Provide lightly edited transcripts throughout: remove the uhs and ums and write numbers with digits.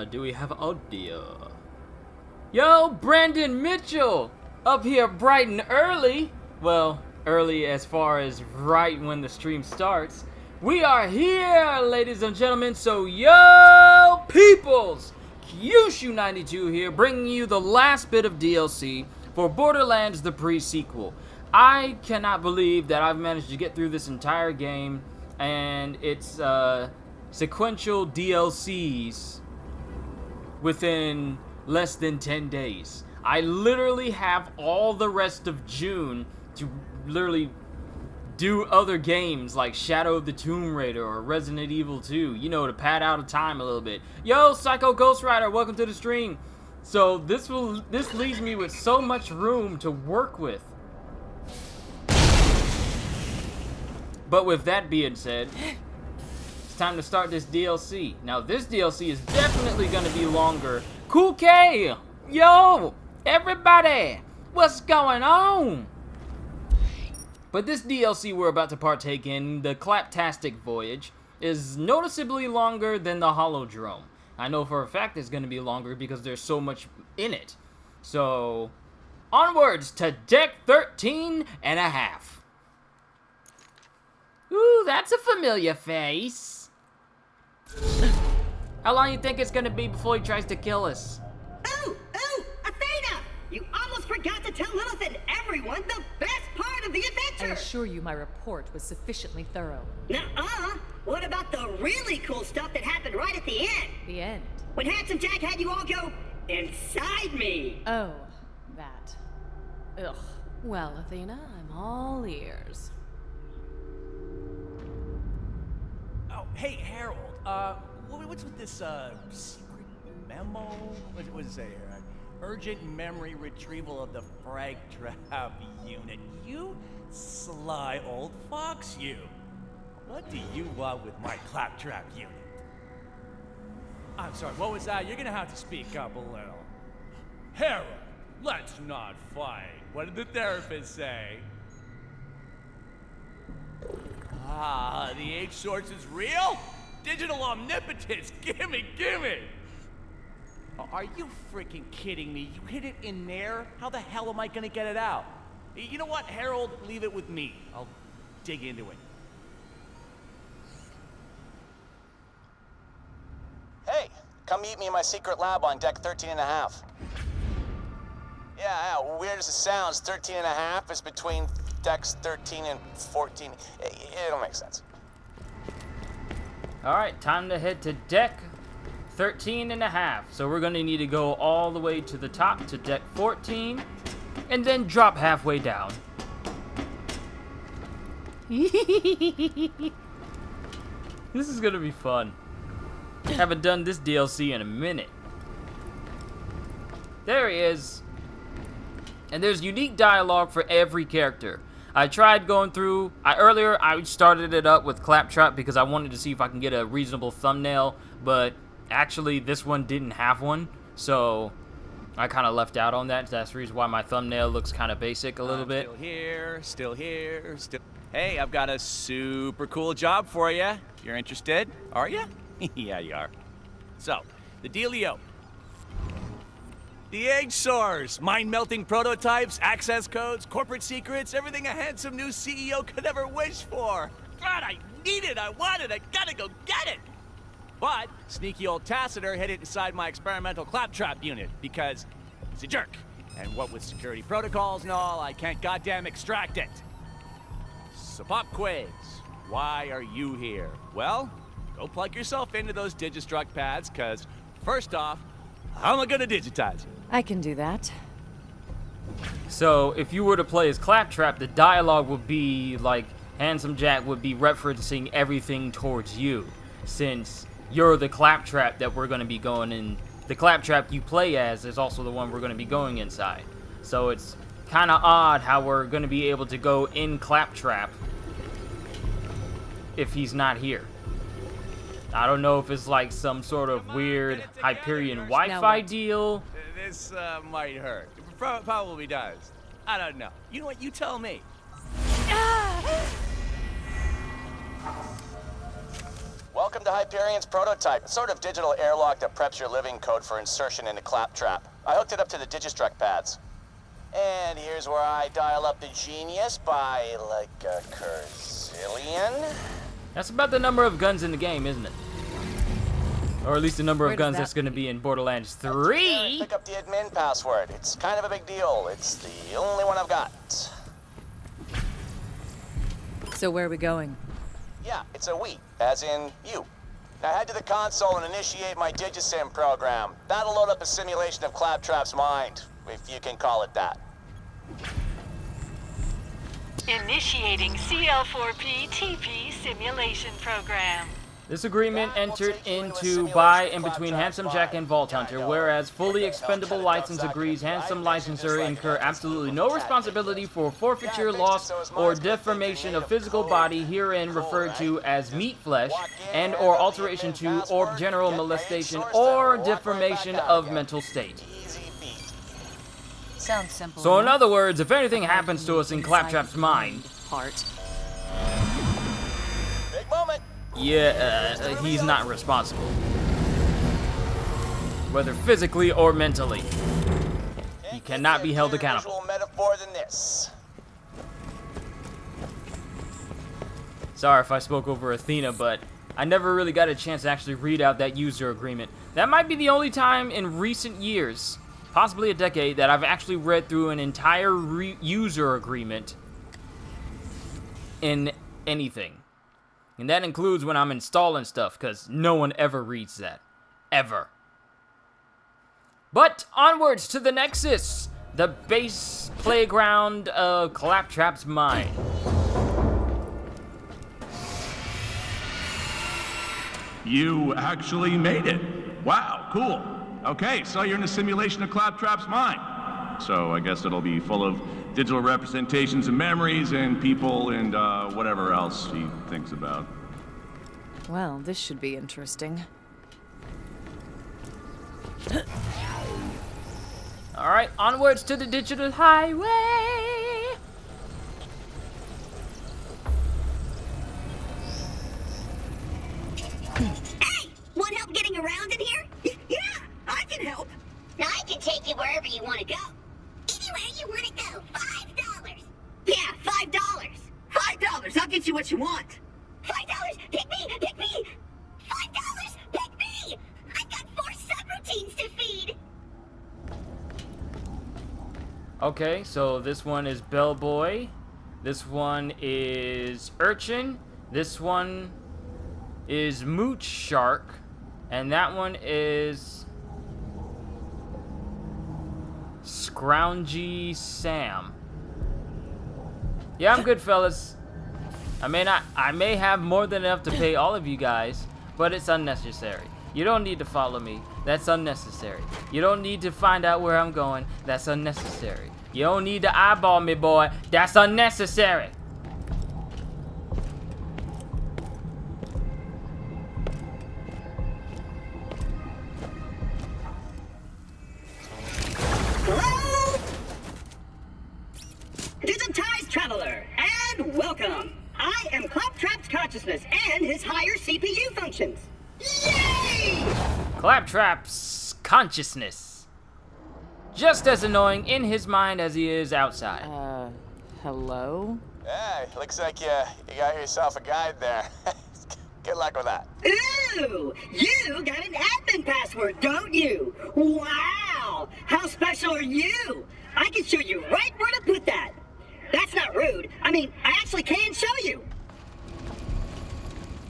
Do we have audio? Yo, Brandon Mitchell! Up here bright and early. Well, early as far as right when the stream starts. We are here, ladies and gentlemen, so yo, peoples! Kyushu92 here, bringing you the last bit of DLC for Borderlands, the pre-sequel. I cannot believe that I've managed to get through this entire game, and it's, sequential DLCs within less than 10 days. I literally have all the rest of June to literally do other games like Shadow of the Tomb Raider or Resident Evil 2, you know, to pad out of time a little bit. Yo, Psycho Ghost Rider, welcome to the stream. So this leaves me with so much room to work with. But with that being said, it's time to start this DLC. Now, this DLC is definitely going to be longer. Cool K! Yo! Everybody! What's going on? But this DLC we're about to partake in, the Claptastic Voyage, is noticeably longer than the Holodrome. I know for a fact it's going to be longer because there's so much in it. So, onwards to Deck 13 and a half. Ooh, that's a familiar face. How long you think it's gonna be before he tries to kill us? Ooh, Athena! You almost forgot to tell Lilith and everyone the best part of the adventure! I assure you my report was sufficiently thorough. Nuh-uh! What about the really cool stuff that happened right at the end? The end? When Handsome Jack had you all go inside me! Oh, that. Ugh. Well, Athena, I'm all ears. Oh, hey, Harold. What's with this, secret memo? What does it say here? Urgent memory retrieval of the frag trap unit. You sly old fox, you. What do you want with my claptrap unit? I'm sorry, what was that? You're gonna have to speak up a little. Harold, let's not fight. What did the therapist say? Ah, the H source is real? Digital omnipotence, gimme! Are you freaking kidding me? You hid it in there? How the hell am I gonna get it out? You know what, Harold? Leave it with me. I'll dig into it. Hey, come meet me in my secret lab on deck 13 and a half. Yeah, weird as it sounds, 13 and a half is between decks 13 and 14. It'll make sense. Alright, time to head to deck 13 and a half. So we're going to need to go all the way to the top to deck 14 and then drop halfway down. This is going to be fun. Haven't done this DLC in a minute. There he is. And there's unique dialogue for every character. I tried going through, earlier I started it up with Claptrap because I wanted to see if I can get a reasonable thumbnail, but actually this one didn't have one, so I kind of left out on that. That's the reason why my thumbnail looks kind of basic a little bit. Still here. Hey, I've got a super cool job for you. You're interested? Are you? Yeah, you are. So, the dealio. The egg source, mind-melting prototypes, access codes, corporate secrets, everything a handsome new CEO could ever wish for. God, I need it, I want it, I gotta go get it. But sneaky old Tacitor hid it inside my experimental claptrap unit because he's a jerk. And what with security protocols and all, I can't goddamn extract it. So pop quiz, why are you here? Well, go plug yourself into those Digistruct pads, cause first off, how am I gonna digitize you? I can do that. So if you were to play as Claptrap, the dialogue would be like Handsome Jack would be referencing everything towards you, since you're the Claptrap that we're going to be going in. The Claptrap you play as is also the one we're going to be going inside. So it's kind of odd how we're going to be able to go in Claptrap if he's not here. I don't know if it's like some sort of weird Hyperion Wi-Fi deal. This might hurt. It probably does. I don't know. You know what? You tell me. Welcome Welcome to Hyperion's prototype. It's sort of digital airlock that preps your living code for insertion into Claptrap. I hooked it up to the Digistruct pads. And here's where I dial up the genius by like a Curzillion. That's about the number of guns in the game, isn't it? Or at least the number Where of does guns that that's going to be in Borderlands 3. Pick up the admin password. It's kind of a big deal. It's the only one I've got. So where are we going? Yeah, it's a we, as in you. Now head to the console and initiate my Digisim program. That'll load up a simulation of Claptrap's mind, if you can call it that. Initiating CL4P TP simulation program. This agreement entered into by and between Handsome Jack and Vault Hunter, whereas fully expendable license agrees Handsome Licensor incur absolutely no responsibility for forfeiture, loss, or deformation of physical body herein referred to as meat flesh, and or alteration to or general molestation or deformation of mental state. Sounds simple. So in enough. other words, if anything happens to us in Claptrap's mind, Part. Big moment. yeah, he's not responsible. Whether physically or mentally. He cannot be held accountable. Visual metaphor than this. Sorry if I spoke over Athena, but I never really got a chance to actually read out that user agreement. That might be the only time in recent years, possibly a decade, that I've actually read through an entire user agreement in anything. And that includes when I'm installing stuff, because no one ever reads that. Ever. But onwards to the Nexus, the base playground of Claptrap's mind. You actually made it. Wow, cool. Okay, so you're in a simulation of Claptrap's mind. So I guess it'll be full of digital representations of memories and people and whatever else he thinks about. Well, this should be interesting. Alright, onwards to the digital highway! Hey! Want help getting around in here? Yeah, I can help. I can take you wherever you want to go. Anywhere you want to go. $5. Yeah, $5. $5. I'll get you what you want. $5. Pick me. Pick me. $5. Pick me. I've got 4 subroutines to feed. Okay, so this one is Bellboy. This one is Urchin. This one is Mooch Shark. And that one is Scroungy Sam. Yeah, I'm good, fellas. I may have more than enough to pay all of you guys, but it's unnecessary. You don't need to follow me. That's unnecessary. You don't need to find out where I'm going. That's unnecessary. You don't need to eyeball me, boy. That's unnecessary. Hello? Digitized traveler, and welcome. I am Claptrap's consciousness and his higher CPU functions. Yay! Claptrap's consciousness. Just as annoying in his mind as he is outside. Hello? Hey, looks like you got yourself a guide there. Good luck with that. Ooh, you got an admin password, don't you? Wow, how special are you? I can show you right where to put that. That's not rude. I mean, I actually can show you.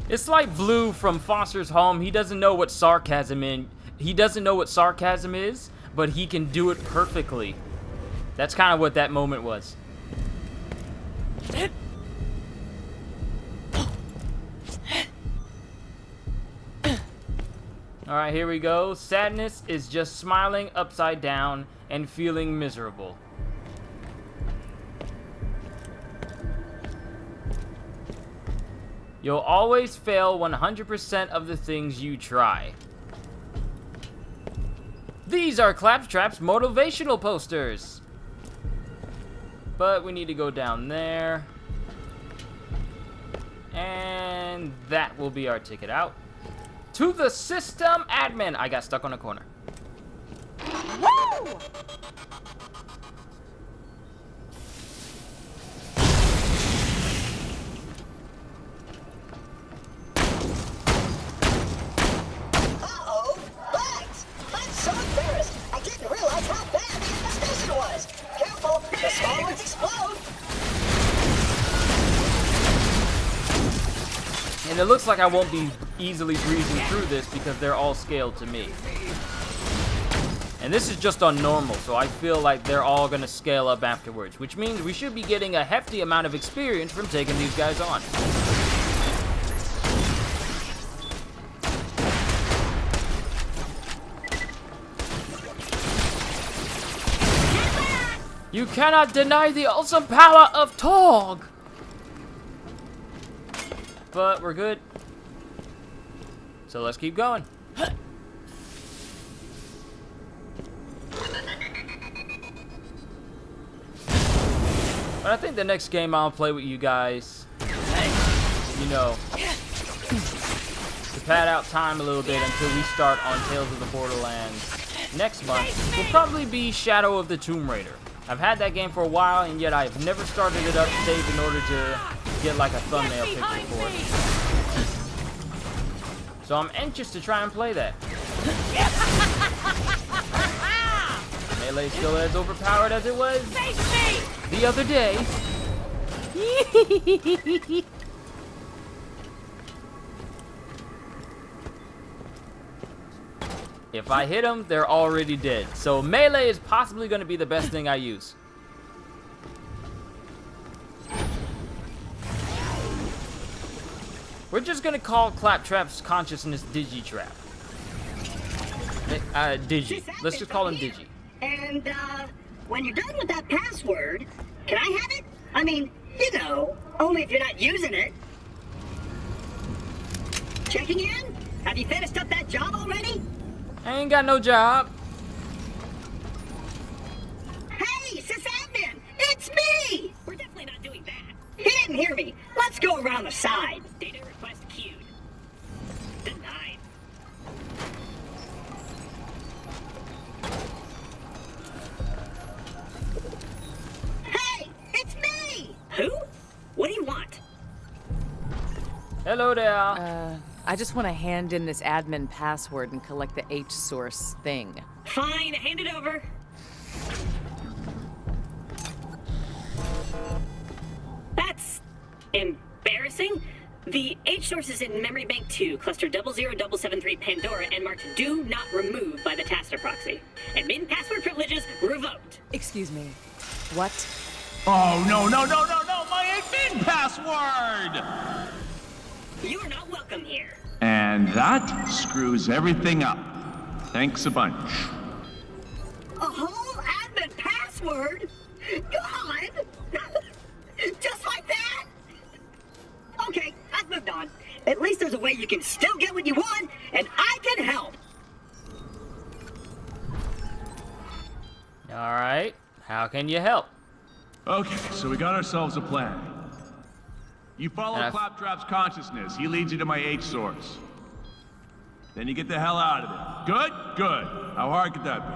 It's like Blue from Foster's Home. He doesn't know what sarcasm is, but he can do it perfectly. That's kind of what that moment was. Alright, here we go. Sadness is just smiling upside down and feeling miserable. You'll always fail 100% of the things you try. These are Claptrap's motivational posters. But we need to go down there. And that will be our ticket out. To the system admin. I got stuck on a corner. Woo! Uh-oh, bugs! I'm so embarrassed. I didn't realize how bad the infestation was. Careful, the small ones explode. And it looks like I won't be easily breezing through this because they're all scaled to me. And this is just on normal, so I feel like they're all gonna scale up afterwards, which means we should be getting a hefty amount of experience from taking these guys on. You cannot deny the awesome power of Tog! But we're good. So let's keep going. But I think the next game I'll play with you guys, you know, to pad out time a little bit until we start on Tales of the Borderlands next month, will probably be Shadow of the Tomb Raider. I've had that game for a while, and yet I've never started it up saved in order to get like a thumbnail picture for it. So I'm anxious to try and play that. Melee still as overpowered as it was the other day. If I hit them, they're already dead. So melee is possibly going to be the best thing I use. We're just going to call Claptrap's consciousness Digitrap. Digi. Let's just call him Digi. And, when you're done with that password, can I have it? I mean, you know, only if you're not using it. Checking in? Have you finished up that job already? I ain't got no job. Hey, sysadmin! It's me! We're definitely not doing that. He didn't hear me. Let's go around the side. Data request queued. Denied. Hey, it's me! Who? What do you want? Hello there. I just want to hand in this admin password and collect the H-source thing. Fine, hand it over. That's embarrassing. The H source is in Memory Bank 2, cluster 00773 Pandora, and marked Do Not Remove by the Taster proxy. Admin password privileges revoked. Excuse me. What? Oh, no, my admin password! You are not welcome here. And that screws everything up. Thanks a bunch. A whole admin password? God! Just like that? Okay, I've moved on. At least there's a way you can still get what you want, and I can help. Alright, how can you help? Okay, so we got ourselves a plan. You follow Claptrap's consciousness. He leads you to my H-source. Then you get the hell out of there. Good? Good. How hard could that be?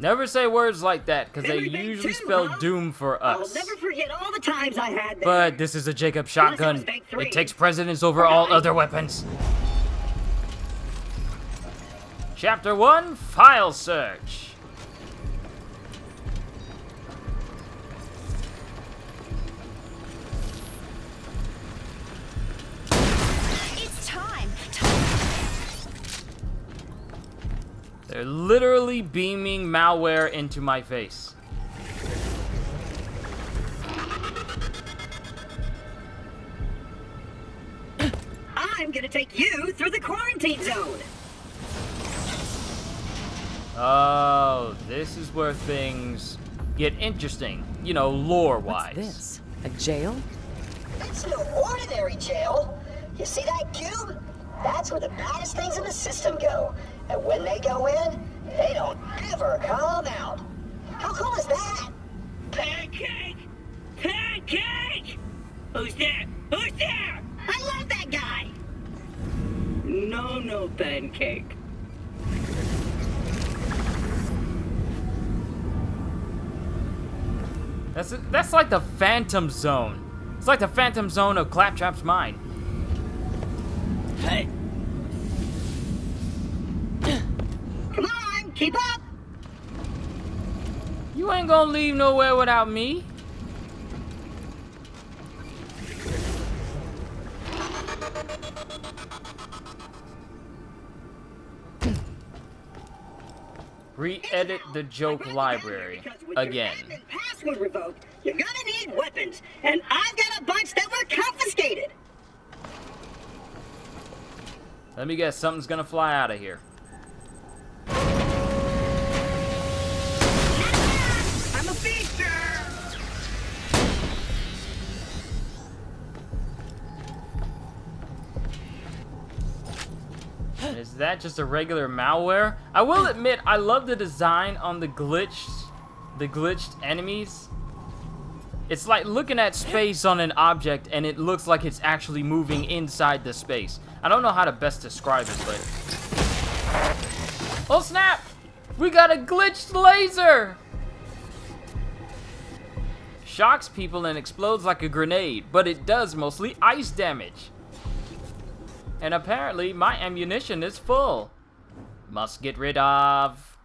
Never say words like that, because they Memory Bank usually 2, spell huh? doom for I'll us. never forget all the times I had there. But this is a Jacob shotgun. Bank 3. It takes precedence over all other weapons. Chapter 1, File Search. It's time. They're literally beaming malware into my face. I'm gonna take you through the quarantine zone. Oh, this is where things get interesting. You know, lore-wise. What's this? A jail? It's no ordinary jail. You see that cube? That's where the baddest things in the system go. And when they go in, they don't ever come out. How cool is that? Pancake! Pancake! Who's there? Who's there? I love that guy! No. cake. That's like the Phantom Zone. It's like the Phantom Zone of Claptrap's mind. Hey, Come on, keep up! You ain't gonna leave nowhere without me. Re-edit the joke library again. Admin password revoked, you're gonna need weapons, and I've got a bunch that were confiscated. Let me guess, something's gonna fly out of here. I'm a feature! Is that just a regular malware? I will admit, I love the design on the glitched enemies. It's like looking at space on an object and it looks like it's actually moving inside the space. I don't know how to best describe it, but... Oh snap! We got a glitched laser! Shocks people and explodes like a grenade, but it does mostly ice damage. And apparently, my ammunition is full. Must get rid of.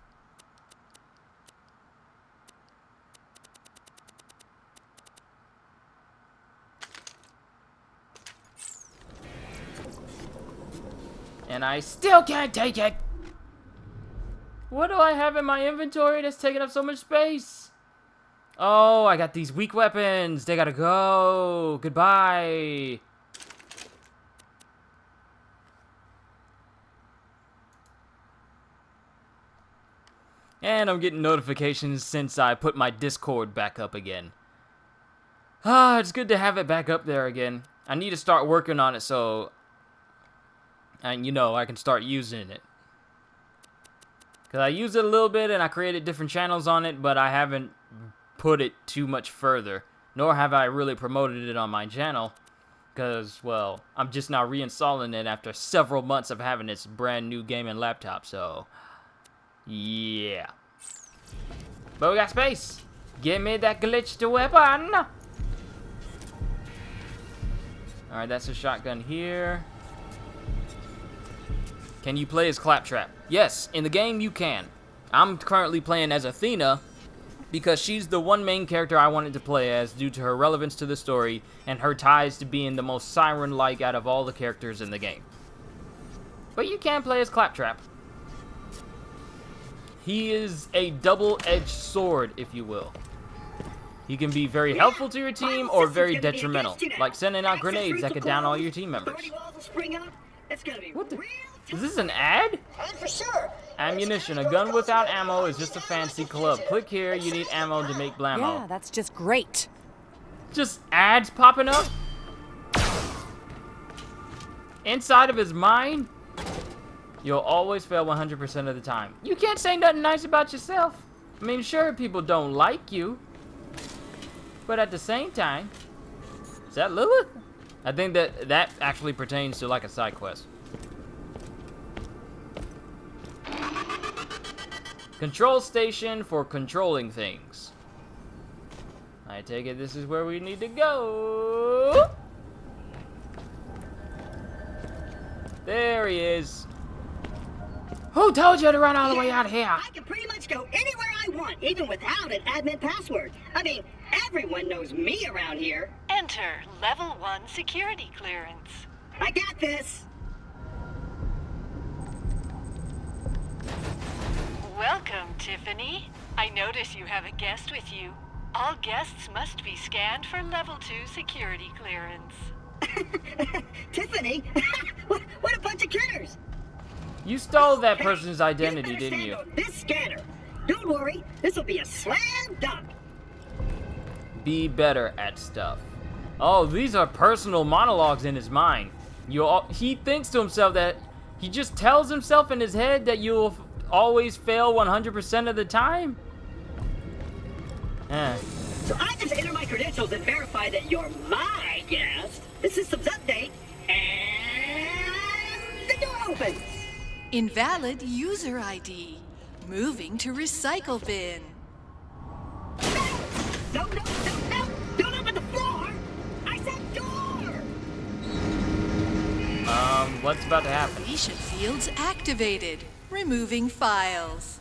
And I still can't take it. What do I have in my inventory that's taking up so much space? Oh, I got these weak weapons. They gotta go. Goodbye. And I'm getting notifications since I put my Discord back up again. Ah, it's good to have it back up there again. I need to start working on it so... And you know, I can start using it. Because I used it a little bit and I created different channels on it, but I haven't put it too much further. Nor have I really promoted it on my channel. Because, well, I'm just now reinstalling it after several months of having this brand new gaming laptop, so... Yeah. But we got space. Give me that glitched weapon. Alright, that's a shotgun here. Can you play as Claptrap? Yes, in the game you can. I'm currently playing as Athena because she's the one main character I wanted to play as due to her relevance to the story and her ties to being the most siren-like out of all the characters in the game. But you can play as Claptrap. He is a double-edged sword, if you will. He can be very helpful to your team or very detrimental, like sending out grenades that could down all your team members. What the? Is this an ad? For sure. Ammunition. A gun without ammo is just a fancy club. Click here, you need ammo to make blammo. Yeah, that's just great. Just ads popping up? Inside of his mind? You'll always fail 100% of the time. You can't say nothing nice about yourself. I mean, sure, people don't like you. But at the same time... Is that Lilith? I think that actually pertains to like a side quest. Control station for controlling things. I take it this is where we need to go. There he is. Who told you to run all the way out of here? I can pretty much go anywhere I want, even without an admin password. I mean, everyone knows me around here. Enter level 1 security clearance. I got this. Welcome, Tiffany. I notice you have a guest with you. All guests must be scanned for level 2 security clearance. Tiffany? what a bunch of critters. You stole that person's identity, didn't you? This scanner. Don't worry, this will be a slam dunk. Be better at stuff. Oh, these are personal monologues in his mind. He thinks to himself that he just tells himself in his head that you'll always fail 100% of the time. So I just enter my credentials and verify that you're my guest. The system's update, and the door opens. Invalid user ID. Moving to recycle bin. No, no, no, no! Don't open the floor! I said door! What's about to happen? Deletion fields activated. Removing files.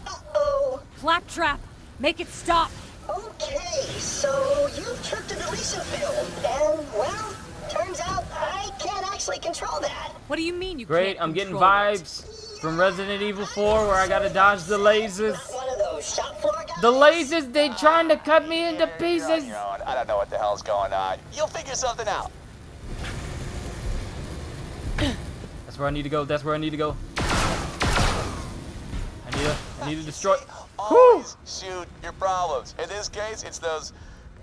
Uh-oh. Claptrap! Make it stop! Okay, so you took the deletion field, and, well, turns out I can't actually control that. What do you mean you Great, can't I'm getting control vibes from Resident Evil 4 where I gotta dodge the lasers. Not one of those shop floor guys. The lasers, they trying to cut me into You're on pieces. your own. I don't know what the hell's going on. You'll figure something out. That's where I need to go. That's where I need to go. I need to destroy. Always shoot your problems. In this case, it's those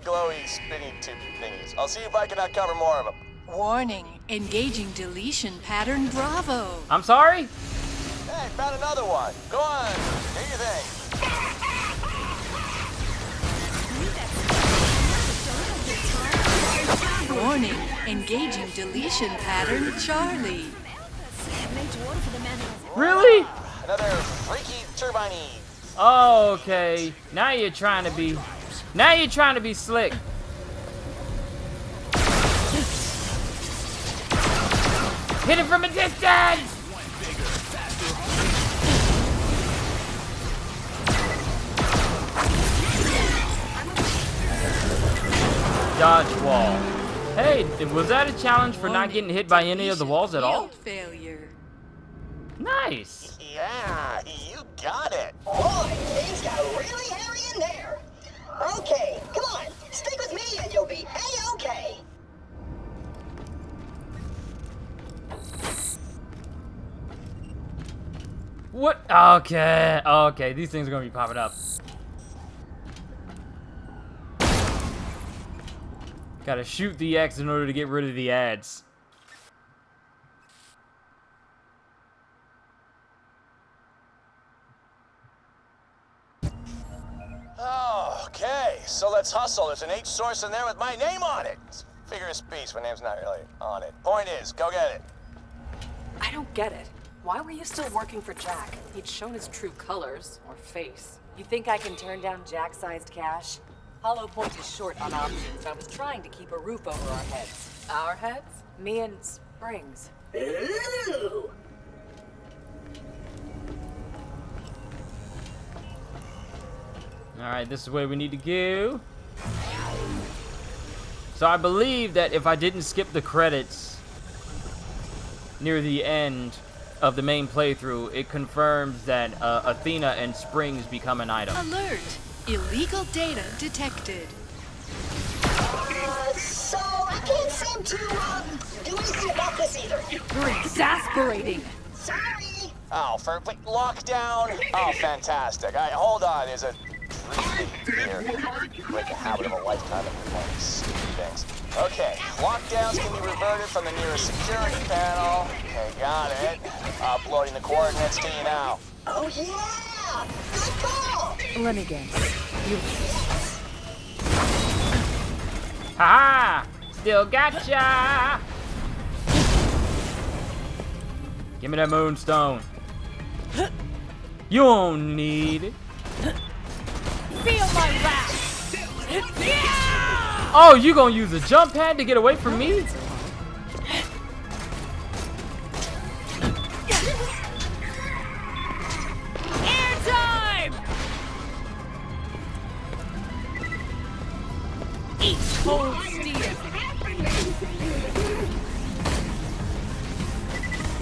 glowy, spinny tube thingies. I'll see if I can uncover more of them. Warning. Engaging deletion pattern Bravo. I'm sorry? Hey, found another one. Go on. Do your thing. Warning. Engaging deletion pattern Charlie. Really? Another freaky turbine. Okay. Now you're trying to be. Now you're trying to be slick. Hit it from a distance. Dodge wall. Hey, was that a challenge for not getting hit by any of the walls at all? Failure. Nice. Yeah, you got it. Boy, things got really hairy in there. Okay, come on, stick with me and you'll be A-okay. What? Okay, okay. These things are gonna be popping up. Gotta shoot the X in order to get rid of the ads. Okay, so let's hustle. There's an H source in there with my name on it. Figure of speech, my name's not really on it. Point is, go get it. I don't get it. Why were you still working for Jack? He'd shown his true colors, or face. You think I can turn down Jack-sized cash? Hollow Point is short on options. I was trying to keep a roof over our heads. Our heads? Me and Springs. Ooh. Alright, this is where we need to go. So I believe that if I didn't skip the credits near the end of the main playthrough, it confirms that Athena and Springs become an item. Alert. Illegal data detected. So I can't seem to, do anything about this either. You're exasperating. Sorry. Oh, wait, lockdown? Oh, fantastic. All right, hold on. There's a here. Break a habit of a lifetime of performing stupid things. Okay, lockdowns can be reverted from the nearest security panel. Okay, got it. Uploading the coordinates to you now. Oh, yeah. Good call. Let me guess. You Haha! Still gotcha! Give me that moonstone. You don't need it. feel my wrath! Oh, you gonna use a jump pad to get away from me? Airtime! Eat cold steel.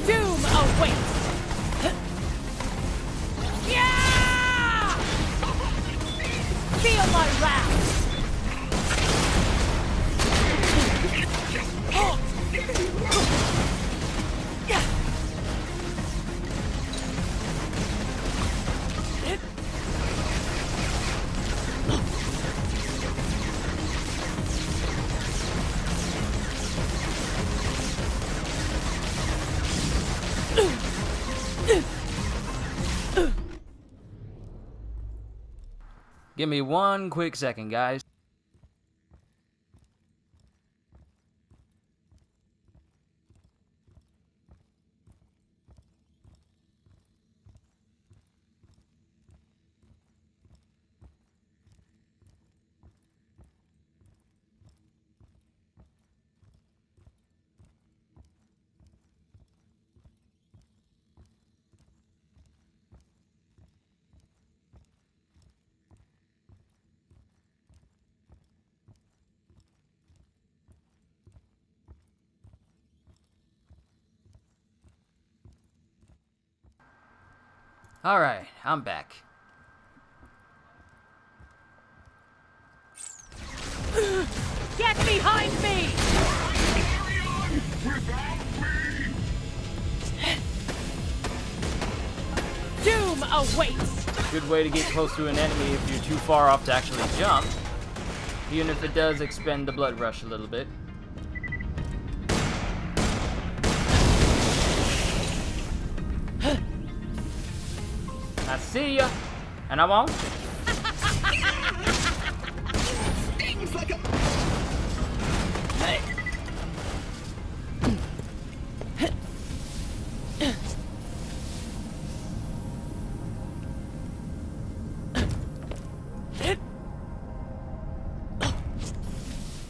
Doom awaits. Yeah! Feel my wrath. Give me one quick second, guys. Alright, I'm back. Get behind me! Doom awaits! Good way to get close to an enemy if you're too far off to actually jump. Even if it does expend the blood rush a little bit. I see ya, and I won't. Stings like a...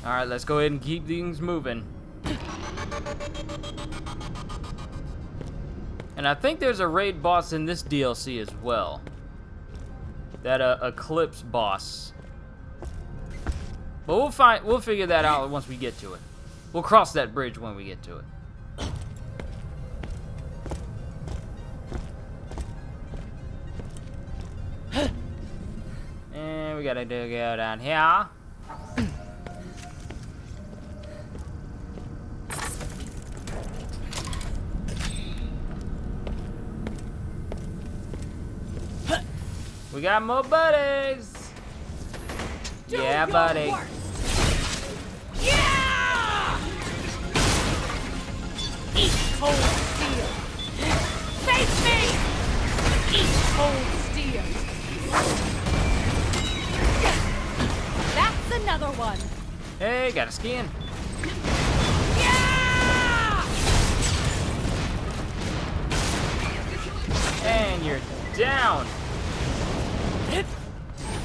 Alright, let's go ahead and keep things moving. And I think there's a raid boss in this DLC as well. That Eclipse boss. But we'll figure that out once we get to it. We'll cross that bridge when we get to it. And we gotta go down here. We got more buddies. Yeah, buddy. Yeah! Eat cold steel. Face me! Eat cold steel. That's another one. Hey, got a skin. Yeah! And you're down.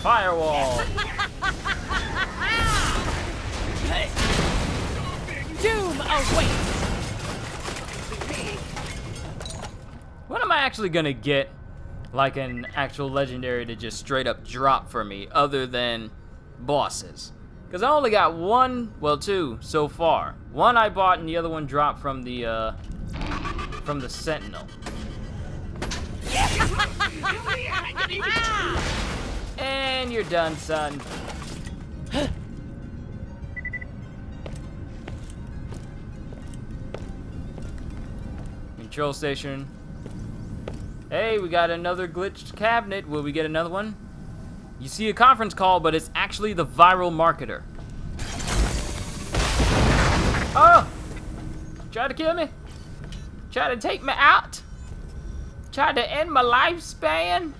Firewall. Doom awaits. When am I actually gonna get like an actual legendary to just straight up drop for me other than bosses? Because I only got one, well, two so far. One I bought and the other one dropped from the Sentinel. And you're done, son. Control station. Hey, we got another glitched cabinet. Will we get another one? You see a conference call, but it's actually the viral marketer. Oh! Try to kill me? Try to take me out? Try to end my lifespan?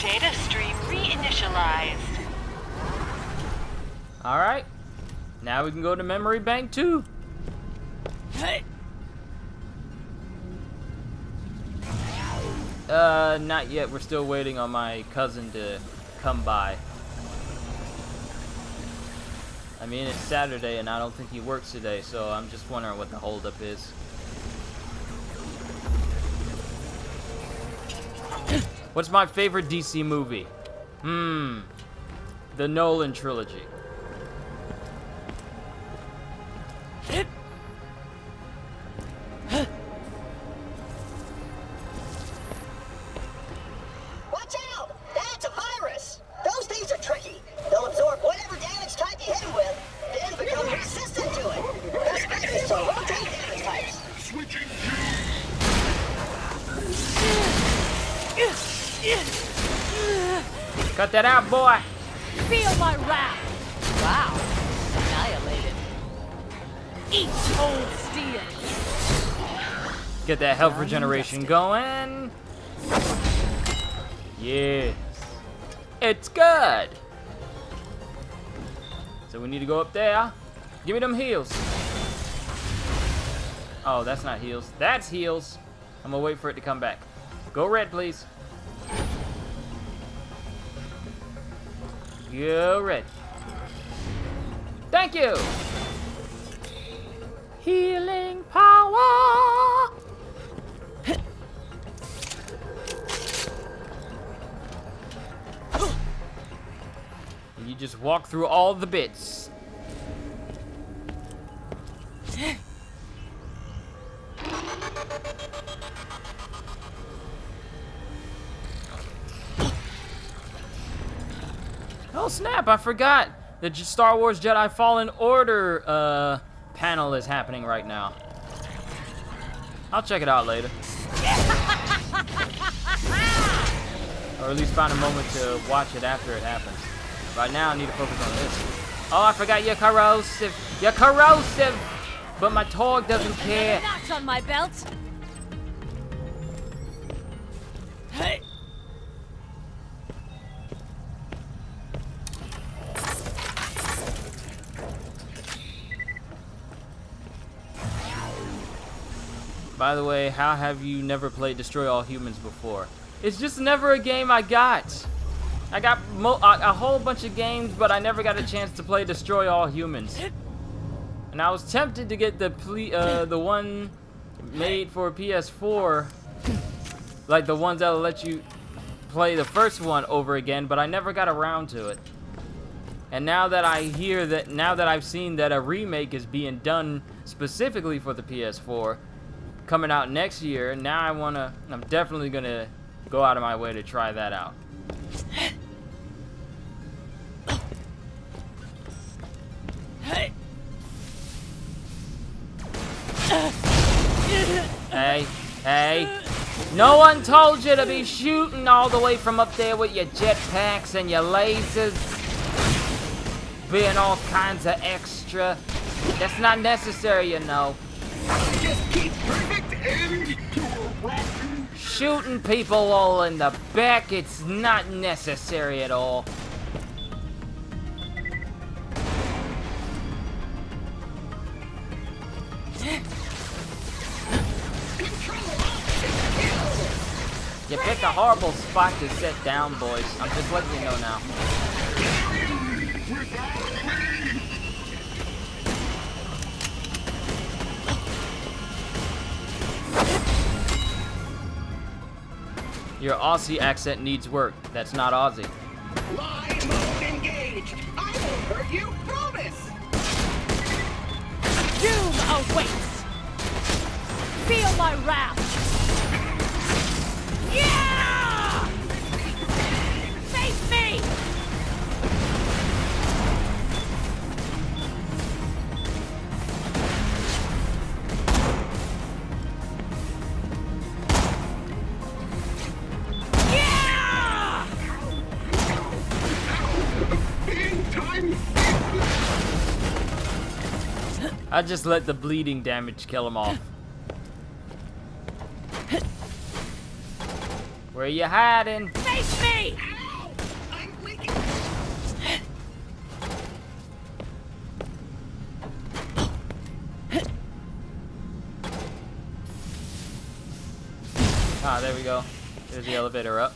Data stream reinitialized. Alright. Now we can go to memory bank 2. Hey. Not yet. We're still waiting on my cousin to come by. I mean, it's Saturday and I don't think he works today, so I'm just wondering what the holdup is. What's my favorite DC movie? The Nolan trilogy. Watch out! That's a virus! Those things are tricky. They'll absorb whatever damage type you hit them with, then become resistant to it. Best bet is to rotate damage types. Cut that out, boy! Feel my wrath. Wow. Annihilated. Eat cold steel. Get that health regeneration going. Yes. It's good. So we need to go up there. Give me them heals. Oh, that's not heals. That's heals. I'm gonna wait for it to come back. Go red, please. Go red. Thank you. Healing power. You just walk through all the bits. Oh snap, I forgot. The Star Wars Jedi Fallen Order panel is happening right now. I'll check it out later. Or at least find a moment to watch it after it happens. Right now, I need to focus on this. Oh, I forgot you're corrosive. You're corrosive! But my Torg doesn't care. Notch on my belt. Hey! By the way, how have you never played Destroy All Humans before? It's just never a game I got. I got a whole bunch of games, but I never got a chance to play Destroy All Humans. And I was tempted to get the one made for PS4, like the ones that'll let you play the first one over again, but I never got around to it. And now that I've seen that a remake is being done specifically for the PS4, coming out next year, now I'm definitely gonna go out of my way to try that out. Hey! Hey, no one told you to be shooting all the way from up there with your jetpacks and your lasers, being all kinds of extra. That's not necessary, you know. Just keep perfect and Shooting people all in the back, it's not necessary at all. You picked a horrible spot to sit down, boys. I'm just letting you know now. Your Aussie accent needs work. That's not Aussie. live mode engaged. I won't hurt you, promise. Doom awaits. Feel my wrath. Yeah! Face me! Yeah! In time. I just let the bleeding damage kill him off. Where you hiding? Face me! Ow! I'm leaking. Ah, there we go. There's the elevator up.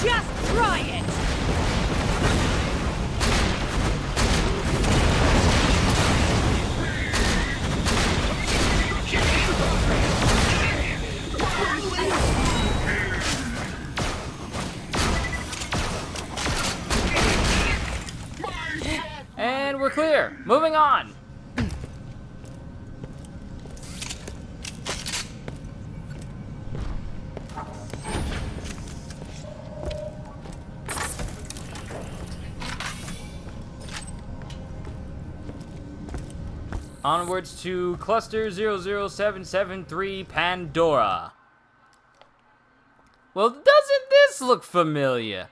Just try it! And we're clear. Moving on. Onwards to Cluster 00773 Pandora. Well, doesn't this look familiar?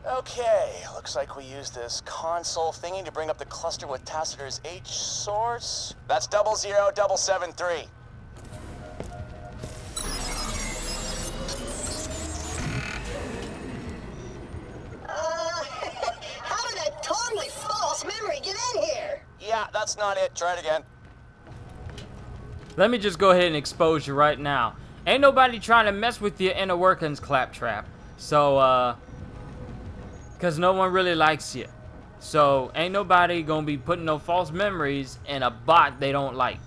Okay, looks like we used this console thingy to bring up the cluster with Tacitor's H source. That's 00773. How did that totally false memory get in here? Yeah, that's not it. Try it again. Let me just go ahead and expose you right now. Ain't nobody trying to mess with your inner workings, Claptrap. So, because no one really likes you. So ain't nobody gonna be putting no false memories in a bot they don't like.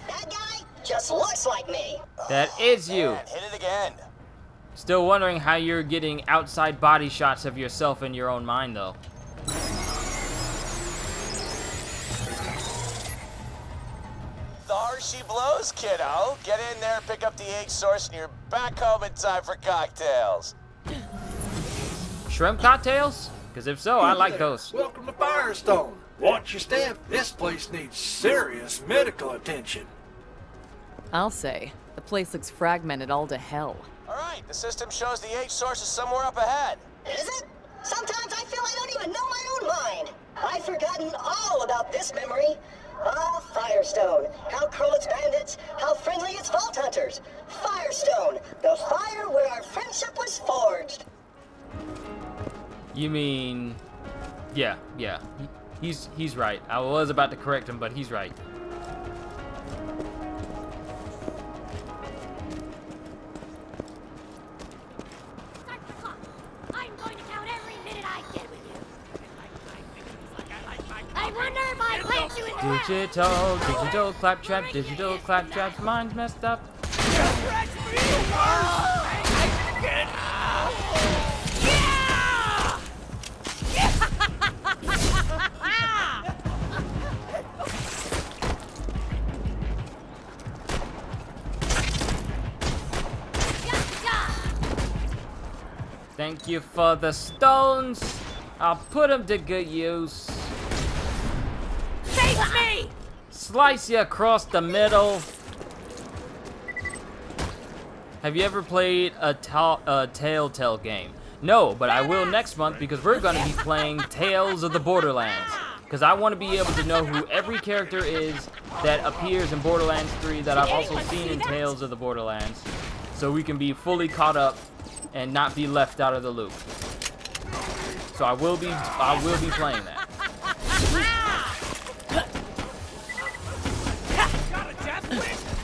That guy just looks like me. That is you. Man, hit it again. Still wondering how you're getting outside body shots of yourself in your own mind, though. There she blows, kiddo. Get in there, pick up the H source, and you're back home in time for cocktails. Shrimp cocktails? Because if so, I like those. Welcome to Firestone. Watch your step. This place needs serious medical attention. I'll say, the place looks fragmented all to hell. All right, the system shows the H source is somewhere up ahead. Is it? Sometimes I feel I don't even know my own mind. I've forgotten all about this memory. Ah, Firestone. How cruel its bandits, how friendly its vault hunters. Firestone, the fire where our friendship was forged. You mean... Yeah. He's right. I was about to correct him, but he's right. I'm going to count every minute I get with you. I wonder if I plant you in Digital claptrap, mine's messed up. Thank you for the stones. I'll put them to good use. Face me! Slice you across the middle. Have you ever played a Telltale game? No, but I will next month because we're going to be playing Tales of the Borderlands. Because I want to be able to know who every character is that appears in Borderlands 3 that I've also seen in Tales of the Borderlands. So we can be fully caught up and not be left out of the loop. So I will be playing that.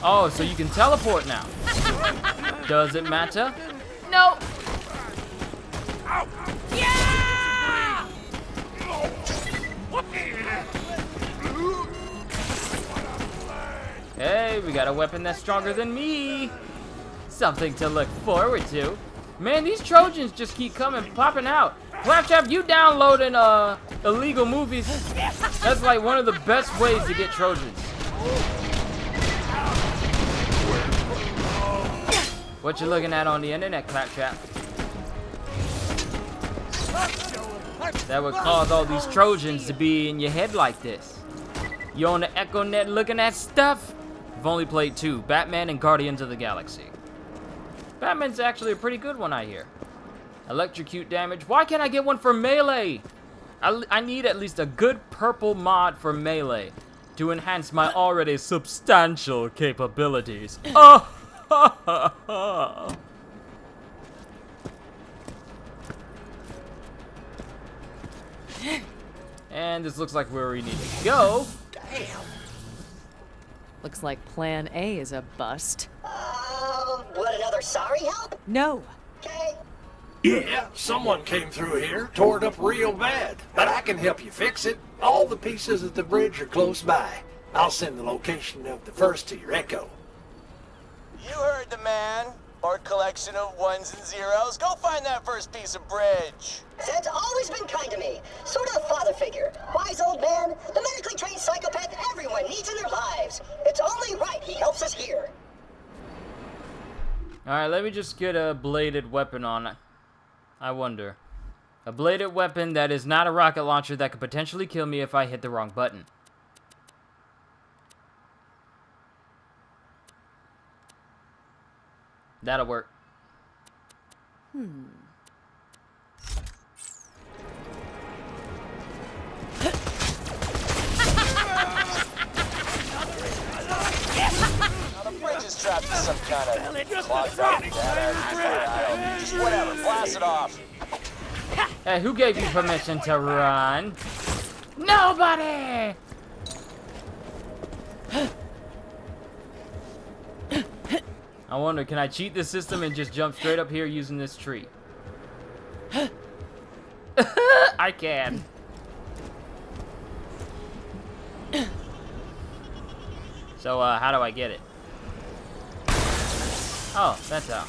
Oh, so you can teleport now. Does it matter? No. Yeah! Hey, we got a weapon that's stronger than me. Something to look forward to. Man, these Trojans just keep popping out. Claptrap, you downloading illegal movies? That's like one of the best ways to get Trojans. What you looking at on the internet, Claptrap? That would cause all these Trojans to be in your head like this. You on the Echo Net looking at stuff? I've only played 2, Batman and Guardians of the Galaxy. Batman's actually a pretty good one, I hear. Electrocute damage. Why can't I get one for melee? I need at least a good purple mod for melee to enhance my already substantial capabilities. Oh! And this looks like where we need to go. Damn. Looks like Plan A is a bust. What, another sorry help? No. Okay. Yeah, someone came through here, tore it up real bad. But I can help you fix it. All the pieces of the bridge are close by. I'll send the location of the first to your Echo. You heard the man. Or collection of ones and zeros. Go find that first piece of bridge. Zed's always been kind to me. Sort of a father figure. Wise old man. The medically trained psychopath everyone needs in their lives. It's only right he helps us here. Alright, let me just get a bladed weapon on. I wonder. A bladed weapon that is not a rocket launcher that could potentially kill me if I hit the wrong button. That'll work. The bridge is trapped in some kind of clogged up data. Just whatever, blast it off. Hey, who gave you permission to run? Nobody! I wonder, can I cheat this system and just jump straight up here using this tree? I can. So, how do I get it? Oh, that's how.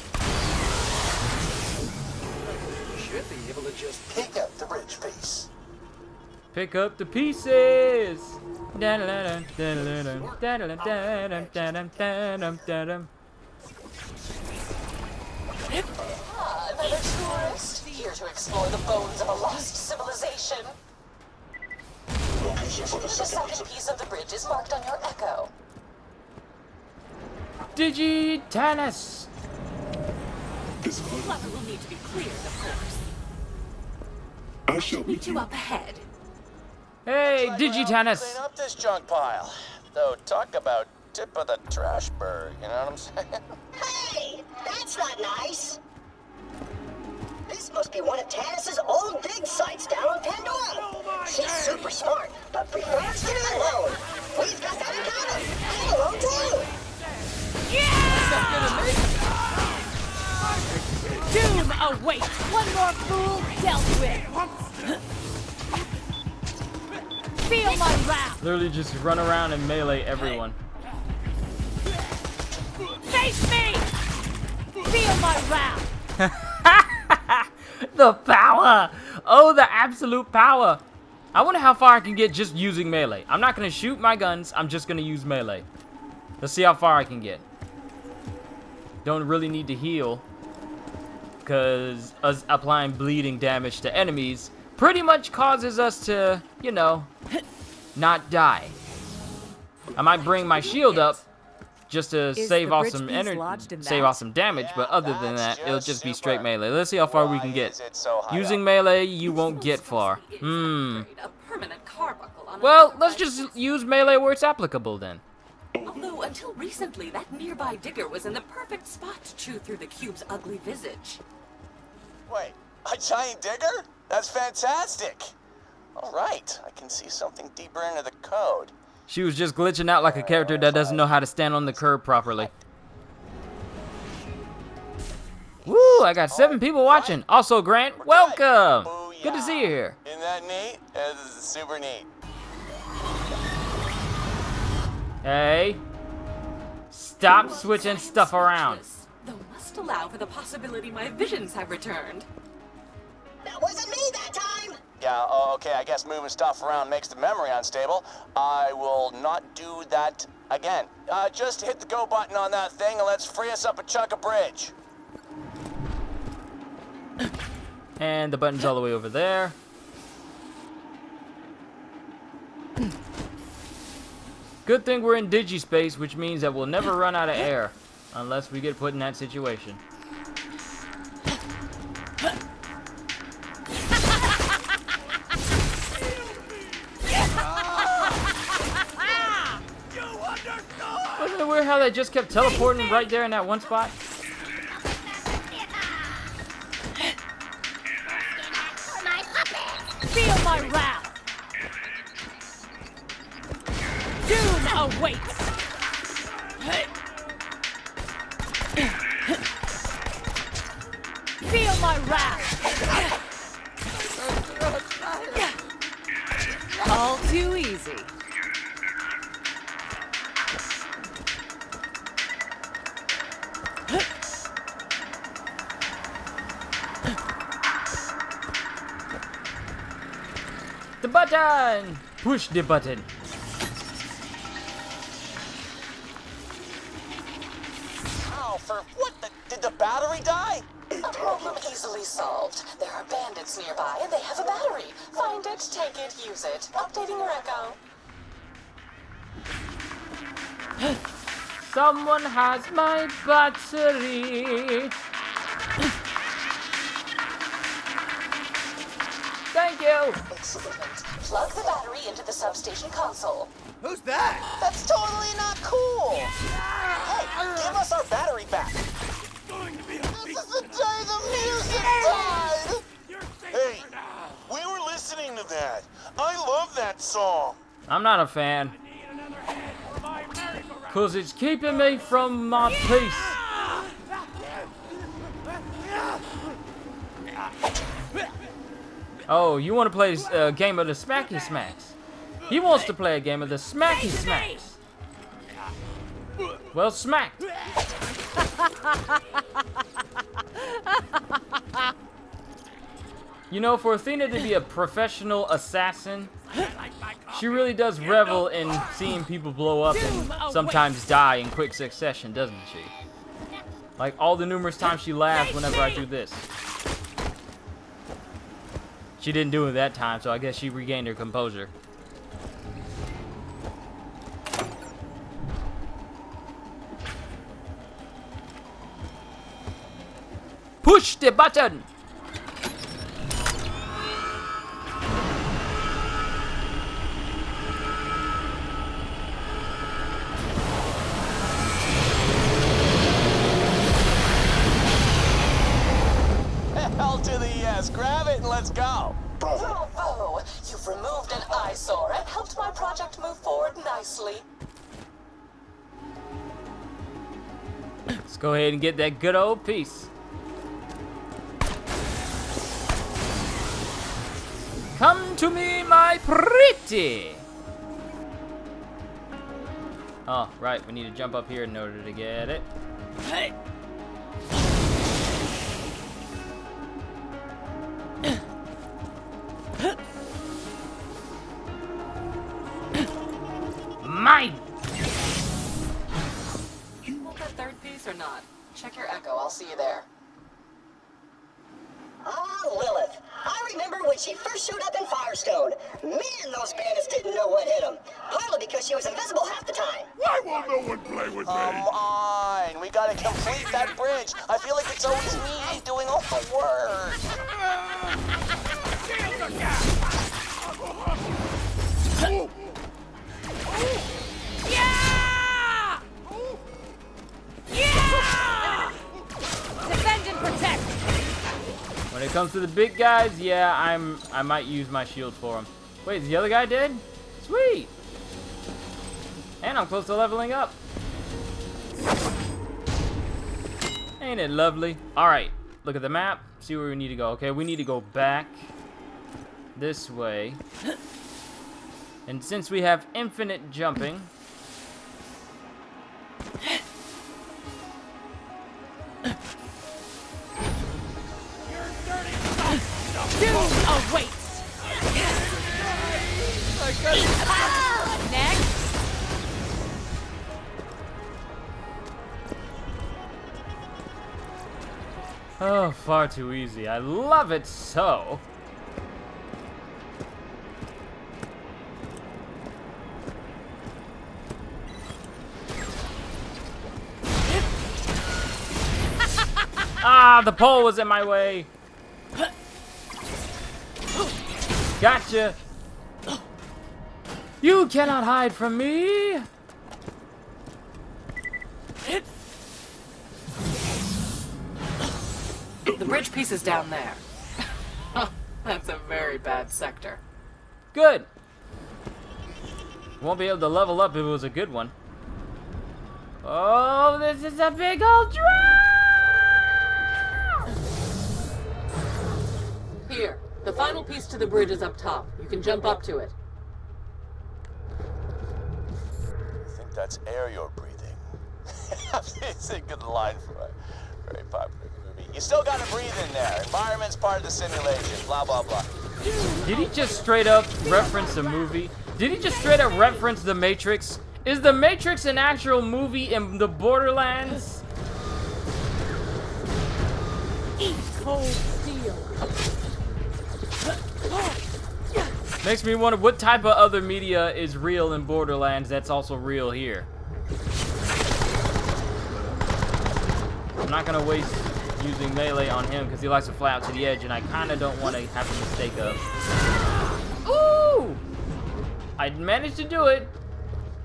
You should be able to just pick up the bridge piece. Pick up the pieces. Another tourist here to explore the bones of a lost civilization. The second piece of the bridge is marked on your echo. Digitanus. Lever will need to be cleared, of course. I shall Meet you up ahead. Hey, Looks like we're out to Digitanus. Clean up this junk pile. Though, talk about tip of the trash bird, you know what I'm saying? Hey, that's not nice. This must be one of Tannis's old dig sites down on Pandora. She's super smart, but prefers to be alone. We've got that in common. I'm alone too. Doom awaits! One more fool dealt with! Feel my wrath! Literally just run around and melee everyone. Face me! Feel my wrath! The power! Oh, the absolute power! I wonder how far I can get just using melee. I'm not gonna shoot my guns, I'm just gonna use melee. Let's see how far I can get. Don't really need to heal, because us applying bleeding damage to enemies pretty much causes us to, you know, not die. I might bring my shield up just to save off some energy, save off some damage, but other than that, it'll just be straight melee. Let's see how far we can get. Using melee, you won't get far. A permanent carbuncle on Well, let's just use melee where it's applicable then. Although, until recently, that nearby digger was in the perfect spot to chew through the cube's ugly visage. Wait, a giant digger? That's fantastic. All right, I can see something deeper into the code. She was just glitching out like a character that doesn't know how to stand on the curb properly. Woo, I got 7 people watching. Also, Grant, welcome. Good to see you here. Isn't that neat? This is super neat. Hey, stop switching stuff around. Though must allow for the possibility my visions have returned. That wasn't me that time. Yeah, okay, I guess moving stuff around makes the memory unstable. I will not do that again. Just hit the go button on that thing and let's free us up a chunk of bridge. And the button's all the way over there. Good thing we're in digispace, which means that we'll never run out of air. Unless we get put in that situation. Wasn't it weird how they just kept teleporting right there in that one spot? Feel my wrath! Doom awaits! Feel my wrath! All too easy. The button! Push the button. Ow, for what the? Did the battery die? A problem easily solved. There are bandits nearby, and they have a battery. Find it, take it, use it. Updating your echo. Someone has my battery. Thank you. Excellent. Plug the battery into the substation console. Who's that? That's totally not cool. Hey, give us our battery back. This is the day the music died. Hey, we were listening to that. I love that song. I'm not a fan. Cause it's keeping me from my peace. Oh, you want to play a game of the Smacky Smacks? He wants to play a game of the Smacky Smacks. Well, smacked. You know, for Athena to be a professional assassin, she really does revel in seeing people blow up and sometimes die in quick succession, doesn't she? Like all the numerous times she laughs whenever I do this. She didn't do it that time, so I guess she regained her composure. Push the button! Hell to the yes. Grab it and let's go. Bravo! You've removed an eyesore and helped my project move forward nicely. Let's go ahead and get that good old piece. Come to me, my pretty. Oh, right. We need to jump up here in order to get it. Hey. Mine. You want that third piece or not? Check your echo. I'll see you there. Ah, Lilith. I remember when she first showed up in Firestone. Man, those bandits didn't know what hit them. Partly because she was invisible half the time. Why won't no one play with me? Come on. We gotta complete that bridge. I feel like it's always me doing all the work. Yeah! Yeah! Defend and protect. When it comes to the big guys, yeah, I might use my shield for him. Wait, is the other guy dead? Sweet. And I'm close to leveling up. Ain't it lovely? All right, look at the map. See where we need to go. Okay, we need to go back this way. And since we have infinite jumping, Doom awaits. Next. oh, far too easy. I love it so. Ah, the pole was in my way. Gotcha. You cannot hide from me. The bridge piece is down there. That's a very bad sector. Good. Won't be able to level up if it was a good one. Oh, this is a big old drop! Here, the final piece to the bridge is up top. You can jump up to it. I think that's air you're breathing. It's a good line for a very popular movie. You still gotta breathe in there. Environment's part of the simulation. Blah, blah, blah. Did he just straight up reference a movie? Did he just straight up reference The Matrix? Is The Matrix an actual movie in the Borderlands? Eat cold steel. Makes me wonder what type of other media is real in Borderlands that's also real here. I'm not gonna waste using melee on him because he likes to fly out to the edge, and I kind of don't want to have the mistake of. Ooh! I managed to do it,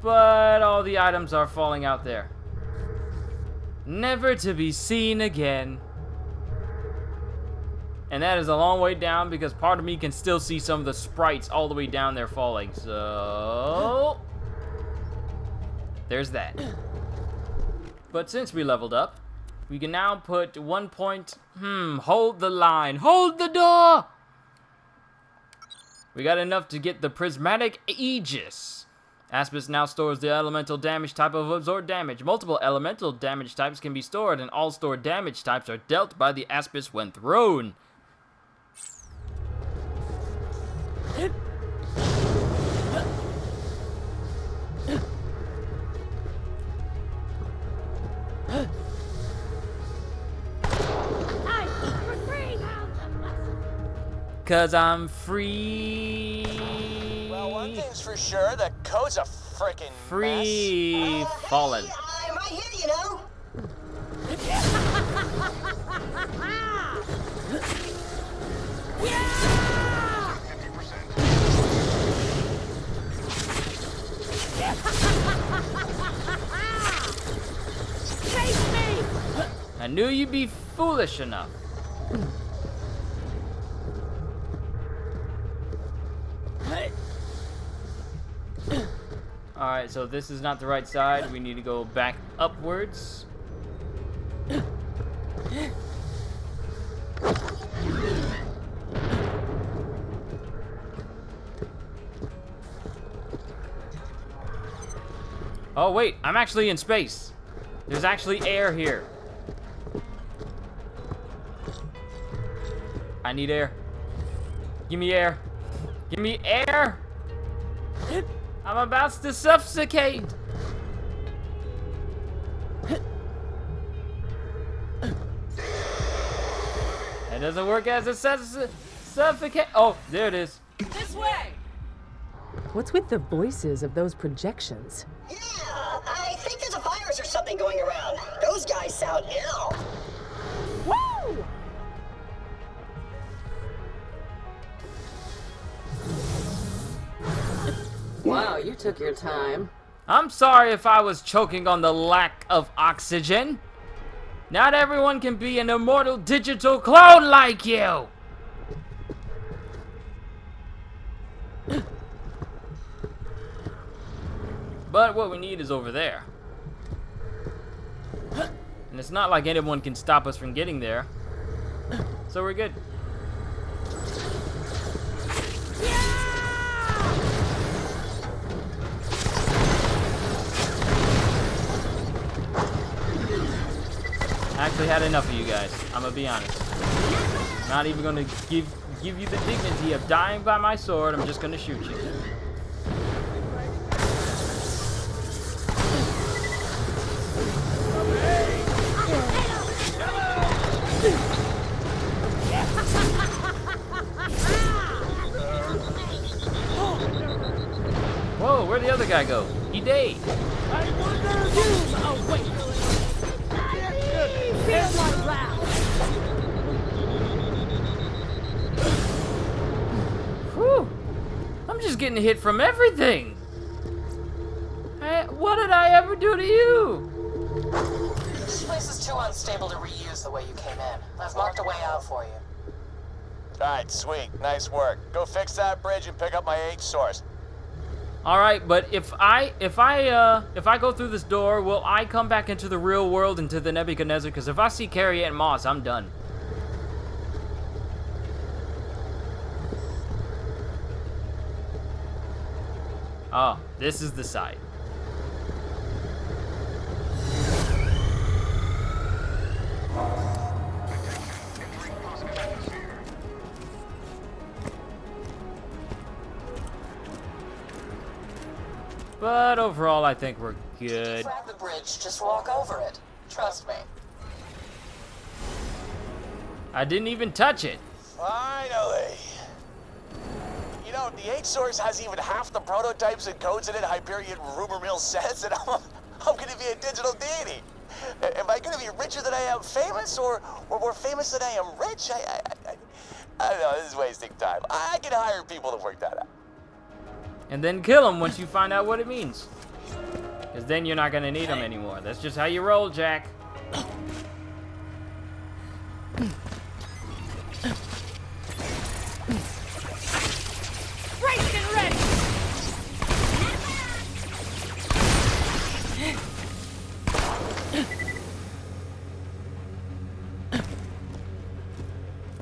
but all the items are falling out there. Never to be seen again. And that is a long way down because part of me can still see some of the sprites all the way down there falling. So there's that. But since we leveled up, we can now put 1 point. Hold the line. Hold the door! We got enough to get the prismatic Aegis. Aspis now stores the elemental damage type of absorb damage. Multiple elemental damage types can be stored, and all stored damage types are dealt by the Aspis when thrown. Cause I'm free. Well, one thing's for sure, the code's a frickin' Free fallen. Hey, I'm right here, you know. I knew you'd be foolish enough. Alright, so this is not the right side. We need to go back upwards. Oh wait, I'm actually in space. There's actually air here. I need air. Give me air. Give me air. I'm about to suffocate. That doesn't work as a suffocate. Oh, there it is. This way! What's with the voices of those projections? Yeah, I think there's a virus or something going around. Those guys sound ill. Woo! Wow, you took your time. I'm sorry if I was choking on the lack of oxygen. Not everyone can be an immortal digital clone like you. But what we need is over there. And it's not like anyone can stop us from getting there. So we're good. I actually had enough of you guys. I'm gonna be honest. Not even gonna give you the dignity of dying by my sword. I'm just gonna shoot you. Whoa, where'd the other guy go? He died. Oh, wait. Whew. I'm just getting hit from everything. What did I ever do to you? This place is too unstable to reuse the way you came in. I've marked a way out for you. Alright, sweet. Nice work. Go fix that bridge and pick up my H source. All right, but if I go through this door, will I come back into the real world, into the Nebuchadnezzar? Because if I see Carrie Ann Moss, I'm done. Oh, this is the side. But overall, I think we're good. Grab the bridge, just walk over it. Trust me. I didn't even touch it. Finally. You know, the H source has even half the prototypes and codes in it Hyperion rumor mill says, and I'm gonna be a digital deity. Am I gonna be richer than I am famous, or more famous than I am rich? I don't know, this is wasting time. I can hire people to work that out. And then kill him once you find out what it means. Because then you're not gonna need him anymore. That's just how you roll, Jack. Right and ready!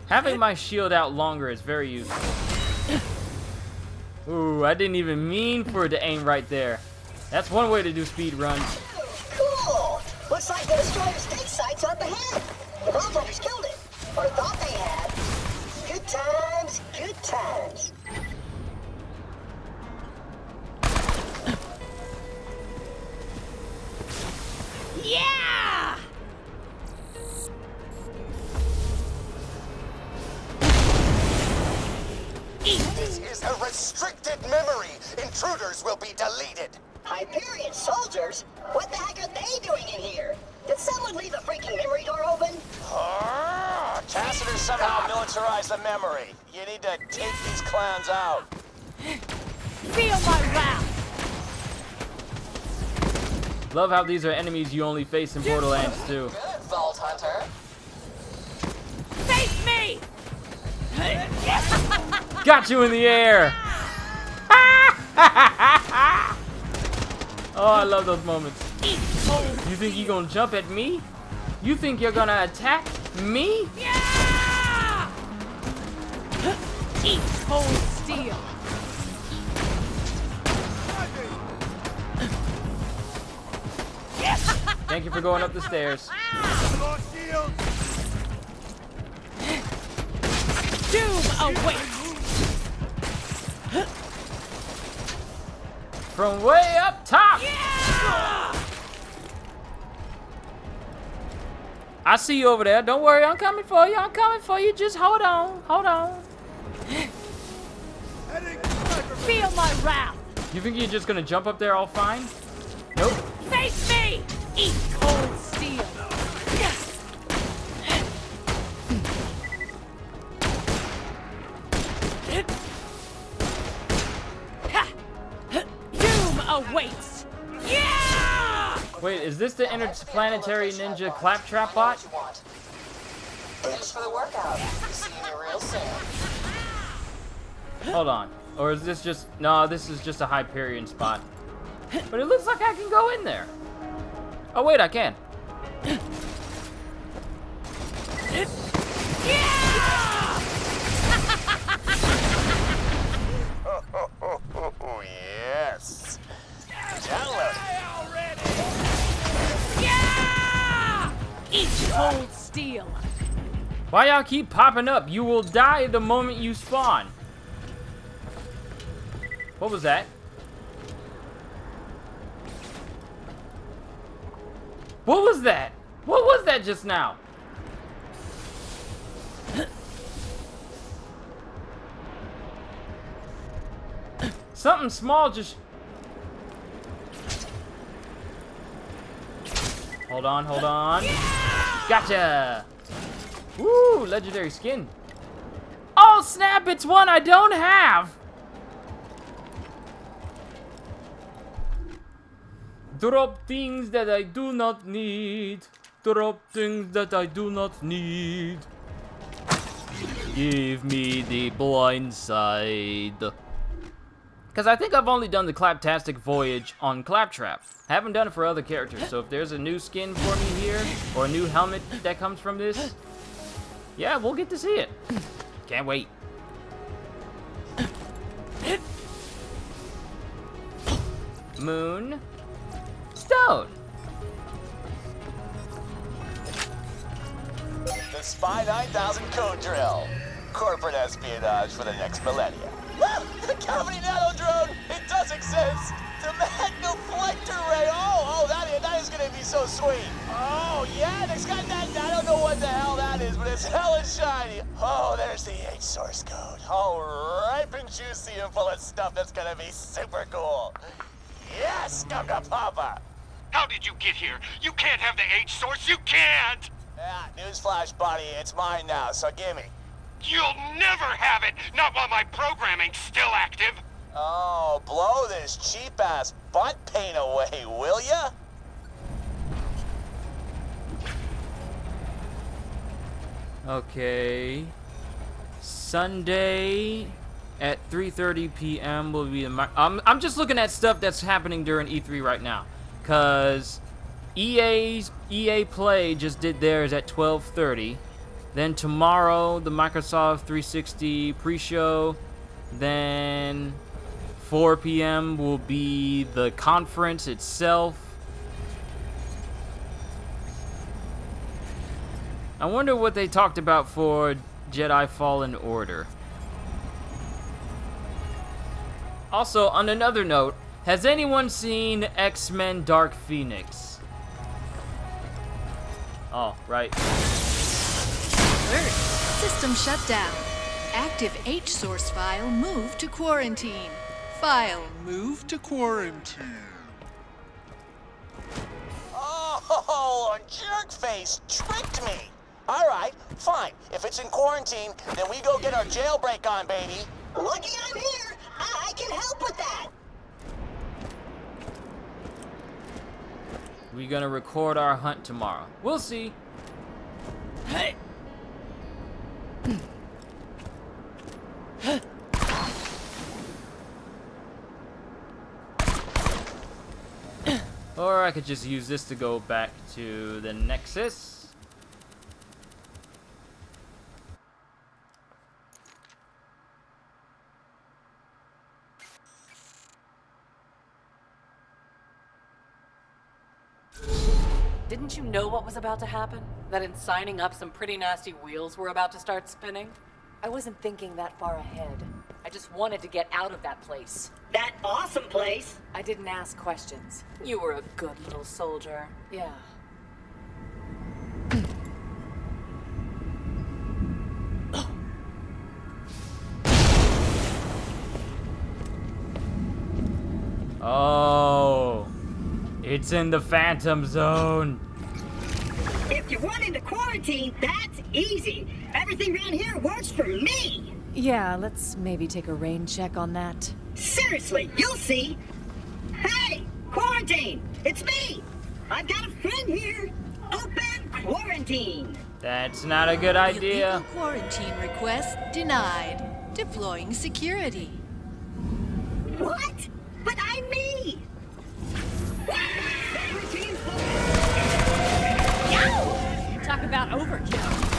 Having my shield out longer is very useful. Ooh, I didn't even mean for it to aim right there. That's one way to do speed runs. Cool! Looks like the destroyer stake site's up ahead. The Vault Hunters killed it. Or thought they had. Good times, good times. Yeah! This is a restricted memory. Intruders will be deleted. Hyperion soldiers? What the heck are they doing in here? Did someone leave the freaking memory door open? Tacitus somehow militarized the memory. You need to take these clowns out. Feel my wrath! Love how these are enemies you only face in Borderlands 2. Good, Vault Hunter. Face me! Got you in the air! Oh, I love those moments. You think you're gonna jump at me? You think you're gonna attack me? Yeah! Eat cold steel. Thank you for going up the stairs. Doom awaits. From way up top! Yeah! I see you over there. Don't worry, I'm coming for you. I'm coming for you. Just hold on. Hold on. Feel my wrath. You think you're just gonna jump up there all fine? Nope. Face me! Eat cold steel. Doom awaits. Yeah! Wait, is this the interplanetary ninja claptrap bot? Thanks for the workout. See you real soon. Hold on. Or is this just... No, this is just a Hyperion spot. But it looks like I can go in there. Oh, wait, I can. Oh, yes. Download. Yeah! Eat cold steel. Why y'all keep popping up? You will die the moment you spawn. What was that? What was that? What was that just now? Something small just... Hold on, hold on. Gotcha! Woo, legendary skin. Oh snap, it's one I don't have! Drop things that I do not need. Drop things that I do not need. Give me the blind side. Because I think I've only done the Claptastic Voyage on Claptrap. I haven't done it for other characters, so if there's a new skin for me here, or a new helmet that comes from this, yeah, we'll get to see it. Can't wait. Moon. Stone. The Spy 9000 code drill. Corporate espionage for the next millennia. The Cavity Nano Drone! It does exist! The Magnoflector Ray! Oh, that is gonna be so sweet! Oh, yeah, it's got that, I don't know what the hell that is, but it's hella shiny! Oh, there's the H source code. All ripe and juicy and full of stuff that's gonna be super cool. Yes, Gumda Papa! How did you get here? You can't have the H source, you can't! Yeah, newsflash, buddy, it's mine now, so gimme. You'll never have it, not while my programming's still active. Oh, blow this cheap-ass butt paint away, will ya? Okay. Sunday at 3:30 p.m. will be the... I'm just looking at stuff that's happening during E3 right now. Because EA Play just did theirs at 12:30. Then tomorrow, the Microsoft 360 pre-show. Then 4 p.m. will be the conference itself. I wonder what they talked about for Jedi Fallen Order. Also, on another note, has anyone seen X-Men Dark Phoenix? Oh, right. Alert! System shut down. Active H-source file moved to quarantine. File moved to quarantine. Oh, Jerkface tricked me. All right, fine. If it's in quarantine, then we go get our jailbreak on, baby. Lucky I'm here. I can help with that. We're gonna record our hunt tomorrow. We'll see. Hey. Or I could just use this to go back to the Nexus. Didn't you know what was about to happen? That in signing up, some pretty nasty wheels were about to start spinning? I wasn't thinking that far ahead. I just wanted to get out of that place. That awesome place. I didn't ask questions. You were a good little soldier. Yeah. Oh, it's in the Phantom Zone. If you want into quarantine, that's easy. Everything around here works for me. Yeah, let's maybe take a rain check on that. Seriously, you'll see. Hey, quarantine, it's me. I've got a friend here. Open quarantine. That's not a good idea. Illegal quarantine request denied. Deploying security. What? But I'm me. Talk about overkill.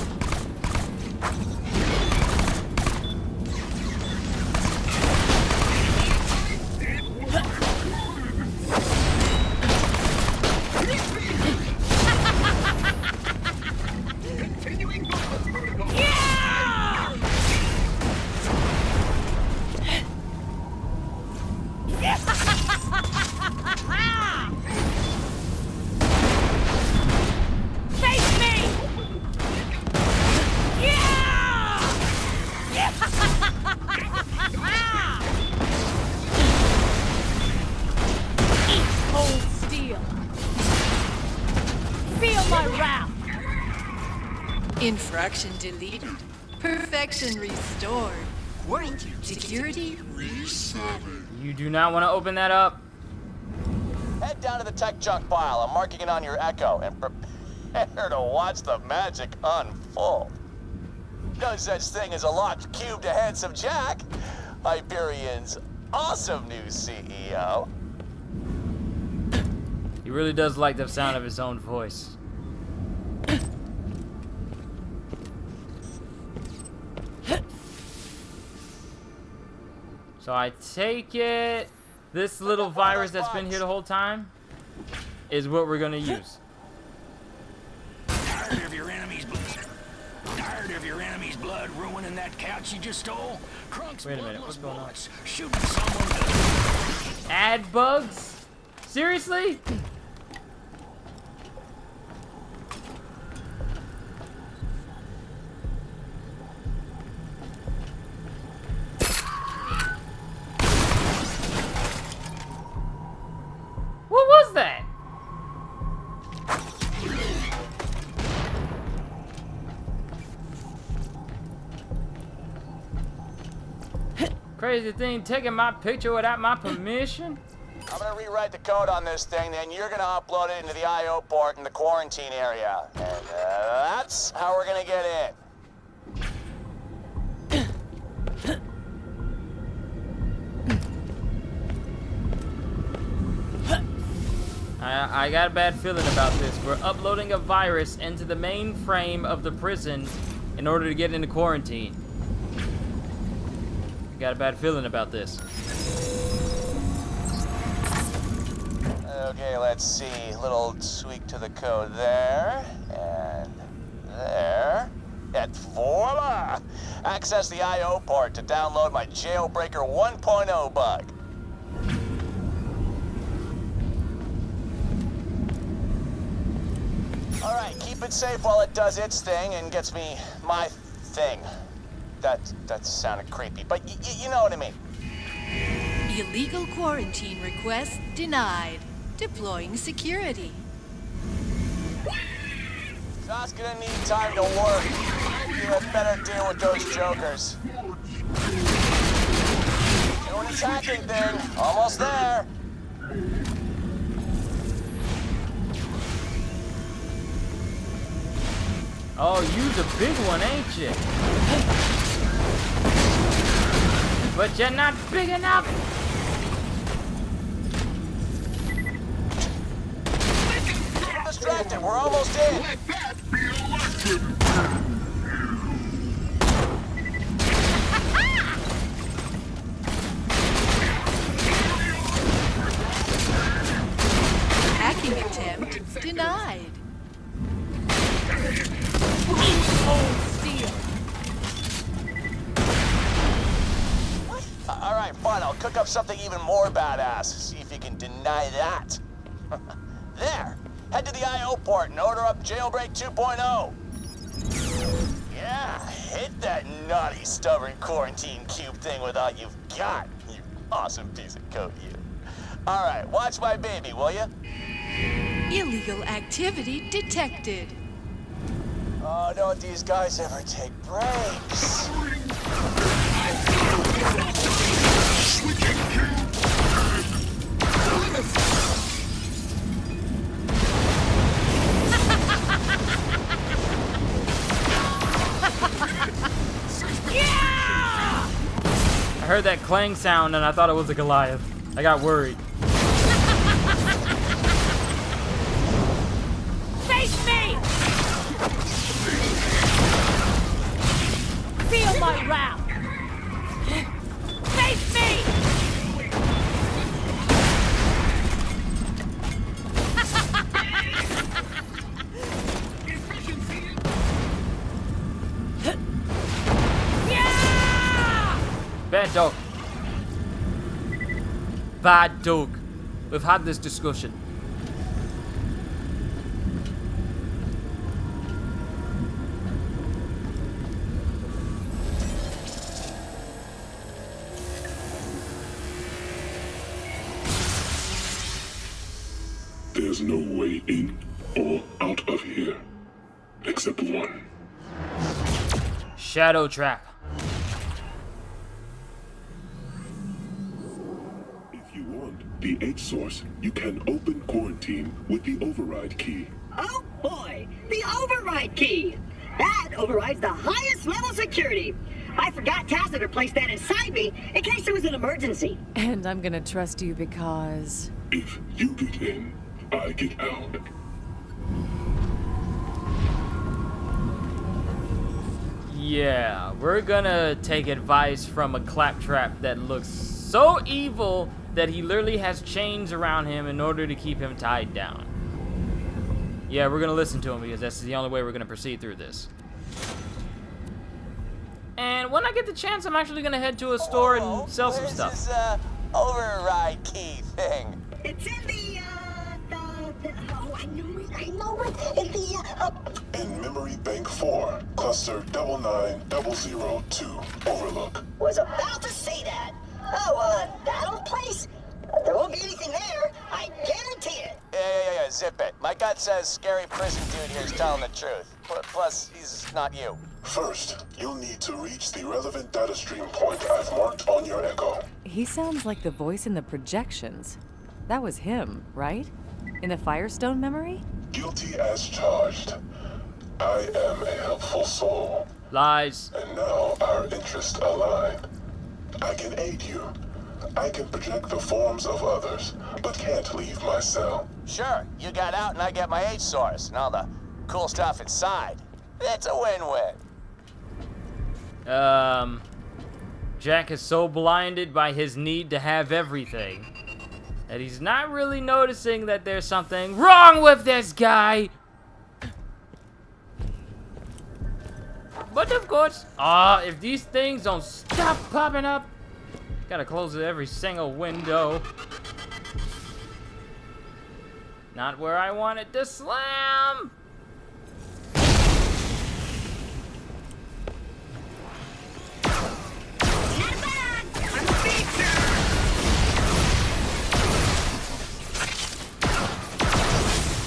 Infraction deleted. Perfection restored. Quarantine security reset. You do not want to open that up. Head down to the tech junk pile. I'm marking it on your Echo and prepare to watch the magic unfold. No such thing as a locked cube to Handsome Jack, Hyperion's awesome new CEO. He really does like the sound of his own voice. So I take it this little virus that's been here the whole time is what we're gonna use. Tired of your enemy's blood? Tired of your enemy's blood ruining that couch you just stole? Crunk's Wait a minute, what's going on? bullets shooting someone to... Add bugs? Seriously? What was that? Crazy thing taking my picture without my permission? I'm gonna rewrite the code on this thing, then you're gonna upload it into the I/O port in the quarantine area. And that's how we're gonna get in. I got a bad feeling about this. We're uploading a virus into the mainframe of the prison in order to get into quarantine. Got a bad feeling about this. Okay, let's see. Little tweak to the code there, and there. And voila! Access the I.O. port to download my Jailbreaker 1.0 bug. Alright, keep it safe while it does its thing and gets me my thing. That sounded creepy, but you know what I mean. Illegal quarantine request denied. Deploying security. Josh's gonna need time to work. You had better deal with those jokers. Doing its hacking thing. Almost there. Oh, you's a big one, ain't you? But you're not big enough. I'm distracted. We're almost in. Hacking attempt denied. Alright, fine. I'll cook up something even more badass. See if you can deny that. There. Head to the I.O. port and order up Jailbreak 2.0. Yeah, hit that naughty, stubborn quarantine cube thing with all you've got. You awesome piece of code, you. Alright, watch my baby, will ya? Illegal activity detected. Oh, don't these guys ever take breaks? I heard that clang sound and I thought it was a Goliath. I got worried. Face me! Feel my wrath! Face me! Bad dog. Bad dog. We've had this discussion. There's no way in or out of here, except one. Shadow trap. If you want the H source, you can open quarantine with the override key. Oh boy, the override key! That overrides the highest level security. I forgot Tacitor placed that inside me in case there was an emergency. And I'm gonna trust you because... If you get in, I get out. Yeah, we're gonna take advice from a claptrap that looks so evil that he literally has chains around him in order to keep him tied down. Yeah, we're gonna listen to him because that's the only way we're gonna proceed through this. And when I get the chance, I'm actually gonna head to a store and sell some stuff. Where's this override key thing? It's in I know it. In the, In Memory Bank 4, Cluster 99002, Overlook. Was about to say that. Oh, that old place? There won't be anything there. I guarantee it. Yeah, zip it. My gut says scary prison dude here is telling the truth. Plus, he's not you. First, you'll need to reach the relevant data stream point I've marked on your echo. He sounds like the voice in the projections. That was him, right? In the Firestone memory? Guilty as charged. I am a helpful soul. Lies. And now our interests align. I can aid you. I can project the forms of others, but can't leave my cell. Sure, you got out and I get my H source and all the cool stuff inside. It's a win-win. Jack is so blinded by his need to have everything that he's not really noticing that there's something wrong with this guy. But of course, if these things don't stop popping up, gotta close every single window. Not where I want it to slam.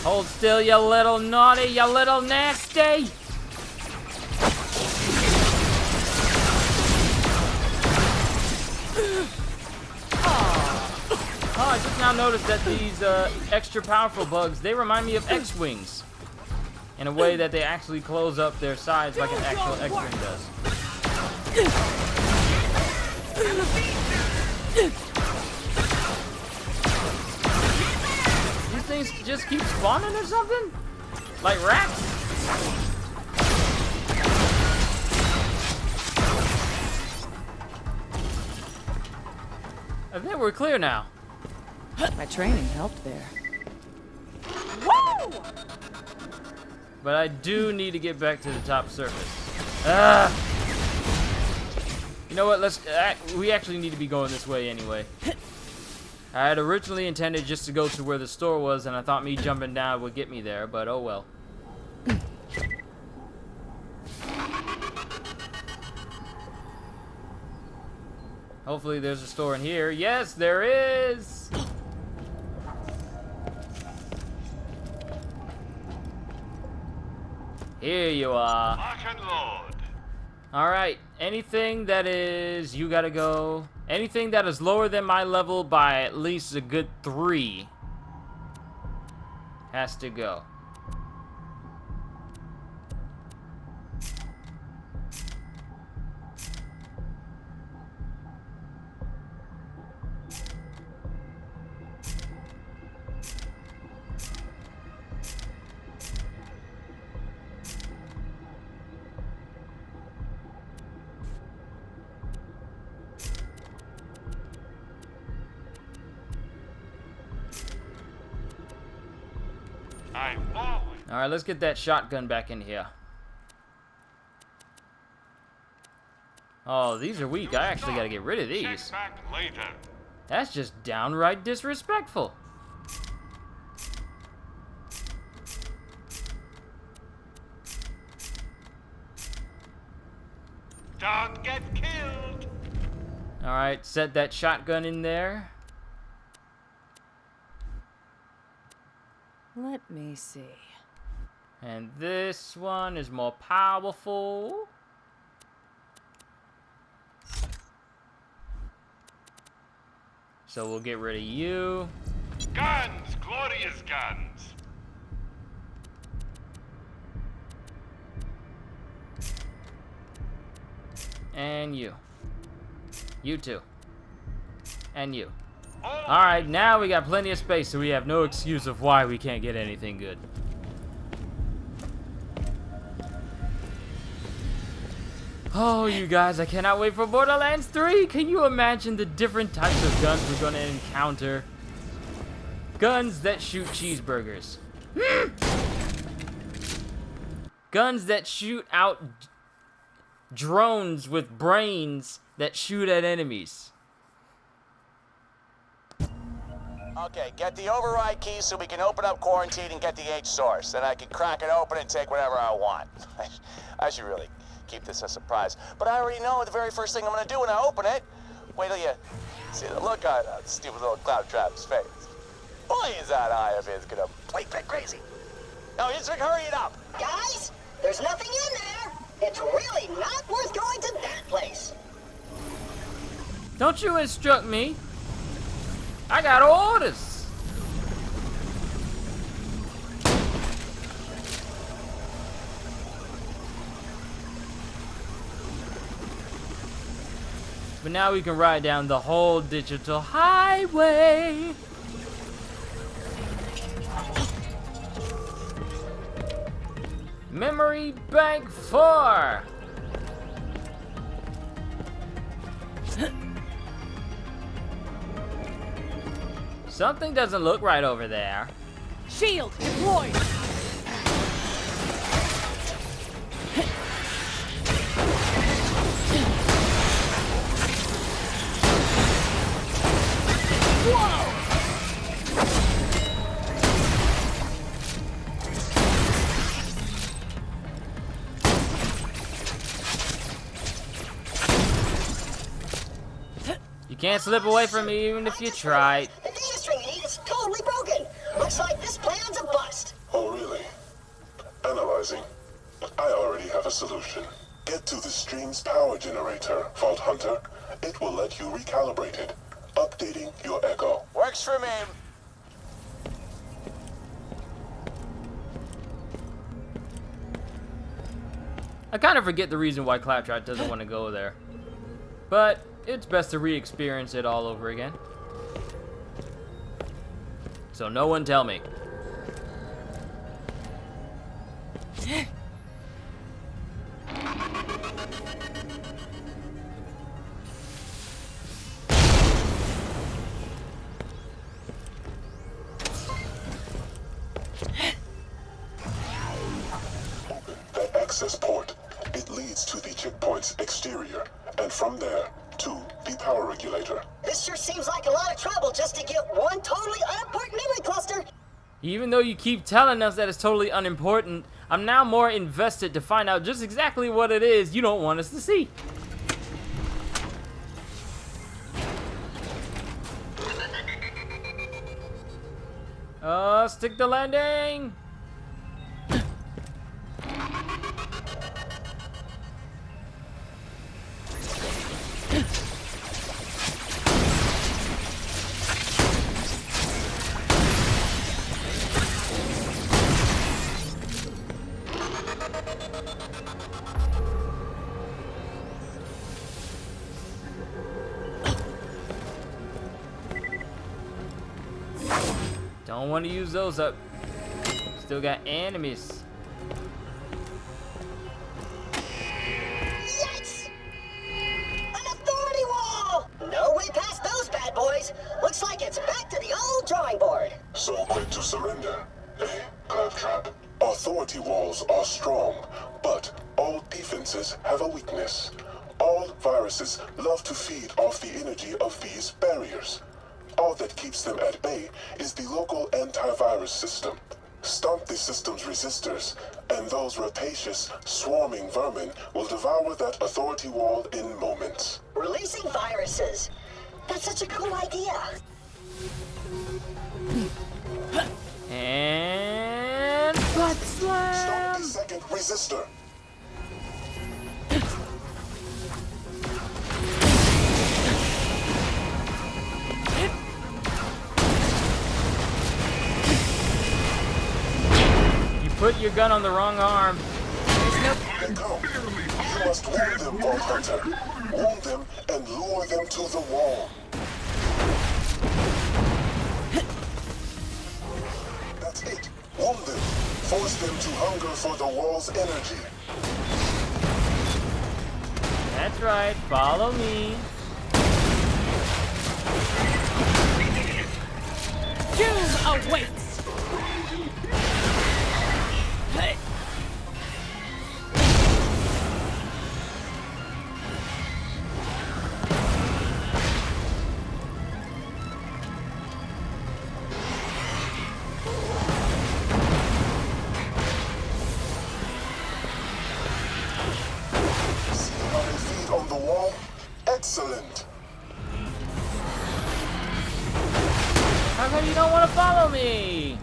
Hold still, you little naughty, you little nasty. Oh, I just now noticed that these extra powerful bugs, they remind me of X-Wings. In a way that they actually close up their sides like an actual X-Wing does. These things just keep spawning or something? Like rats? I think we're clear now. My training helped there. Woo! But I do need to get back to the top surface. You know what? We actually need to be going this way anyway. I had originally intended just to go to where the store was, and I thought me jumping down would get me there, but oh well. Hopefully there's a store in here. Yes, there is! Here you are. Lock and load. Alright, anything that is... You gotta go... Anything that is lower than my level by at least a good 3 has to go. Alright, let's get that shotgun back in here. Oh, these are weak. I actually gotta get rid of these. That's just downright disrespectful. Don't get killed. Alright, set that shotgun in there. Let me see. And this one is more powerful. So we'll get rid of you. Guns, glorious guns. And you. You too. And you. Alright, now we got plenty of space, so we have no excuse of why we can't get anything good. Oh, you guys, I cannot wait for Borderlands 3! Can you imagine the different types of guns we're gonna encounter? Guns that shoot cheeseburgers. Guns that shoot out drones with brains that shoot at enemies. Okay, get the override key so we can open up quarantine and get the H source. Then I can crack it open and take whatever I want. I should really keep this a surprise. But I already know the very first thing I'm gonna do when I open it. Wait till you see the look on that stupid little Claptrap's face. Boy, is that eye of his gonna blink like crazy. No, just hurry it up. Guys, there's nothing in there. It's really not worth going to that place. Don't you instruct me. I got orders. But now we can ride down the whole digital highway. Memory Bank 4. Something doesn't look right over there. Shield deployed. Whoa! You can't slip away from me even if you tried. The data string you need is totally broken. Looks like this plan's a bust. Oh, really? Analyzing. I already have a solution. Get to the stream's power generator, Vault Hunter. It will let you recalibrate it, updating your echo. Works for me. I kind of forget the reason why Claptrap doesn't want to go there. But it's best to re-experience it all over again. So no one tell me. Open that access port. It leads to the checkpoint's exterior, and from there, to the power regulator. This sure seems like a lot of trouble just to get one totally unimportant memory cluster. Even though you keep telling us that it's totally unimportant, I'm now more invested to find out just exactly what it is you don't want us to see. Stick the landing! Don't want to use those up. Still got enemies. Yikes! An authority wall! No way past those bad boys. Looks like it's back to the old drawing board. So quick to surrender, eh, Claptrap? Authority walls are strong, but all defenses have a weakness. All viruses love to feed off the energy of these barriers. All that keeps them at bay is the local antivirus system. Stomp the system's resistors, and those rapacious, swarming vermin will devour that authority wall in moments. Releasing viruses. That's such a cool idea. And butt slam! Stop the second resistor. Put your gun on the wrong arm. They come. You must wound them, Vault Hunter. Wound them and lure them to the wall. That's it. Wound them. Force them to hunger for the wall's energy. That's right. Follow me. Doom awaits. On the wall? Excellent. How come you don't want to follow me?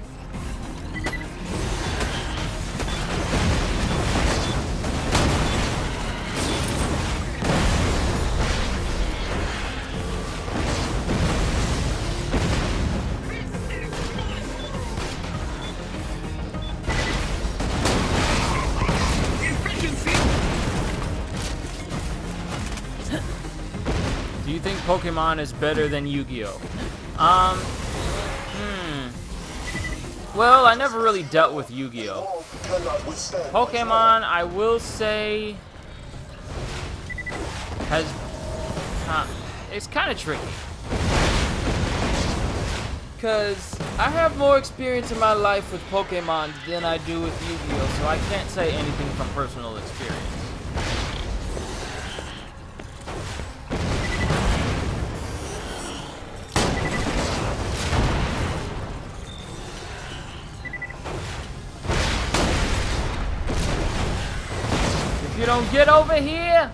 Do you think Pokemon is better than Yu-Gi-Oh? Well, I never really dealt with Yu-Gi-Oh. Pokemon, I will say, has it's kind of tricky. because I have more experience in my life with Pokemon than I do with Yu-Gi-Oh, so I can't say anything from personal experience. If you don't get over here,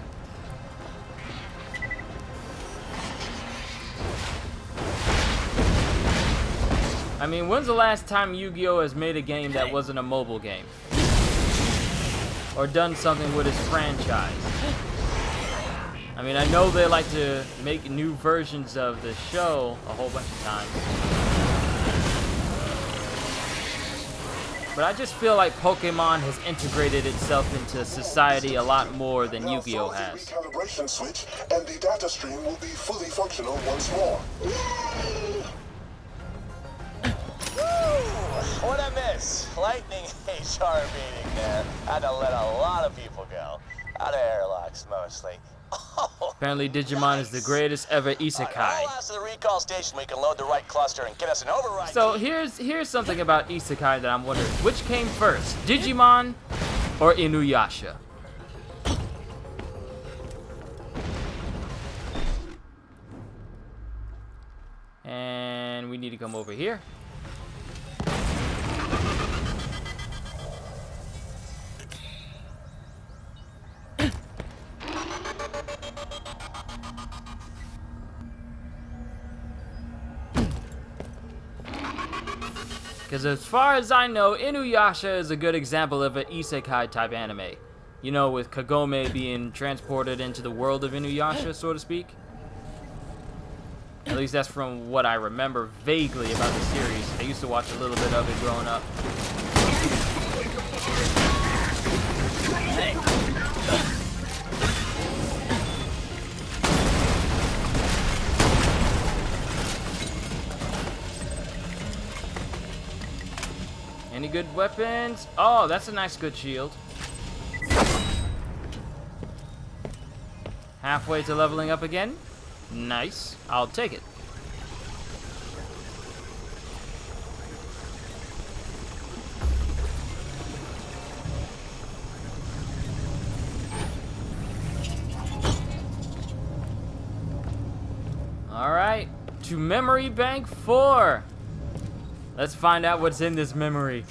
I mean, when's the last time Yu-Gi-Oh has made a game that wasn't a mobile game? Or done something with its franchise? I mean, I know they like to make new versions of the show a whole bunch of times. But I just feel like Pokemon has integrated itself into society a lot more than Yu-Gi-Oh has. Recalibration switch, and the data stream will be fully functional once more. What'd I miss? Lightning HR meeting there. Had to let a lot of people go. Out of airlocks, mostly. Oh, apparently Digimon is the greatest ever I'll isekai. last to the recall station. We can load the right cluster and get us an override. So here's something about isekai that I'm wondering. Which came first, Digimon or Inuyasha? And we need to come over here. Because as far as I know, Inuyasha is a good example of an isekai type anime. You know, with Kagome being transported into the world of Inuyasha, so to speak. At least that's from what I remember vaguely about the series. I used to watch a little bit of it growing up. Any good weapons? Oh, that's a nice good shield. Halfway to leveling up again? Nice. I'll take it. Alright, to Memory Bank 4. Let's find out what's in this memory.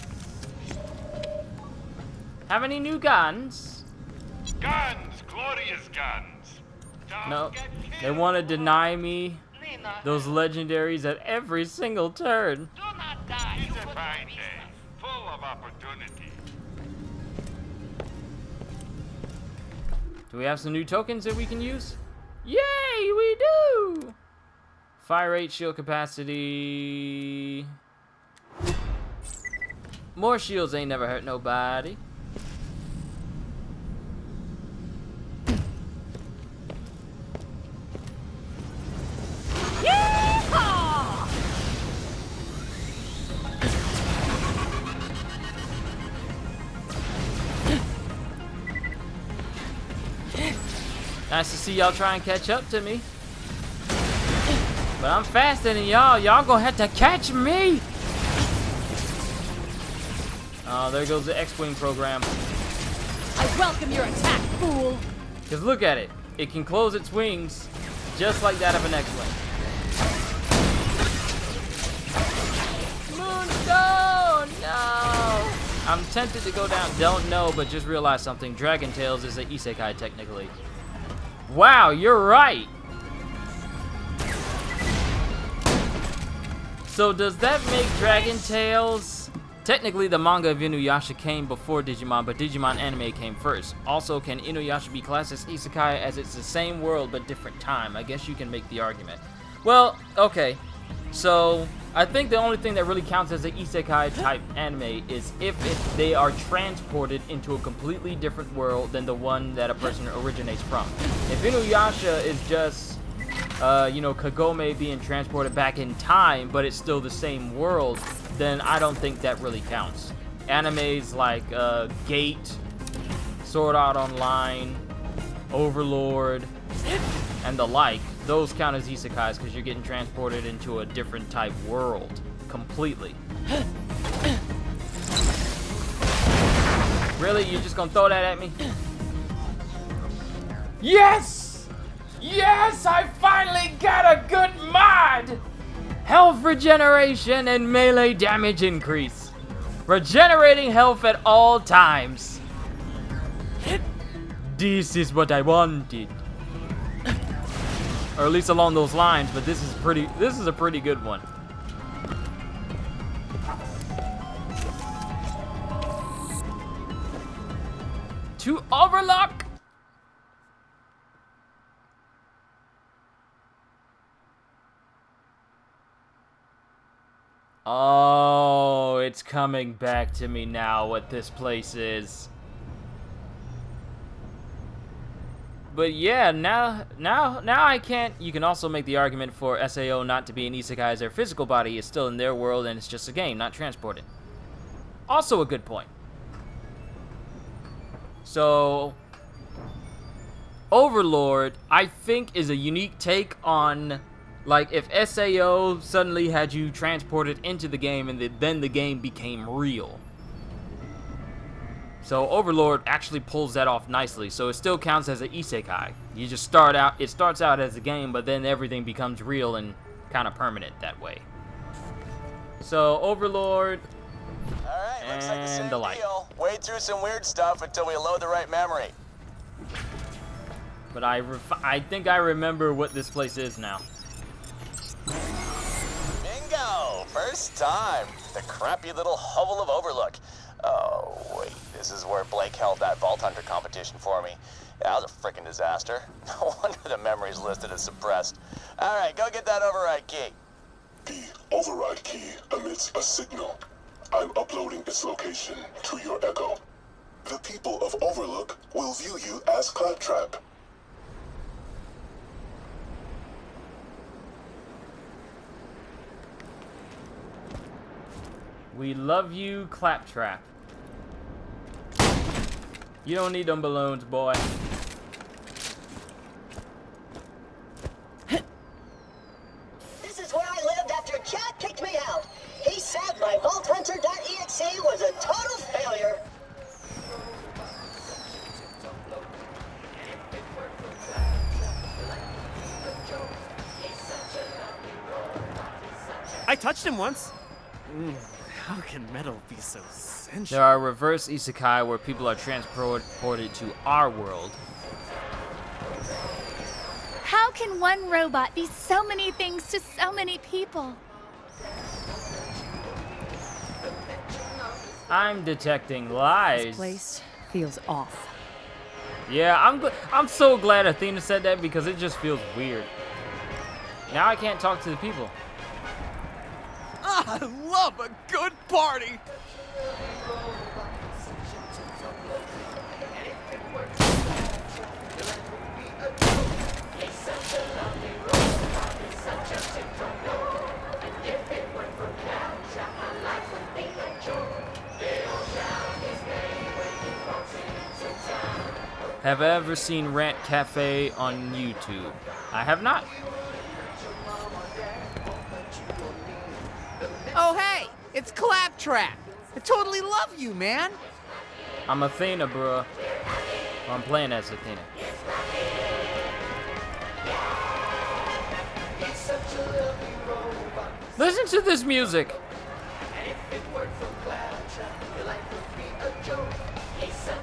Have any new guns? Guns, glorious guns. No, they want to deny me those legendaries at every single turn. It's a fine day, full of opportunity. Do we have some new tokens that we can use? Yay, we do! Fire rate, shield capacity. More shields ain't never hurt nobody. Nice to see y'all try and catch up to me. But I'm faster than y'all. Y'all gonna have to catch me. Oh, there goes the X-Wing program. I welcome your attack, fool. Because look at it. It can close its wings just like that of an X-Wing. Moonstone! No! I'm tempted to go down. Don't know, but just realized something. Dragon Tales is an isekai technically. Wow, you're right. So does that make Dragon Tales? Technically, the manga of Inuyasha came before Digimon, but Digimon anime came first. Also, can Inuyasha be classed as isekai as it's the same world but different time? I guess you can make the argument. Well, okay. So I think the only thing that really counts as an isekai type anime is if they are transported into a completely different world than the one that a person originates from. If Inuyasha is just, you know, Kagome being transported back in time, but it's still the same world, then I don't think that really counts. Animes like Gate, Sword Art Online, Overlord, and the like, those count as isekais because you're getting transported into a different type world. completely. Really? You're just gonna throw that at me? Yes! Yes! I finally got a good mod! Health regeneration and melee damage increase. Regenerating health at all times. This is what I wanted. Or at least along those lines, but this is a pretty good one. To overlock. Oh, it's coming back to me now what this place is. But yeah, now I can't. You can also make the argument for SAO not to be an isekai as their physical body is still in their world and it's just a game, not transported. Also a good point. So, Overlord, I think, is a unique take on, like, if SAO suddenly had you transported into the game and then the game became real. So Overlord actually pulls that off nicely, so it still counts as an isekai. You just it starts out as a game, but then everything becomes real and kind of permanent that way. So Overlord, Alright, looks like the same the light. deal. Wade through some weird stuff until we load the right memory. But I think I remember what this place is now. Bingo! First time. The crappy little hovel of Overlook. Oh, wait. This is where Blake held that Vault Hunter competition for me. That was a freaking disaster. No wonder the memory's listed as suppressed. Alright, go get that override key. The override key emits a signal. I'm uploading its location to your Echo. The people of Overlook will view you as Claptrap. We love you, Claptrap. You don't need them balloons, boy. This is where I lived after Jack kicked me out. He said my VaultHunter.exe was a total failure. I touched him once. How can metal be so sensual? There are reverse isekai where people are transported to our world. How can one robot be so many things to so many people? I'm detecting lies. This place feels off. Yeah, I'm so glad Athena said that because it just feels weird. Now I can't talk to the people. I love a good party! Have I ever seen Rant Cafe on YouTube? I have not. Oh, hey! It's Claptrap! I totally love you, man! I'm Athena, bro. I'm playing as Athena. Listen to this music.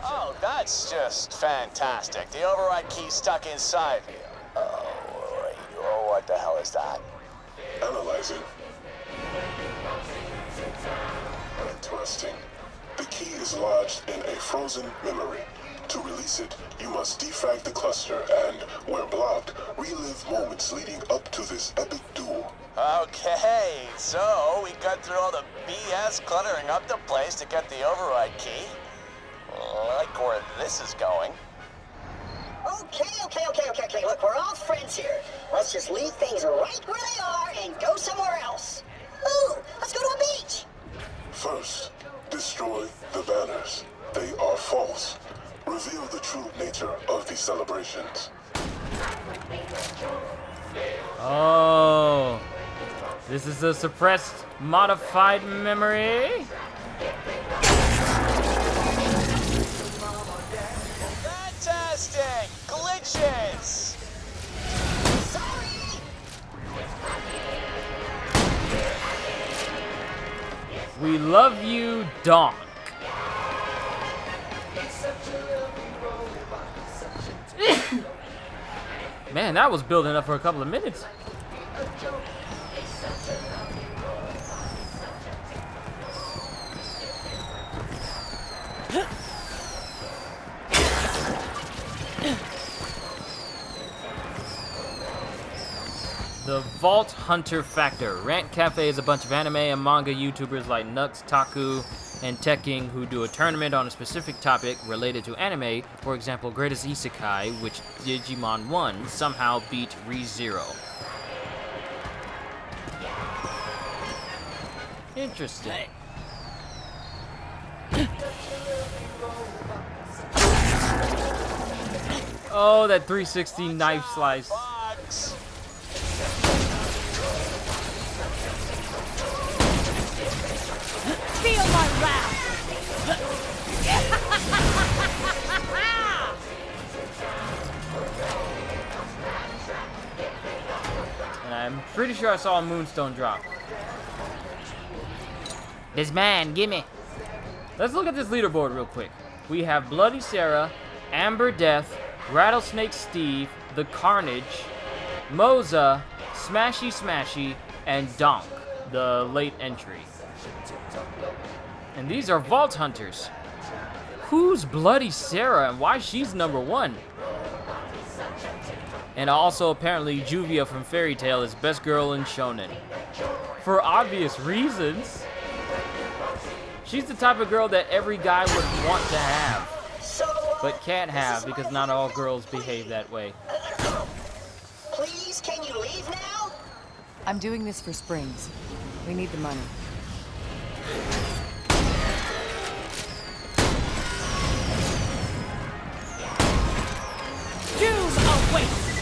Oh, that's just fantastic. The override key's stuck inside me. Oh, what the hell is that? Analyzing. Interesting. The key is lodged in a frozen memory. To release it, you must defrag the cluster and, where blocked, relive moments leading up to this epic duel. Okay, so we got through all the BS cluttering up the place to get the override key. Like where this is going. Okay. Look, we're all friends here. Let's just leave things right where they are and go somewhere else. Ooh, let's go to a beach. First, destroy the banners. They are false. Reveal the true nature of these celebrations. Oh. This is a suppressed, modified memory. Fantastic! Glitches! We love you, Donk. Man, that was building up for a couple of minutes. The Vault Hunter Factor. Rant Cafe is a bunch of anime and manga YouTubers like Nux, Taku, and Tekking who do a tournament on a specific topic related to anime. For example, Greatest Isekai, which Digimon 1 somehow beat ReZero. Interesting. Oh, that 360 knife slice. Feel my wrath! And I'm pretty sure I saw a moonstone drop. This man, gimme. Let's look at this leaderboard real quick. We have Bloody Sarah, Amber Death, Rattlesnake Steve, The Carnage, Moza, Smashy Smashy, and Donk, the late entry. And these are Vault Hunters. Who's Bloody Sarah and why she's number 1? And also apparently Juvia from Fairy Tail is best girl in Shonen. For obvious reasons. She's the type of girl that every guy would want to have, but can't have because not all girls behave that way. Please, can you leave now? I'm doing this for Springs. We need the money. Doom awaits!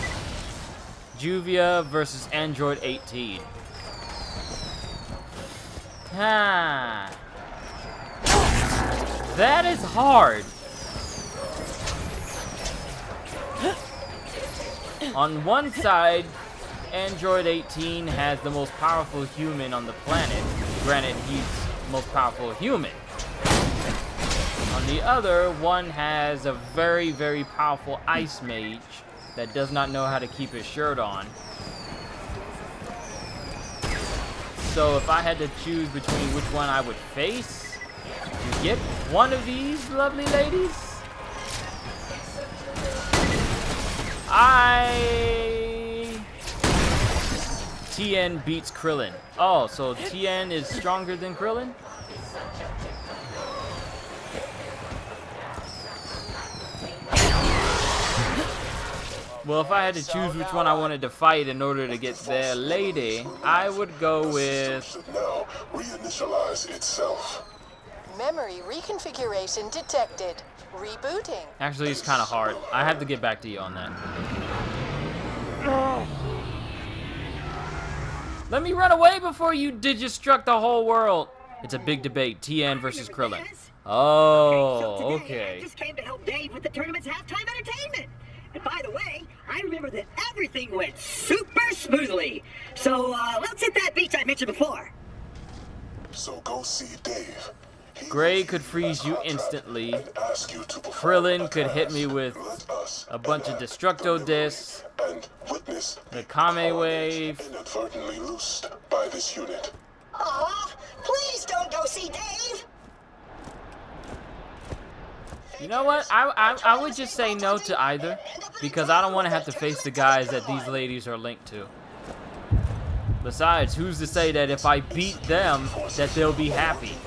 Juvia versus Android 18. Ah. That is hard. On one side, Android 18 has the most powerful human on the planet. Granted, he's the most powerful human. On the other, one has a very, very powerful ice mage that does not know how to keep his shirt on. So if I had to choose between which one I would face, to get one of these lovely ladies, TN beats Krillin. Oh, so TN is stronger than Krillin? Well, if I had to choose which one I wanted to fight in order to get their lady, I would go with... Now reinitialize itself. Memory reconfiguration detected. Rebooting. Actually, it's kind of hard. I have to get back to you on that. Let me run away before you digistruct the whole world. It's a big debate, TN versus Krillin. Oh, okay. I just came to help Dave with the tournament's halftime entertainment. And by the way, I remember that everything went super smoothly. So let's hit that beach I mentioned before. So go see Dave. Gray could freeze you instantly. Krillin could hit me with a bunch of Destructo Discs. The Kame Wave. Inadvertently loosed by this unit. Aw, please don't go see Dave. You know what? I would just say no to either, because I don't want to have to face the guys that these ladies are linked to. Besides, who's to say that if I beat them, that they'll be happy?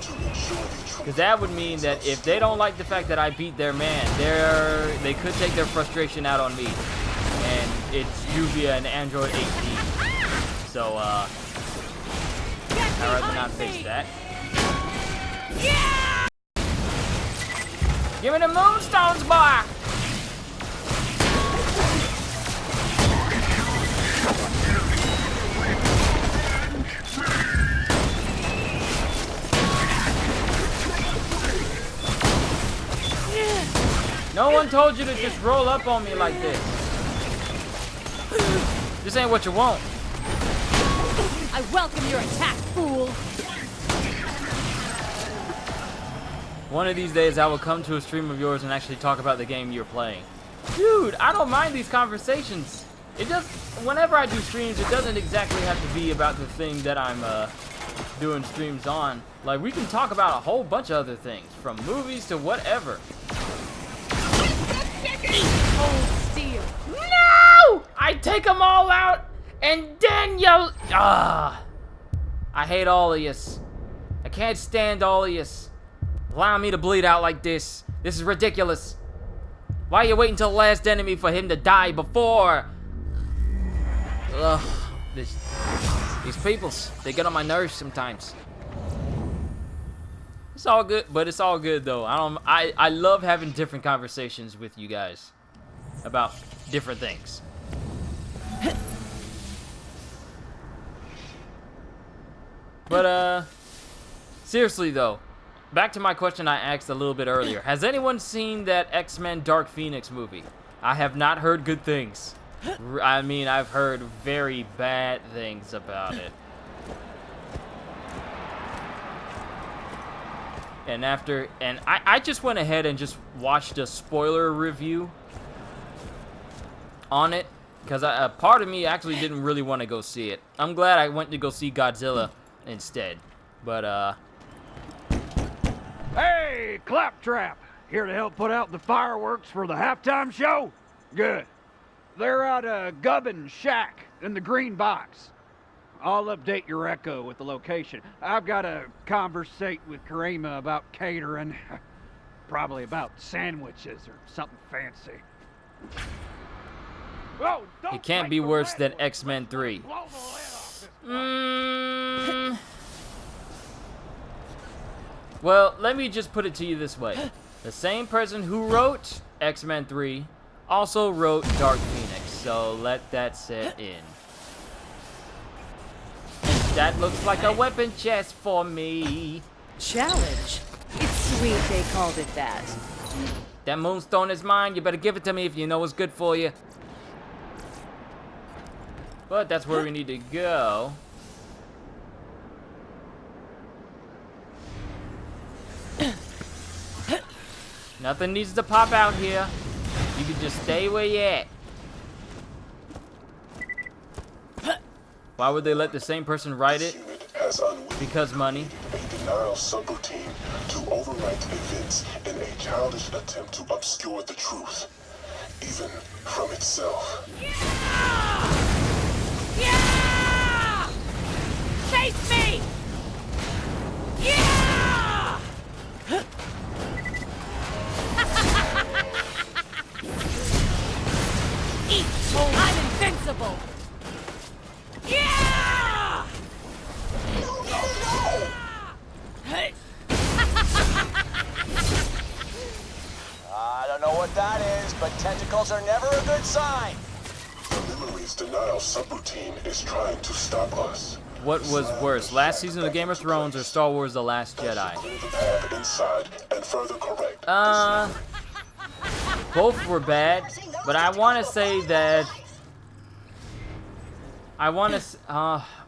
Because that would mean that if they don't like the fact that I beat their man, they could take their frustration out on me. And it's Juvia and Android 18. So, I'd rather not face that. Yeah! Give me the Moonstones, boy! one told you to just roll up on me like this. This ain't what you want. I welcome your attack, fool. One of these days I will come to a stream of yours and actually talk about the game you're playing. Dude, I don't mind these conversations. It just, whenever I do streams, it doesn't exactly have to be about the thing that I'm doing streams on. Like, we can talk about a whole bunch of other things, from movies to whatever. Cold steel. No! I take them all out, and then you... I hate all of yous. I can't stand all of yous. Allow me to bleed out like this. This is ridiculous. Why are you waiting till the last enemy for him to die before? Ugh. These peoples, they get on my nerves sometimes. It's all good, but it's all good though. I love having different conversations with you guys about different things. But seriously though, back to my question I asked a little bit earlier. Has anyone seen that X-Men Dark Phoenix movie? I have not heard good things. I mean, I've heard very bad things about it. And I just went ahead and just watched a spoiler review on it, because a part of me actually didn't really want to go see it. I'm glad I went to go see Godzilla instead. But Hey, Claptrap! Here to help put out the fireworks for the halftime show? Good. They're at Gubbin's Shack in the green box. I'll update your echo with the location. I've got to conversate with Karima about catering. Probably about sandwiches or something fancy. Oh, it can't be worse than X-Men 3. Well, let me just put it to you this way. The same person who wrote X-Men 3 also wrote Dark Phoenix, so let that set in. That looks like a weapon chest for me. Challenge? It's sweet they called it that. That moonstone is mine. You better give it to me if you know what's good for you. But that's where we need to go. Nothing needs to pop out here. You can just stay where you at. Why would they let the same person write it? Because money. A denial subroutine to overwrite events in a childish attempt to obscure the truth, even from itself. Yeah! Chase me! Yeah! Eat! I'm invincible! Yeah! I don't know what that is, but tentacles are never a good sign. The memory's denial subroutine is trying to stop us. What was worse, last season of Game of Thrones or Star Wars The Last Jedi? Inside and further correct. Both were bad, but I want to say that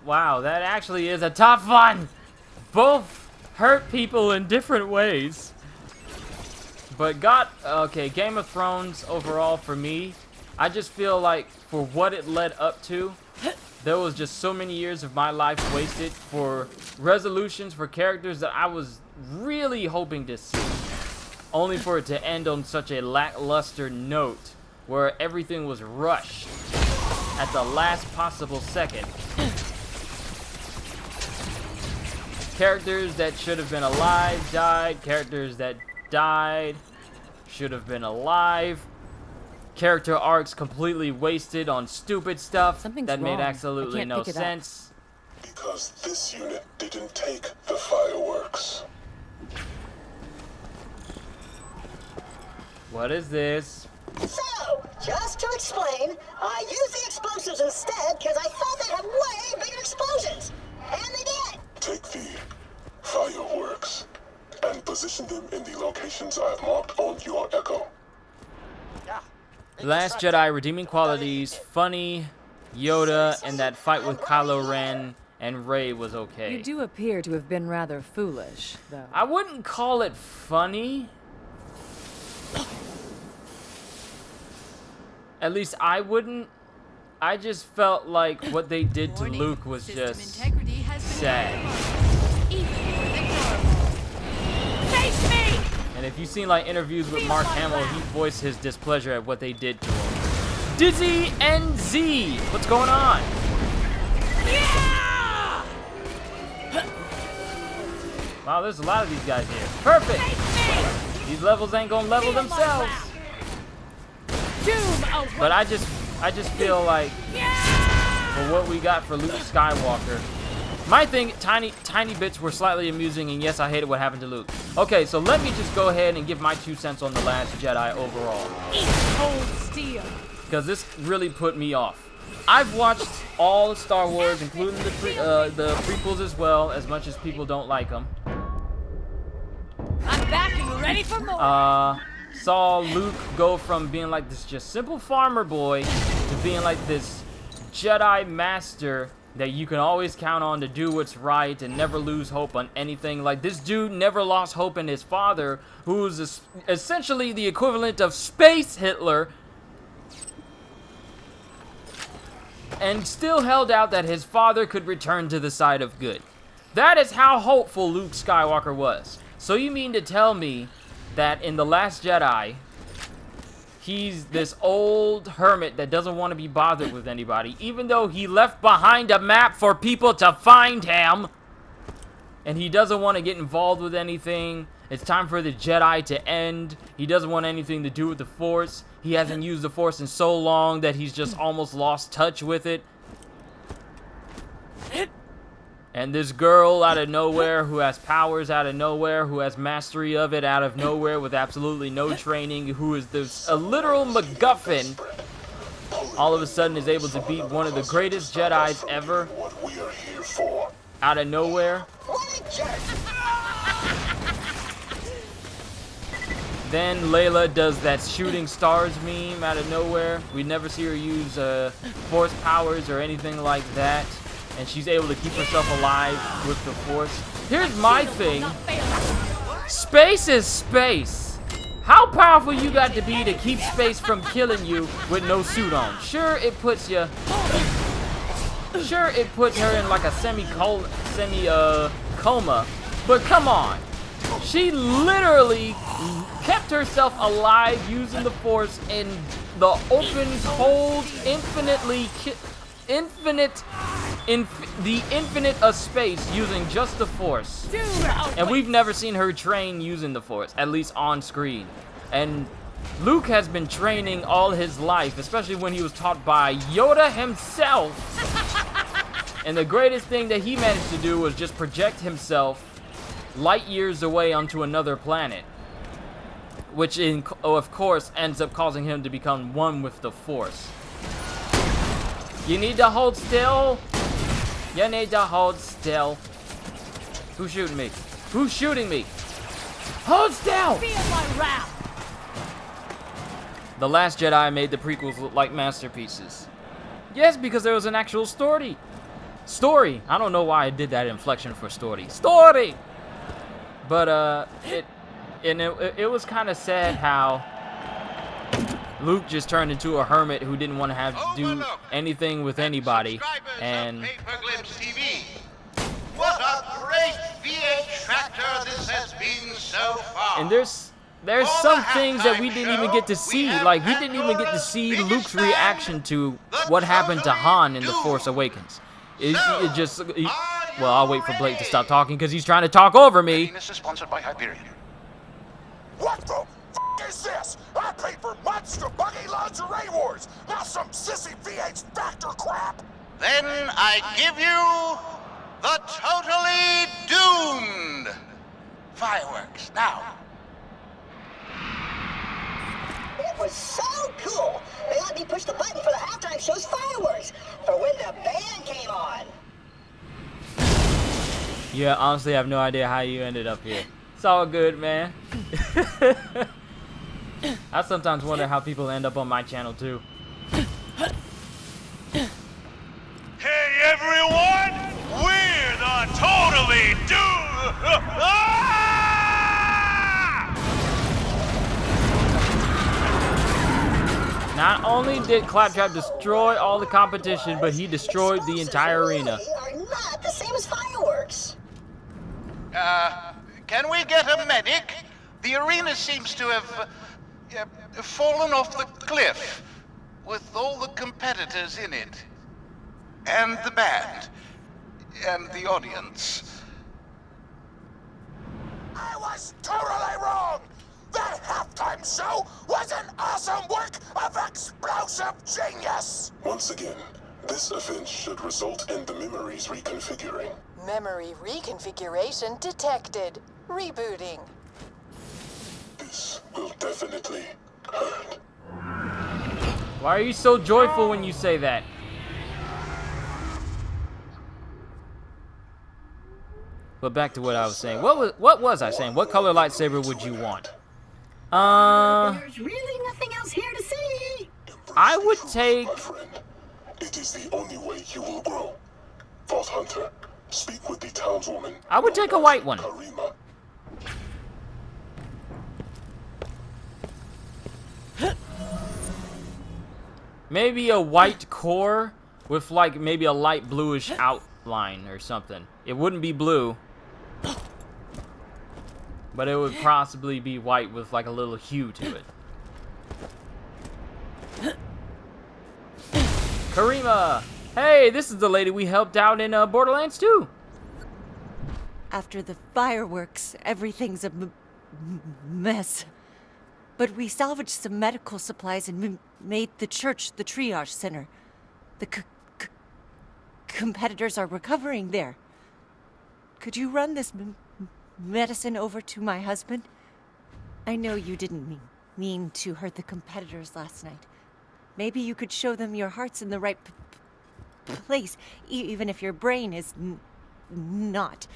wow, that actually is a tough one. Both hurt people in different ways. But Game of Thrones overall for me, I just feel like for what it led up to, there was just so many years of my life wasted for resolutions for characters that I was really hoping to see. Only for it to end on such a lackluster note where everything was rushed at the last possible second. Characters that should have been alive died. Characters that died should have been alive. Character arcs completely wasted on stupid stuff that made absolutely no sense. Because this unit didn't take the fireworks. What is this? So, just to explain, I used the explosives instead because I thought they'd have way bigger explosions. And they did. Take the fireworks and position them in the locations I've marked on your echo. Last Jedi redeeming qualities, funny, Yoda, and that fight with Kylo Ren and Rey was okay. You do appear to have been rather foolish, though. I wouldn't call it funny. At least I wouldn't. I just felt like what they did to Luke was just sad. Face me! And if you've seen like interviews with Mark Hamill, he voiced his displeasure at what they did to him. Dizzy and Z, what's going on? Yeah! Wow, there's a lot of these guys here. Perfect. These levels ain't gonna level themselves. But I just feel like for what we got for Luke Skywalker, my thing, tiny bits were slightly amusing, and yes, I hated what happened to Luke. Okay, so let me just go ahead and give my 2 cents on The Last Jedi overall. Eat cold steel. Because this really put me off. I've watched all of Star Wars, including the prequels as well, as much as people don't like them. I'm back and you're ready for more. Saw Luke go from being like this just simple farmer boy to being like this Jedi master that you can always count on to do what's right and never lose hope on anything. Like, this dude never lost hope in his father, who's essentially the equivalent of Space Hitler, and still held out that his father could return to the side of good. That is how hopeful Luke Skywalker was. So you mean to tell me that in The Last Jedi, he's this old hermit that doesn't want to be bothered with anybody, even though he left behind a map for people to find him, and he doesn't want to get involved with anything. It's time for the Jedi to end. He doesn't want anything to do with the Force. He hasn't used the Force in so long that he's just almost lost touch with it. And this girl out of nowhere who has powers out of nowhere, who has mastery of it out of nowhere with absolutely no training, who is a literal MacGuffin, all of a sudden is able to beat one of the greatest Jedis ever out of nowhere. Then Layla does that shooting stars meme out of nowhere. We never see her use Force powers or anything like that. And she's able to keep herself alive with the Force. Here's my thing. Space is space. How powerful you got to be to keep space from killing you with no suit on? Sure, it puts her in like a coma. But come on. She literally kept herself alive using the Force in the open, cold, infinite of space using just the Force. And we've never seen her train using the Force, at least on screen. And Luke has been training all his life, especially when he was taught by Yoda himself. And the greatest thing that he managed to do was just project himself light years away onto another planet, which of course ends up causing him to become one with the Force. You need to hold still. You need to hold still. Who's shooting me? Who's shooting me? Hold still! Feel my wrath. The Last Jedi made the prequels look like masterpieces. Yes, because there was an actual story. I don't know why I did that inflection for story. But it was kind of sad how Luke just turned into a hermit who didn't want to have to do anything with anybody. And what a great VH factor this has been so far. And there's some things that we didn't even get to see. Like, we didn't even get to see Luke's reaction to what happened to Han in The Force Awakens. Well, I'll wait for Blake to stop talking because he's trying to talk over me. This is sponsored by Hyperion. What the f is this? I paid for months to buggy lingerie wars, not some sissy VH factor crap. Then I give you the totally doomed fireworks. Now. It was so cool. They let me push the button for the halftime show's fireworks for when the band came on. Yeah, honestly, I have no idea how you ended up here. It's all good, man. I sometimes wonder how people end up on my channel too. Hey everyone, we're the Totally Not only did Claptrap destroy all the competition, but he destroyed the entire arena. Are not the same as fireworks. Can we get a medic? The arena seems to have fallen off the cliff, with all the competitors in it. And the band. And the audience. I was totally wrong! That halftime show was an awesome work of explosive genius! Once again, this event should result in the memories reconfiguring. Memory reconfiguration detected. Rebooting. This will definitely hurt. Why are you so joyful when you say that? But back to what I was saying. What was I saying? What color lightsaber would you want? There's really nothing else here to see. I would take... It is the only way you will grow. Vault Hunter, speak with the townswoman. I would take a white one. Karima. Maybe a white core with like maybe a light bluish outline or something. It wouldn't be blue, but it would possibly be white with like a little hue to it. Karima! Hey, this is the lady we helped out in Borderlands 2. After the fireworks, everything's a mess. But we salvaged some medical supplies and made the church the triage center. The competitors are recovering there. Could you run this medicine over to my husband? I know you didn't mean to hurt the competitors last night. Maybe you could show them your heart's in the right place, even if your brain is not.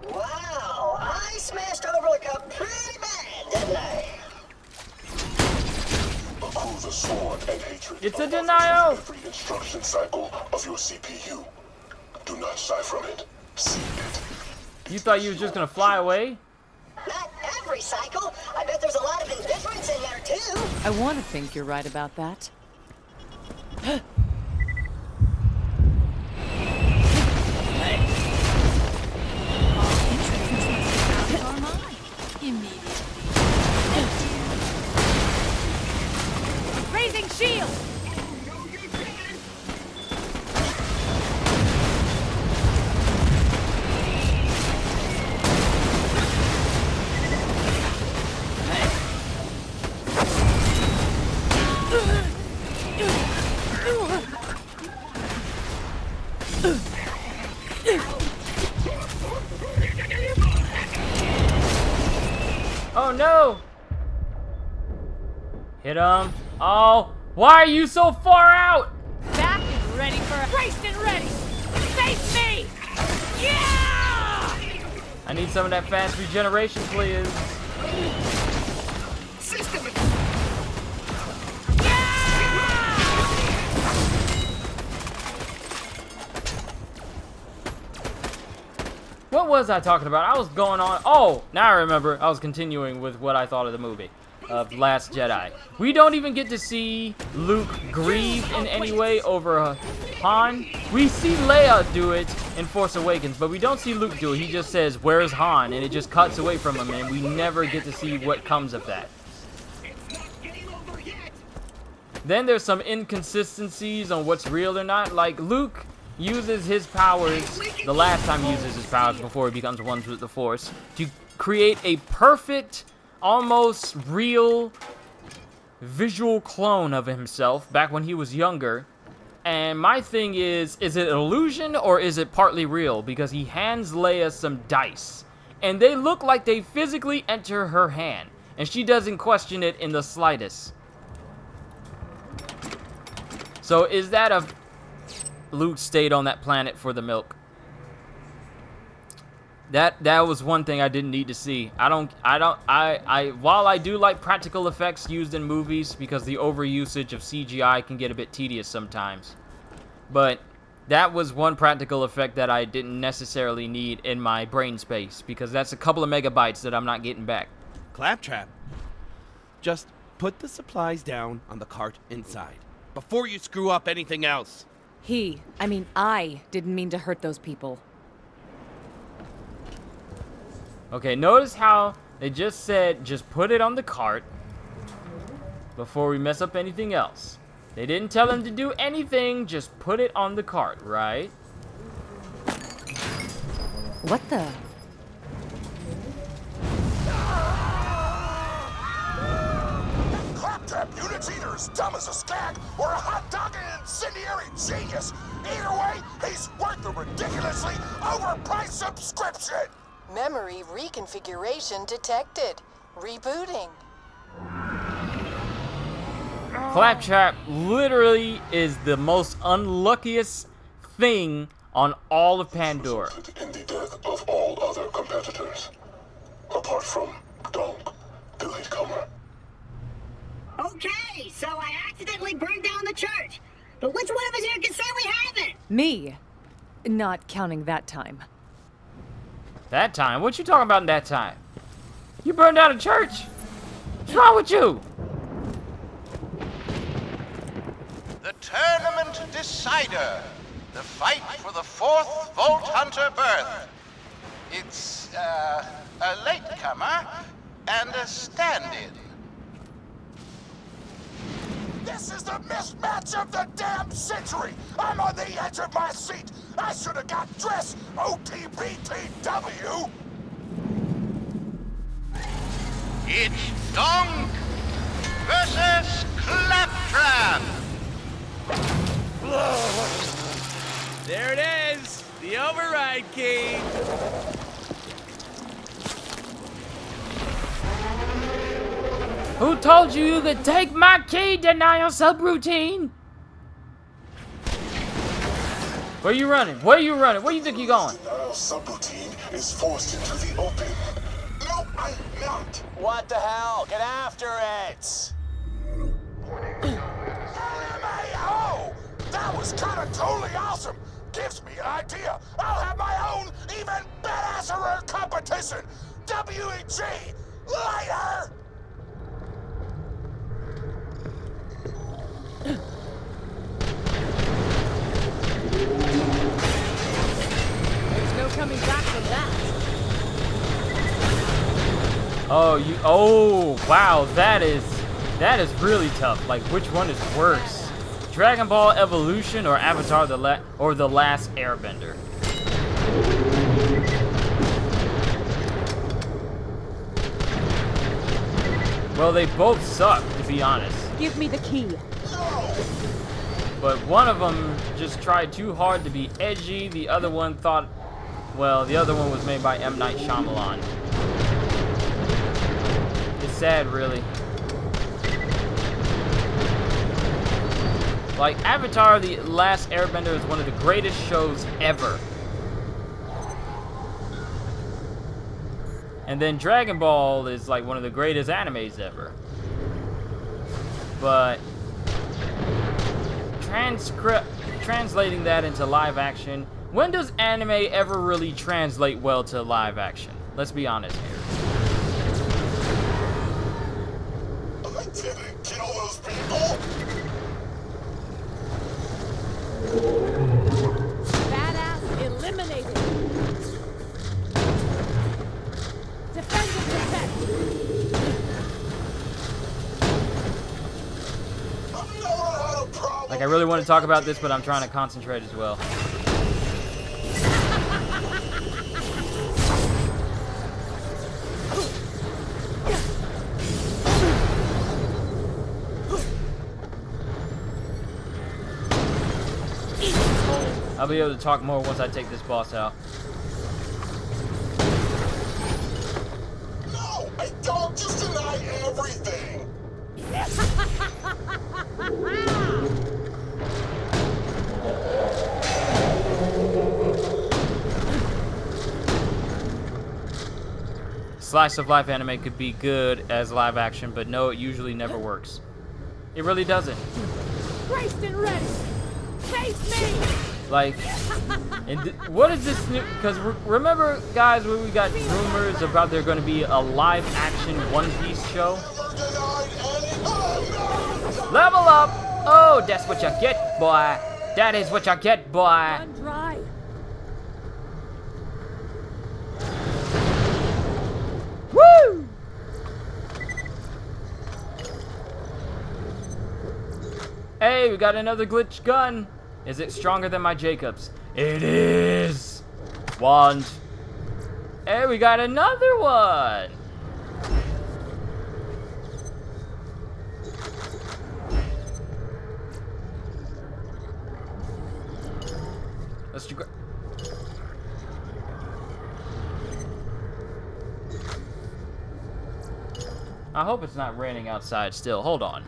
Wow, I smashed over the cup pretty bad, didn't I? Accrue the sword and hatred. It's a denial. Every instruction cycle of your CPU. Do not shy from it. See it. You thought you was just gonna fly away? Not every cycle. I bet there's a lot of indifference in there too. I want to think you're right about that. Raising shield! Oh no! Hit him. Oh, why are you so far out? Back and ready for a... Braced and ready! Face me! Yeah! I need some of that fast regeneration, please. What was I talking about? I was going on... Oh, now I remember. I was continuing with what I thought of the movie of Last Jedi. We don't even get to see Luke grieve in any way over Han. We see Leia do it in Force Awakens, but we don't see Luke do it. He just says, "Where's Han?" And it just cuts away from him, and we never get to see what comes of that. Then there's some inconsistencies on what's real or not. Like, Luke uses his powers, the last time he uses his powers before he becomes one with the Force, to create a perfect, almost real visual clone of himself back when he was younger. And my thing is it an illusion or is it partly real? Because he hands Leia some dice, and they look like they physically enter her hand, and she doesn't question it in the slightest. So is that a... Luke stayed on that planet for the milk? That was one thing I didn't need to see. While I do like practical effects used in movies because the overusage of CGI can get a bit tedious sometimes. But that was one practical effect that I didn't necessarily need in my brain space because that's a couple of megabytes that I'm not getting back. Claptrap, just put the supplies down on the cart inside before you screw up anything else. I didn't mean to hurt those people. Okay, notice how they just said just put it on the cart before we mess up anything else. They didn't tell him to do anything, just put it on the cart, right? What the? Claptrap unit's either as dumb as a skag or a hot-dogging incendiary genius. Either way, he's worth a ridiculously overpriced subscription. Memory reconfiguration detected. Rebooting. Claptrap literally is the most unluckiest thing on all of Pandora. In the death of all other competitors, apart from Donk, the latecomer. Okay, so I accidentally burned down the church. But which one of us here can say we haven't? Me. Not counting that time. That time? What you talking about in that time? You burned down a church? What's wrong with you? The tournament decider. The fight for the 4th Vault Hunter berth. It's, a latecomer and a stand-in. This is the mismatch of the damn century! I'm on the edge of my seat! I should have got dressed! OTBTW! It's Donk versus Claptrap! There it is! The override key! Who told you you could take my key, denial subroutine? Where you running? Where you running? Where you think you going? Denial subroutine is forced into the open. No, I'm not. What the hell? Get after it! LMAO! That was kinda totally awesome! Gives me an idea! I'll have my own, even badasserer competition! WEG! Later! There's no coming back from that. Oh, wow, that is really tough. Like, which one is worse? Dragon Ball Evolution or Avatar the Last Airbender? Well, they both suck, to be honest. Give me the key. But one of them just tried too hard to be edgy. The other one thought, well, the other one was made by M. Night Shyamalan. It's sad, really. Like, Avatar the Last Airbender is one of the greatest shows ever. And then Dragon Ball is like one of the greatest animes ever. But translating that into live action, when does anime ever really translate well to live action? Let's be honest here. I didn't kill those people! Badass eliminated. Defend and protect. Like, I really want to talk about this, but I'm trying to concentrate as well. I'll be able to talk more once I take this boss out. No, I don't just deny everything! Slice of life anime could be good as live action, but no, it usually never works. It really doesn't. Braced and ready. Face me! Like, what is this new? Because remember, guys, when we got rumors about there going to be a live action One Piece show? Level up! Oh, that's what you get, boy. That is what you get, boy. Run dry. Woo! Hey, we got another glitch gun. Is it stronger than my Jacobs? It is. Wand. Hey, we got another one. Let's grab. I hope it's not raining outside still. Hold on.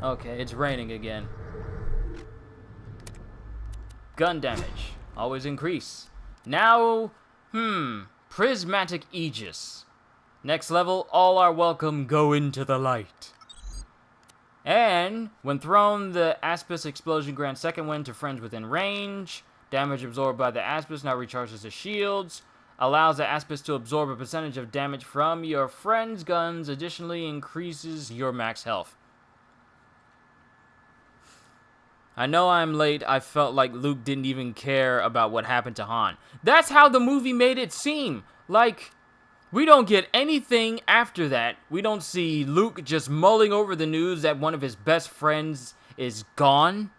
Okay, it's raining again. Gun damage. Always increase. Now, Prismatic Aegis. Next level, all are welcome, go into the light. And, when thrown, the Aspis explosion grants second wind to friends within range. Damage absorbed by the Aspis now recharges the shields. Allows the Aspis to absorb a percentage of damage from your friend's guns. Additionally, increases your max health. I know I'm late. I felt like Luke didn't even care about what happened to Han. That's how the movie made it seem. Like, we don't get anything after that. We don't see Luke just mulling over the news that one of his best friends is gone.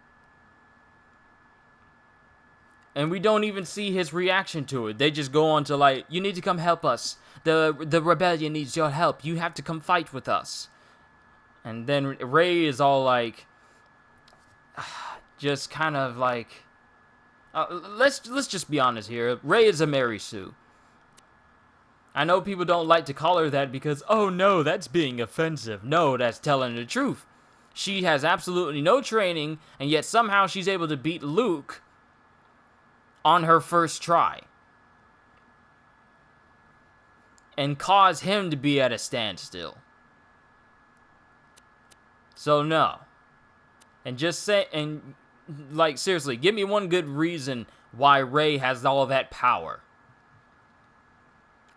And we don't even see his reaction to it. They just go on to like, you need to come help us. The rebellion needs your help. You have to come fight with us. And then Rey is all like, just kind of like, let's just be honest here. Rey is a Mary Sue. I know people don't like to call her that because, oh no, that's being offensive. No, that's telling the truth. She has absolutely no training, and yet somehow she's able to beat Luke on her first try. And cause him to be at a standstill. So no. And just say, and like seriously, give me one good reason why Rey has all that power.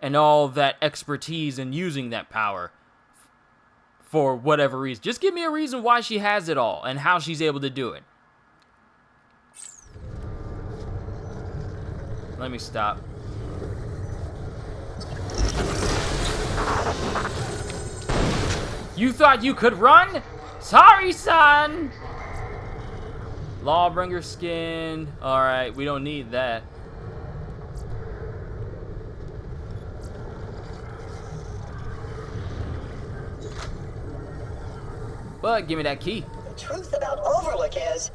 And all that expertise in using that power for whatever reason. Just give me a reason why she has it all and how she's able to do it. Let me stop. You thought you could run? Sorry, son! Lawbringer skin. Alright, we don't need that. But give me that key. The truth about Overlook is,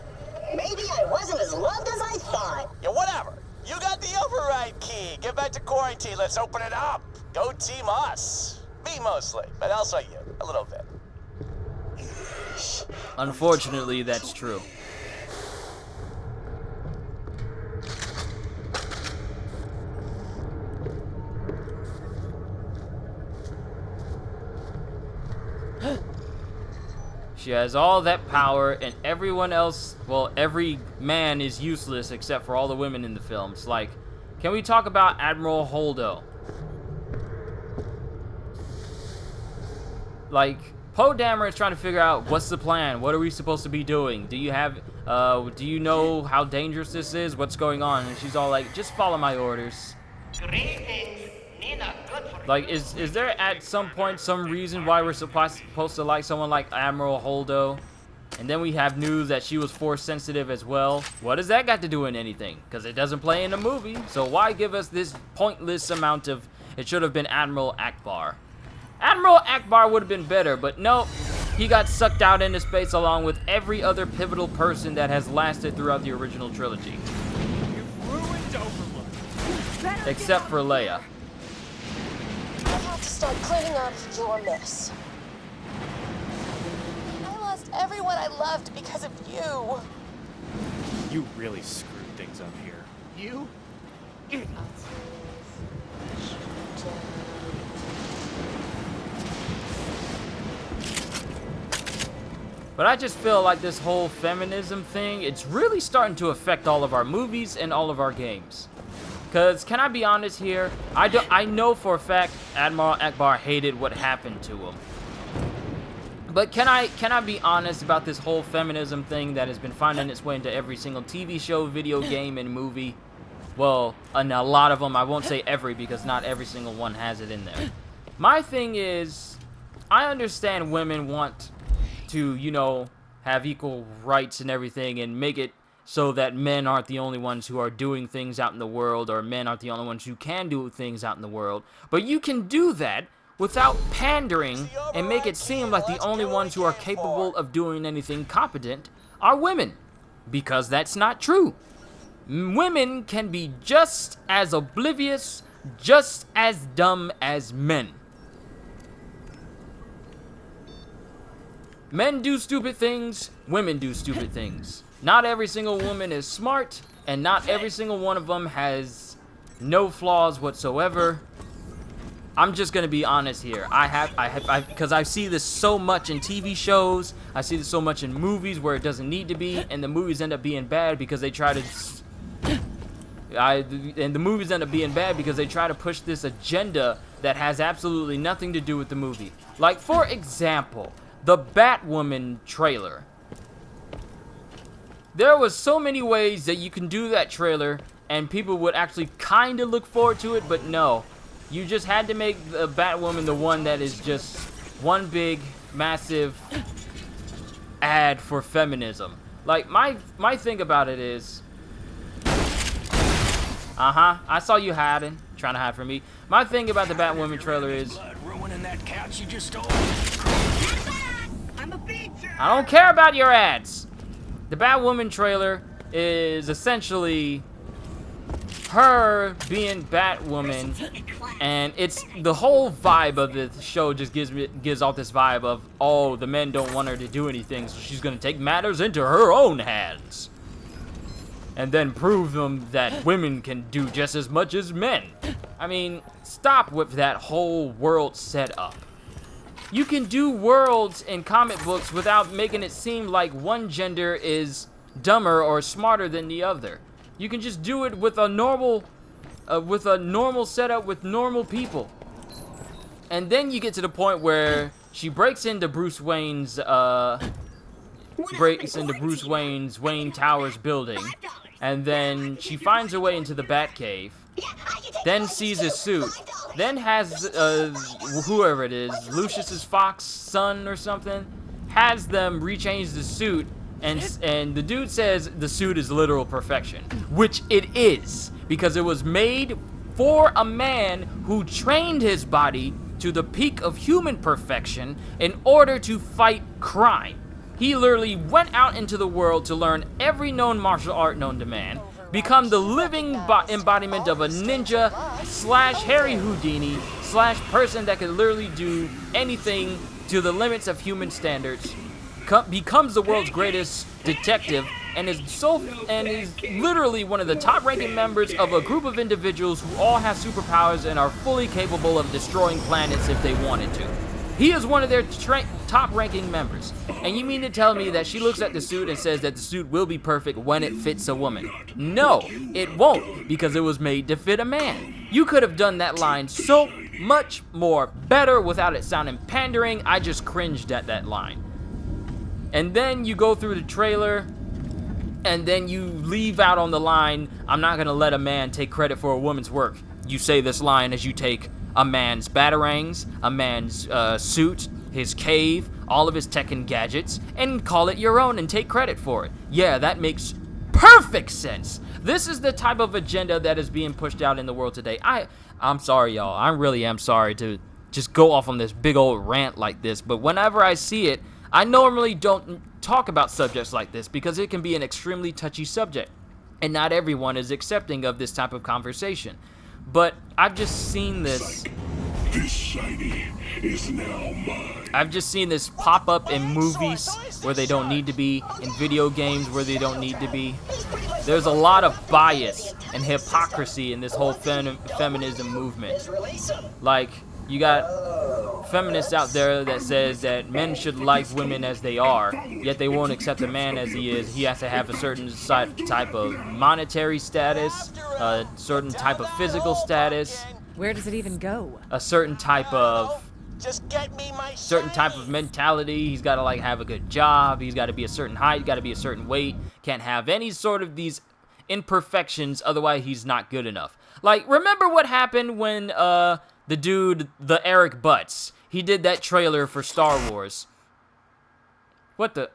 maybe I wasn't as loved as I thought. Yeah, whatever. You got the override key. Get back to quarantine. Let's open it up. Go team us. Me mostly, but also you. A little bit. Unfortunately, that's true. She has all that power, and everyone else, well, every man is useless except for all the women in the films. Like, can we talk about Admiral Holdo? Like, Poe Dameron is trying to figure out what's the plan. What are we supposed to be doing? Do you have, do you know how dangerous this is? What's going on? And she's all like, just follow my orders. Like, is there at some point some reason why we're supposed to like someone like Admiral Holdo? And then we have news that she was force sensitive as well. What does that got to do in anything? Because it doesn't play in the movie. So why give us this pointless amount of, it should have been Admiral Akbar. Admiral Akbar would have been better, but nope. He got sucked out into space along with every other pivotal person that has lasted throughout the original trilogy. except for Leia. I have to start cleaning up your mess. I lost everyone I loved because of you. You really screwed things up here. You? But I just feel like this whole feminism thing, it's really starting to affect all of our movies and all of our games. Because, can I be honest here? I know for a fact Admiral Akbar hated what happened to him. But can I be honest about this whole feminism thing that has been finding its way into every single TV show, video game, and movie? Well, and a lot of them. I won't say every, because not every single one has it in there. My thing is, I understand women want to, you know, have equal rights and everything, and make it so that men aren't the only ones who are doing things out in the world, or men aren't the only ones who can do things out in the world. But you can do that without pandering and make it seem like the only ones who are capable of doing anything competent are women. Because that's not true. Women can be just as oblivious, just as dumb as men. Men do stupid things, women do stupid things. Not every single woman is smart, and not every single one of them has no flaws whatsoever. I'm just gonna be honest here. Because I see this so much in TV shows. I see this so much in movies where it doesn't need to be, and the movies end up being bad because they try to. And the movies end up being bad because they try to push this agenda that has absolutely nothing to do with the movie. Like, for example, the Batwoman trailer. There was so many ways that you can do that trailer, and people would actually kind of look forward to it, but no. You just had to make the Batwoman the one that is just one big, massive ad for feminism. Like, my thing about it is... I saw you hiding, trying to hide from me. My thing about the Batwoman trailer is... I don't care about your ads. The Batwoman trailer is essentially her being Batwoman, and it's the whole vibe of the show just gives off this vibe of, oh, the men don't want her to do anything, so she's gonna take matters into her own hands and then prove them that women can do just as much as men. I mean, stop with that whole world setup. You can do worlds in comic books without making it seem like one gender is dumber or smarter than the other. You can just do it with a normal setup with normal people. And then you get to the point where she breaks into Bruce Wayne's Wayne Towers building, and then she finds her way into the Batcave. Then sees his suit, then has whoever it is, Lucius's Fox son or something, has them rechange the suit, and the dude says the suit is literal perfection, which it is, because it was made for a man who trained his body to the peak of human perfection in order to fight crime. He literally went out into the world to learn every known martial art known to man, become the living embodiment of a ninja / Harry Houdini / person that can literally do anything to the limits of human standards, becomes the world's greatest detective, and is literally one of the top-ranking members of a group of individuals who all have superpowers and are fully capable of destroying planets if they wanted to. He is one of their top-ranking members. And you mean to tell me that she looks at the suit and says that the suit will be perfect when it fits a woman? No, it won't, because it was made to fit a man. You could have done that line so much more better without it sounding pandering. I just cringed at that line. And then you go through the trailer, and then you leave out on the line, I'm not gonna let a man take credit for a woman's work. You say this line as you take a man's batarangs, a man's suit, his cave, all of his tech and gadgets, and call it your own and take credit for it. Yeah, that makes perfect sense. This is the type of agenda that is being pushed out in the world today. I'm sorry, y'all. I really am sorry to just go off on this big old rant like this, but whenever I see it, I normally don't talk about subjects like this because it can be an extremely touchy subject, and not everyone is accepting of this type of conversation. But I've just seen this. This shiny is now mine. I've just seen this pop up in movies where they don't need to be, in video games where they don't need to be. There's a lot of bias and hypocrisy in this whole feminism movement. Like, you got feminists out there that says that men should like women as they are, yet they won't accept a man as he is. He has to have a certain type of monetary status, a certain type of physical status. Where does it even go? A certain type of mentality. He's got to like have a good job. He's got to be a certain height. Got to be a certain weight. Can't have any sort of these imperfections. Otherwise, he's not good enough. Like, remember what happened when the dude, the Eric Butts, he did that trailer for Star Wars. What the?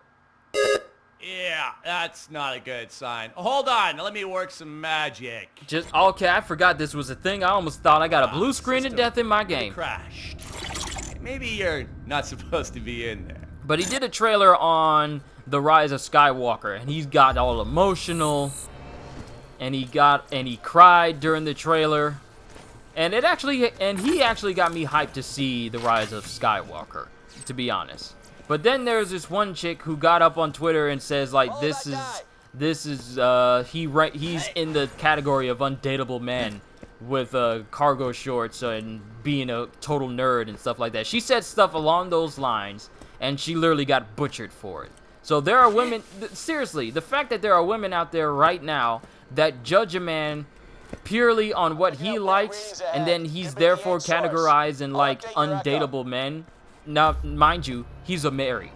Yeah, that's not a good sign. Hold on, let me work some magic. Just okay, I forgot this was a thing. I almost thought I got a blue screen of death in my game. Crashed. Maybe you're not supposed to be in there. But he did a trailer on The Rise of Skywalker, and he's got all emotional, and he cried during the trailer, and he actually got me hyped to see The Rise of Skywalker, to be honest. But then there's this one chick who got up on Twitter and says like he's in the category of undateable men with cargo shorts and being a total nerd and stuff like that. She said stuff along those lines, and she literally got butchered for it. So there are women, seriously, the fact that there are women out there right now that judge a man purely on what he likes, and then he's therefore categorized in like undateable men. Now, mind you, he's married.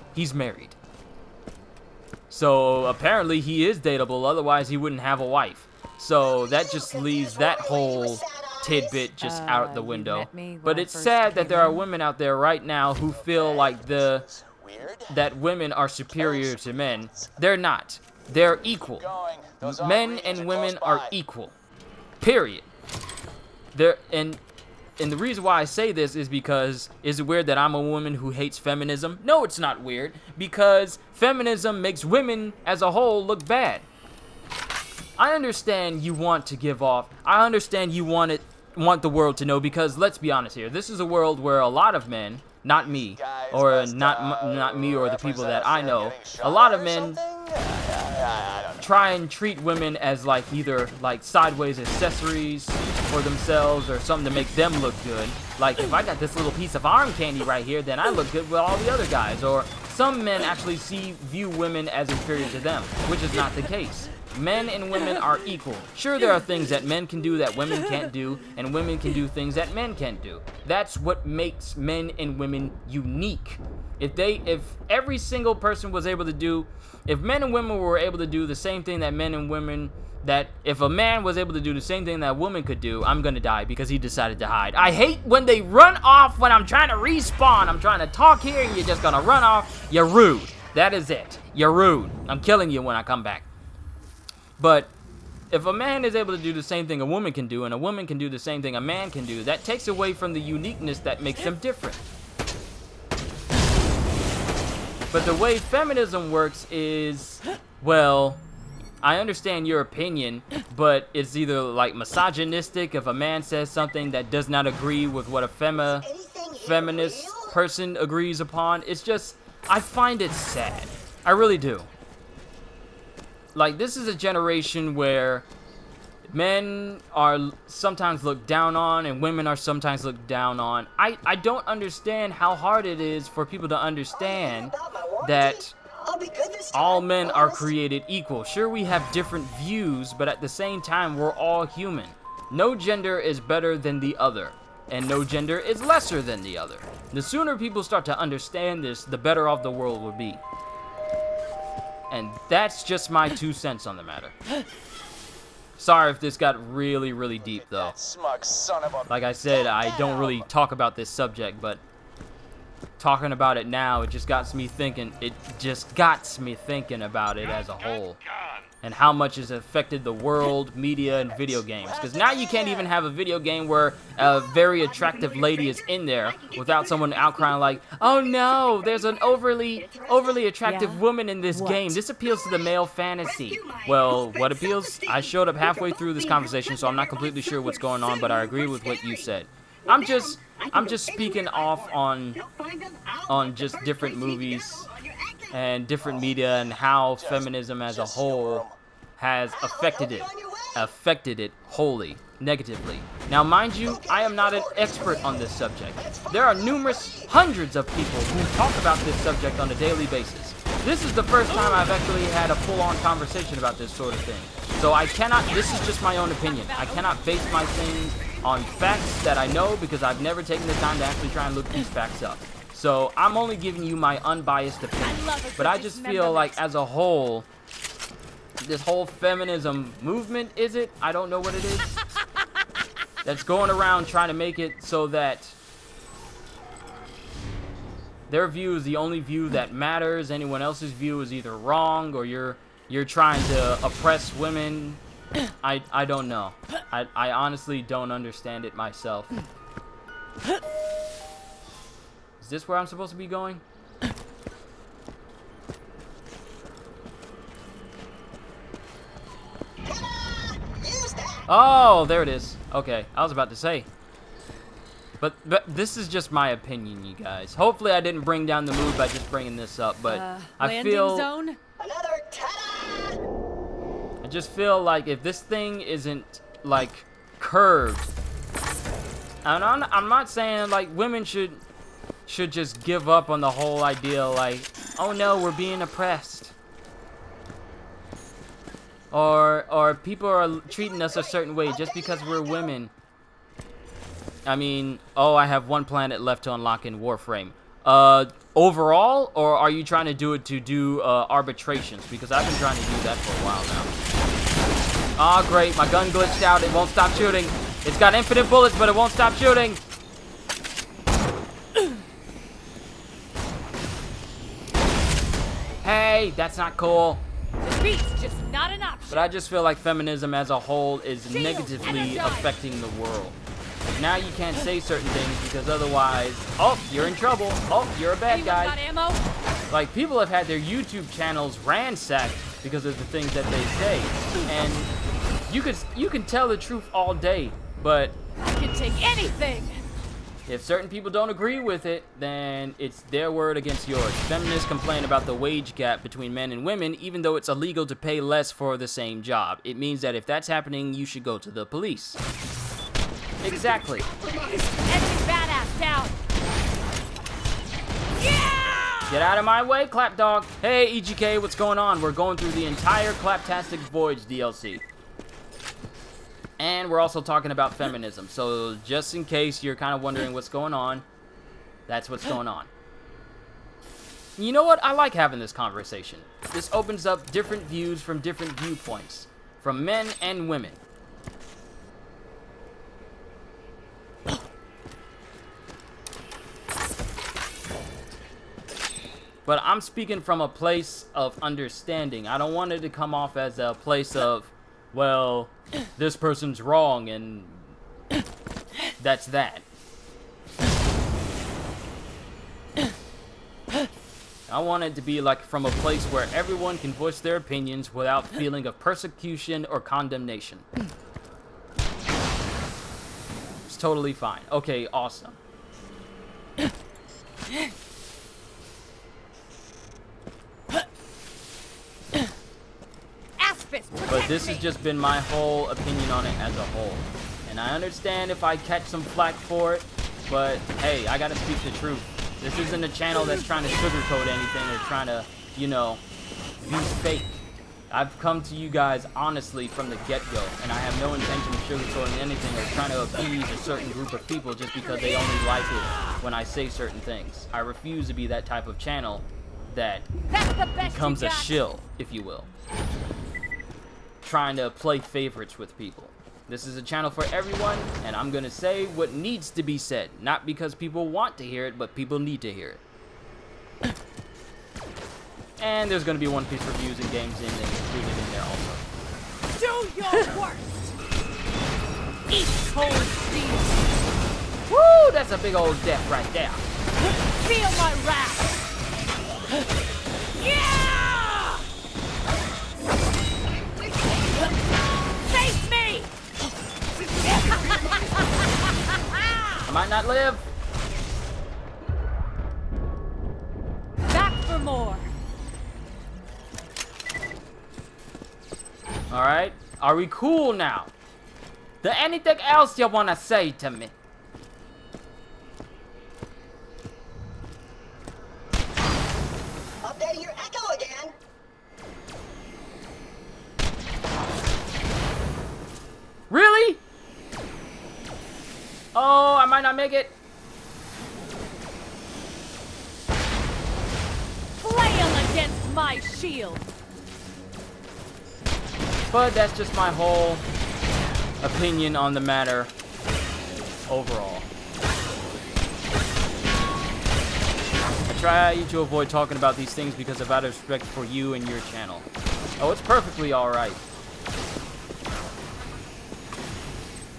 So apparently he is dateable, otherwise he wouldn't have a wife. So that just leaves that whole tidbit just out the window. But it's sad that there are women out there right now who feel like that women are superior to men. They're not. They're equal. Men and women are equal. Period. And the reason why I say this is because, is it weird that I'm a woman who hates feminism? No, it's not weird, because feminism makes women as a whole look bad. I understand you want to give off. I understand you want the world to know, because let's be honest here. This is a world where a lot of men, not me, or not me or the people that I know, a lot of men try and treat women as like either like sideways accessories for themselves or something to make them look good. Like, if I got this little piece of arm candy right here, then I look good with all the other guys. Or some men actually view women as inferior to them, which is not the case. Men and women are equal. Sure, there are things that men can do that women can't do, and women can do things that men can't do. That's what makes men and women unique. If every single person was able to do, if men and women were able to do the same thing that men and women, that if a man was able to do the same thing that a woman could do, I'm gonna die because he decided to hide. I hate when they run off when I'm trying to respawn. I'm trying to talk here and you're just gonna run off. You're rude. That is it. You're rude. I'm killing you when I come back. But if a man is able to do the same thing a woman can do, and a woman can do the same thing a man can do, that takes away from the uniqueness that makes them different. But the way feminism works is, well, I understand your opinion, but it's either like misogynistic if a man says something that does not agree with what a feminist person agrees upon. It's just, I find it sad. I really do. Like, this is a generation where men are sometimes looked down on and women are sometimes looked down on. I don't understand how hard it is for people to understand that all men are created equal. Sure, we have different views, but at the same time, we're all human. No gender is better than the other, and no gender is lesser than the other. The sooner people start to understand this, the better off the world will be. And that's just my 2 cents on the matter. Sorry if this got really, really deep, though. Like I said, I don't really talk about this subject, but talking about it now, it just got me thinking. It just got me thinking about it as a whole. and how much it's affected the world, media, and video games. Because now you can't even have a video game where a very attractive lady is in there without someone outcrying like, oh no, there's an overly attractive woman in this game. This appeals to the male fantasy. Well, what appeals? I showed up halfway through this conversation, so I'm not completely sure what's going on, but I agree with what you said. I'm just speaking off on just different movies and different media and how feminism as a whole has affected it wholly negatively. Now, mind you, I am not an expert on this subject. There are hundreds of people who talk about this subject on a daily basis. This is the first time I've actually had a full-on conversation about this sort of thing. So this is just my own opinion. I cannot base my things on facts that I know because I've never taken the time to actually try and look these facts up. So I'm only giving you my unbiased opinion. But I just feel like as a whole, this whole feminism movement, is it? I don't know what it is. That's going around trying to make it so that their view is the only view that matters. Anyone else's view is either wrong or you're trying to oppress women. I don't know. I honestly don't understand it myself. Is this where I'm supposed to be going? Oh, there it is. Okay, I was about to say. But this is just my opinion, you guys. Hopefully I didn't bring down the mood by just bringing this up, but I feel... Zone? I just feel like if this thing isn't, like, curved... And I'm not saying, like, women should just give up on the whole idea, like, oh no, we're being oppressed. Or people are treating us a certain way just because we're women. I mean, oh, I have one planet left to unlock in Warframe. Overall, or are you trying to do it to do arbitrations? Because I've been trying to do that for a while now. Oh, great, my gun glitched out. It won't stop shooting. It's got infinite bullets, but it won't stop shooting. Hey, that's not cool. Defeat's just not an option. But I just feel like feminism as a whole is negatively affecting the world. Like now you can't say certain things because otherwise, oh, you're in trouble. Oh, you're a bad guy. Got ammo? Like people have had their YouTube channels ransacked because of the things that they say, and you can tell the truth all day, but I can take anything. if certain people don't agree with it, then it's their word against yours. Feminists complain about the wage gap between men and women, even though it's illegal to pay less for the same job. It means that if that's happening, you should go to the police. Exactly. Enemy badass down. Yeah! Get out of my way, Clapdog. Hey, EGK, what's going on? We're going through the entire Claptastic Voyage DLC. And we're also talking about feminism. So just in case you're kind of wondering what's going on, that's what's going on. You know what? I like having this conversation. This opens up different views from different viewpoints, from men and women. But I'm speaking from a place of understanding. I don't want it to come off as a place of, well, this person's wrong and that's that. I want it to be like from a place where everyone can voice their opinions without feeling of persecution or condemnation. It's totally fine. Okay, awesome. But this has just been my whole opinion on it as a whole. And I understand if I catch some flack for it, but hey, I gotta speak the truth. This isn't a channel that's trying to sugarcoat anything or trying to, you know, be fake. I've come to you guys honestly from the get-go, and I have no intention of sugarcoating anything or trying to appease a certain group of people just because they only like it when I say certain things. I refuse to be that type of channel that becomes a shill, if you will. Trying to play favorites with people. This is a channel for everyone, and I'm gonna say what needs to be said. Not because people want to hear it, but people need to hear it. And there's gonna be One Piece reviews and games included in there also. your worst. Eat cold steel. Woo, that's a big old death right there. Feel my wrath. Yeah! Face me! I might not live. Back for more. Alright, are we cool now? There anything else you wanna say to me? Updating your echo again. Really? Oh, I might not make it. Flail against my shield. But that's just my whole opinion on the matter overall. I try to avoid talking about these things because of out of respect for you and your channel. Oh, it's perfectly alright.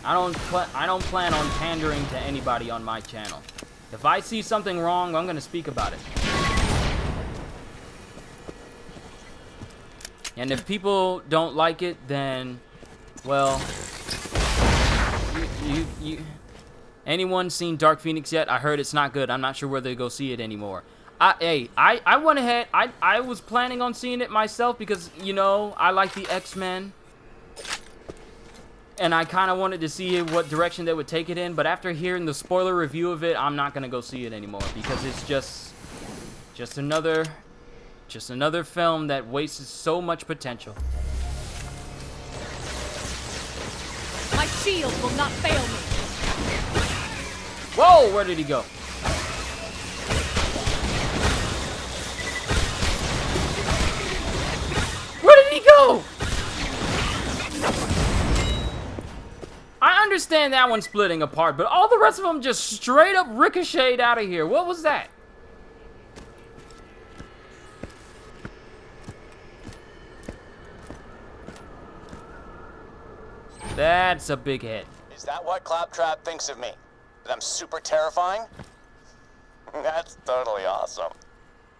I don't plan on pandering to anybody on my channel. If I see something wrong, I'm gonna speak about it. And if people don't like it, then, well, anyone seen Dark Phoenix yet? I heard it's not good. I'm not sure whether to go see it anymore. I went ahead. I was planning on seeing it myself because, you know, I like the X-Men. And I kind of wanted to see what direction they would take it in. But after hearing the spoiler review of it, I'm not going to go see it anymore. Because it's just another film that wastes so much potential. My shield will not fail me. Whoa, where did he go? Where did he go? I understand that one splitting apart, but all the rest of them just straight up ricocheted out of here. What was that? That's a big hit. Is that what Claptrap thinks of me? That I'm super terrifying? That's totally awesome.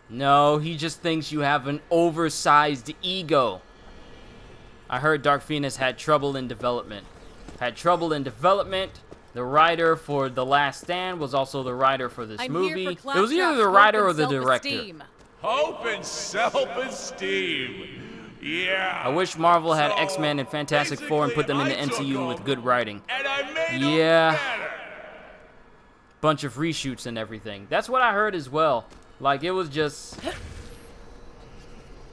No, he just thinks you have an oversized ego. I heard Dark Phoenix had trouble in development. The writer for The Last Stand was also the writer for this movie. It was either the writer or the director. Hope and self-esteem. Yeah. I wish Marvel had X-Men and Fantastic Four and put them in the MCU with good writing. Yeah. Bunch of reshoots and everything. That's what I heard as well. Like, it was just...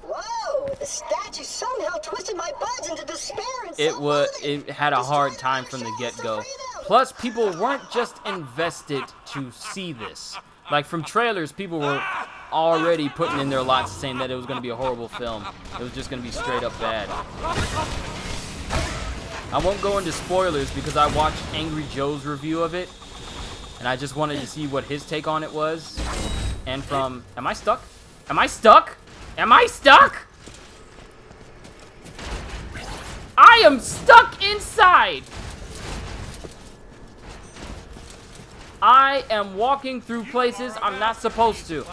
Whoa, the statue somehow twisted my buds into despair and It had a hard time from the get-go. Plus, people weren't just invested to see this. Like, from trailers, people were already putting in their lots saying that it was going to be a horrible film. It was just going to be straight up bad. I won't go into spoilers because I watched Angry Joe's review of it. And I just wanted to see what his take on it was. And from... Am I stuck? Am I stuck? Am I stuck? I am stuck inside! I am walking through places I'm not supposed to.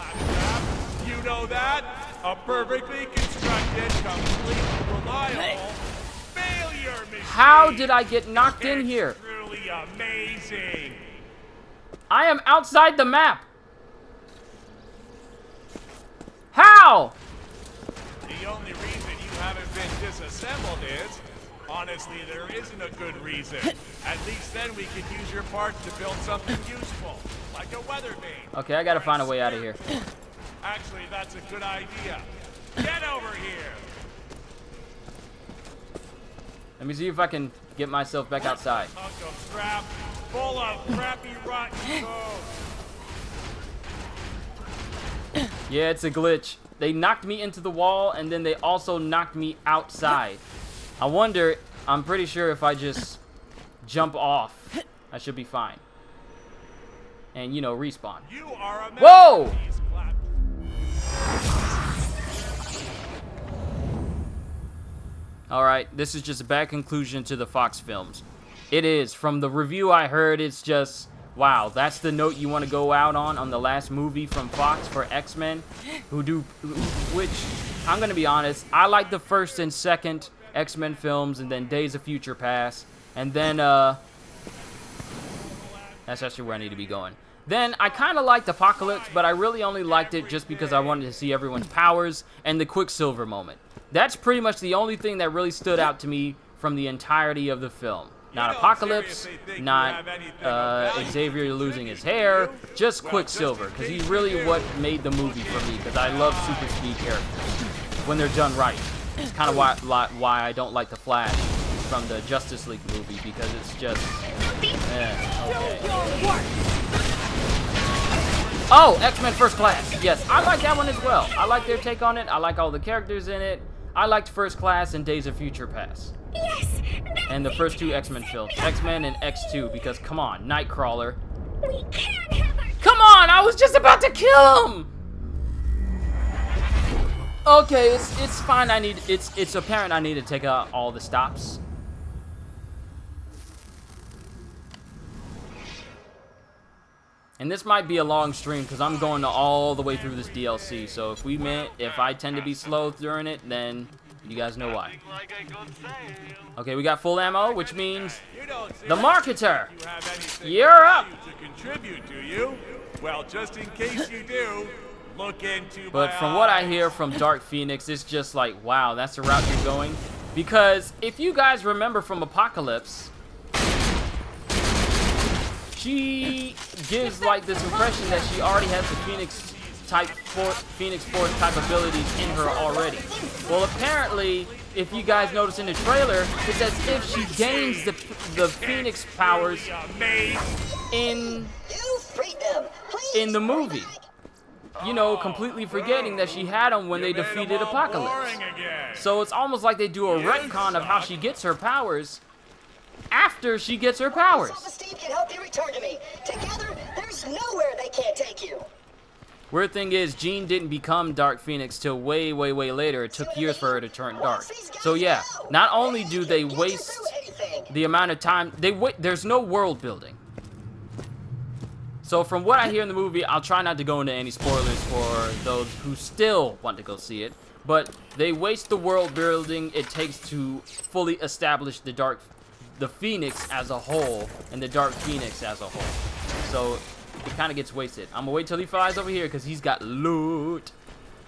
You know that? A perfectly constructed, completely reliable failure machine. How did I get knocked in here? Truly amazing. I am outside the map. How? The only reason you haven't been disassembled is, honestly, there isn't a good reason. At least then we could use your parts to build something useful, like a weather vane. Okay, I gotta find a way out of here. Actually, that's a good idea. Get over here. Let me see if I can get myself back outside. Hunk of scrap full of crappy, rotten code. Yeah, it's a glitch. They knocked me into the wall, and then they also knocked me outside. I wonder, I'm pretty sure if I just jump off, I should be fine. And, you know, respawn. You are a whoa! Alright, this is just a bad conclusion to the Fox films. It is. From the review I heard, it's just, wow, that's the note you want to go out on the last movie from Fox for X-Men, which, I'm going to be honest, I like the first and second X-Men films, and then Days of Future Past, and then, that's actually where I need to be going. Then, I kind of liked Apocalypse, but I really only liked it just because I wanted to see everyone's powers and the Quicksilver moment. That's pretty much the only thing that really stood out to me from the entirety of the film. Not Apocalypse, not Xavier losing his hair, just Quicksilver, because he's really what made the movie for me, because I love super speed characters when they're done right. It's kind of why I don't like the Flash from the Justice League movie, because it's just, okay. Oh, X-Men First Class. Yes, I like that one as well. I like their take on it. I like all the characters in it. I liked First Class and Days of Future Past. Yes! And the first two X-Men films. X-Men and X2, because come on, Nightcrawler. We can't have our... Come on, I was just about to kill him! Okay, it's fine. It's apparent I need to take out all the stops. And this might be a long stream because I'm going all the way through this DLC. So if I tend to be slow during it, then you guys know why. Okay, we got full ammo, which means the marketer. You're up. Contribute, do you? Well, just in case you do, look into. But from what I hear from Dark Phoenix, it's just like, wow, that's the route you're going. Because if you guys remember from Apocalypse, she gives like this impression that she already has the Phoenix Force type abilities in her already. Well, apparently, if you guys notice in the trailer, it's as if she gains the Phoenix powers in the movie. You know, completely forgetting that she had them when they defeated Apocalypse. So it's almost like they do a retcon of how she gets her powers after she gets her powers. Self-esteem can help you return to me. Together, there's nowhere they can't take you. Weird thing is, Jean didn't become Dark Phoenix till way, way, way later. It took years for her to turn dark. So yeah, not only do they waste the amount of time, there's no world building. So from what I hear in the movie, I'll try not to go into any spoilers for those who still want to go see it. But they waste the world building it takes to fully establish the Phoenix as a whole and the Dark Phoenix as a whole. So it kind of gets wasted. I'm gonna wait till he flies over here because he's got loot.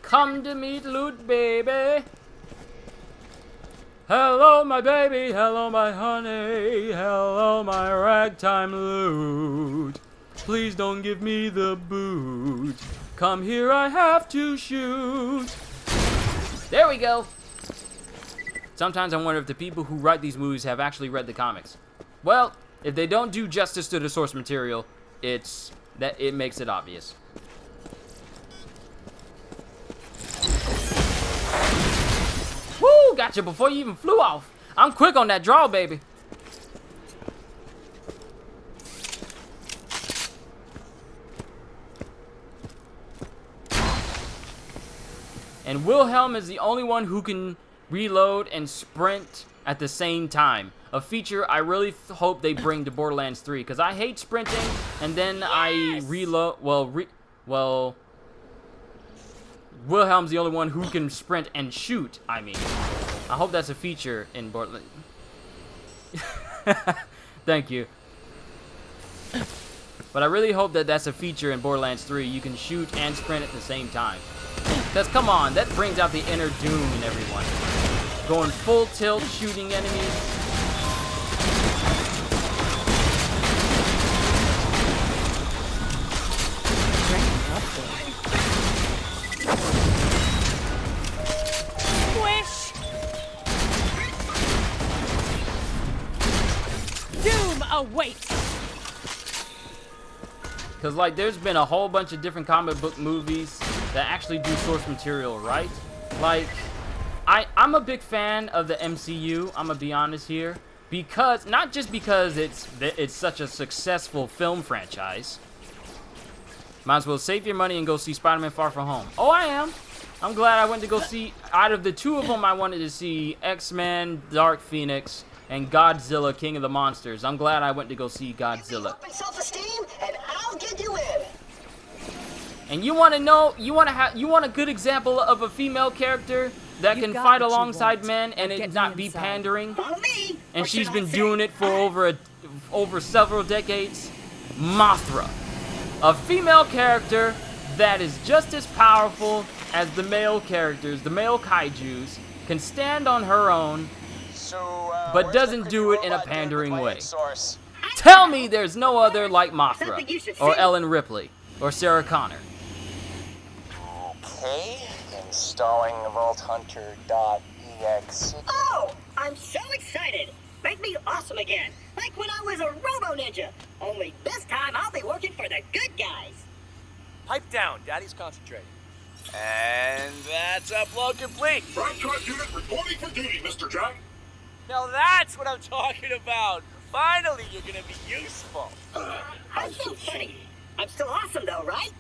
Come to meet loot, baby. Hello, my baby. Hello, my honey. Hello, my ragtime loot. Please don't give me the boot. Come here, I have to shoot. There we go. Sometimes I wonder if the people who write these movies have actually read the comics. Well, if they don't do justice to the source material, it makes it obvious. Woo! Gotcha before you even flew off. I'm quick on that draw, baby. And Wilhelm is the only one who can reload and sprint at the same time. A feature I really hope they bring to Borderlands 3, because I hate sprinting, and then I reload, well, Wilhelm's the only one who can sprint and shoot, I mean. I hope that's a feature in Borderlands. Thank you. But I really hope that that's a feature in Borderlands 3. You can shoot and sprint at the same time. Because, come on, that brings out the inner Doom in everyone. Going full tilt, shooting enemies. Squish! Doom awaits! Because, like, there's been a whole bunch of different comic book movies that actually do source material right. Like, I'm a big fan of the MCU, I'm gonna be honest here. Because, not just because it's such a successful film franchise. Might as well save your money and go see Spider-Man Far From Home. Oh, I am. I'm glad I went to go see, out of the two of them, I wanted to see X-Men, Dark Phoenix, and Godzilla, King of the Monsters. I'm glad I went to go see Godzilla. Self-esteem, and I'll get you in. And you want to know, you want a good example of a female character that can fight alongside men and it not be pandering? And she's been doing it for over several decades. Mothra, a female character that is just as powerful as the male characters, the male kaijus, can stand on her own, but doesn't do it in a pandering way. Tell me there's no other like Mothra, or Ellen Ripley, or Sarah Connor. Okay, installing VaultHunter.exe. Oh, I'm so excited. Make me awesome again, like when I was a robo-ninja. Only this time I'll be working for the good guys. Pipe down, Daddy's concentrating. And that's upload complete. Frag trap unit reporting for duty, Mr. Jack. Now that's what I'm talking about. Finally, you're gonna be useful. I'm so funny. I'm still awesome though, right?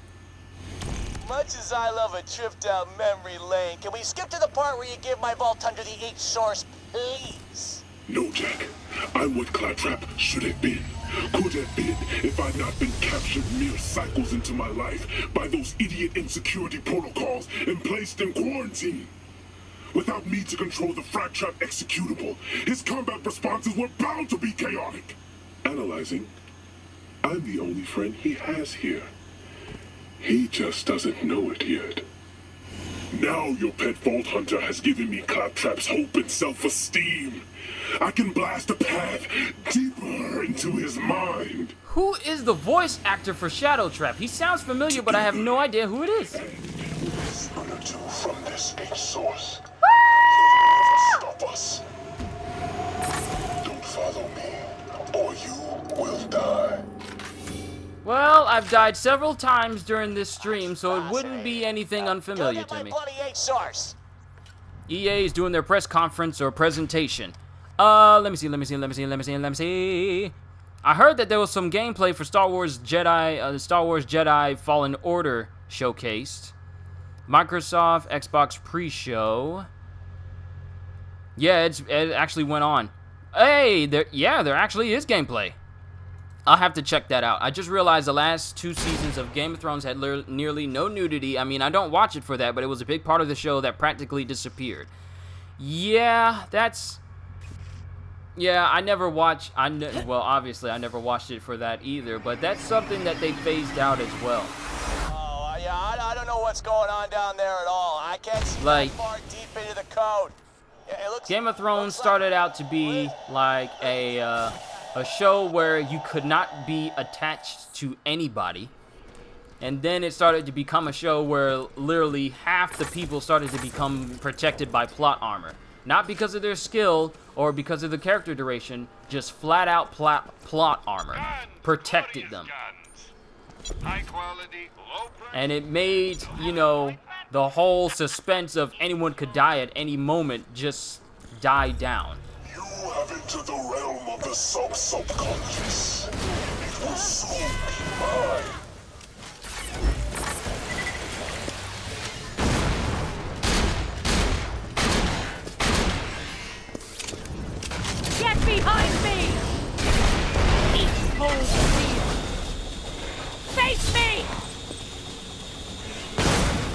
Much as I love a trip down memory lane, can we skip to the part where you give my Vault Hunter the H source, please? No, Jack. I'm what Claptrap should have been. Could have been if I'd not been captured mere cycles into my life by those idiot insecurity protocols and placed in quarantine. Without me to control the frag trap executable, his combat responses were bound to be chaotic. Analyzing, I'm the only friend he has here. He just doesn't know it yet. Now your pet Vault Hunter has given me Claptrap's hope and self-esteem. I can blast a path deeper into his mind. Who is the voice actor for Shadow Trap? He sounds familiar, but I have no idea who it is. Spiritu from this H source. Stop us. Don't follow me, or you will die. Well, I've died several times during this stream, so it wouldn't be anything unfamiliar to me. EA is doing their press conference or presentation. Let me see. I heard that there was some gameplay for Star Wars Jedi Fallen Order showcased. Microsoft Xbox pre-show. Yeah, it actually went on. Hey, there actually is gameplay. I'll have to check that out. I just realized the last 2 seasons of Game of Thrones had nearly no nudity. I mean, I don't watch it for that, but it was a big part of the show that practically disappeared. Yeah, that's... Yeah, I never watched... well, obviously, I never watched it for that either, but that's something that they phased out as well. Oh, yeah, I don't know what's going on down there at all. I can't see that far deep into the code. Yeah, Game of Thrones started out to be like a show where you could not be attached to anybody. And then it started to become a show where literally half the people started to become protected by plot armor. Not because of their skill or because of the character duration, just flat out plot armor protected them. And it made, you know, the whole suspense of anyone could die at any moment just die down. You have entered the realm of the subconscious. It will soon be mine. Get behind me! Hold real. Face me!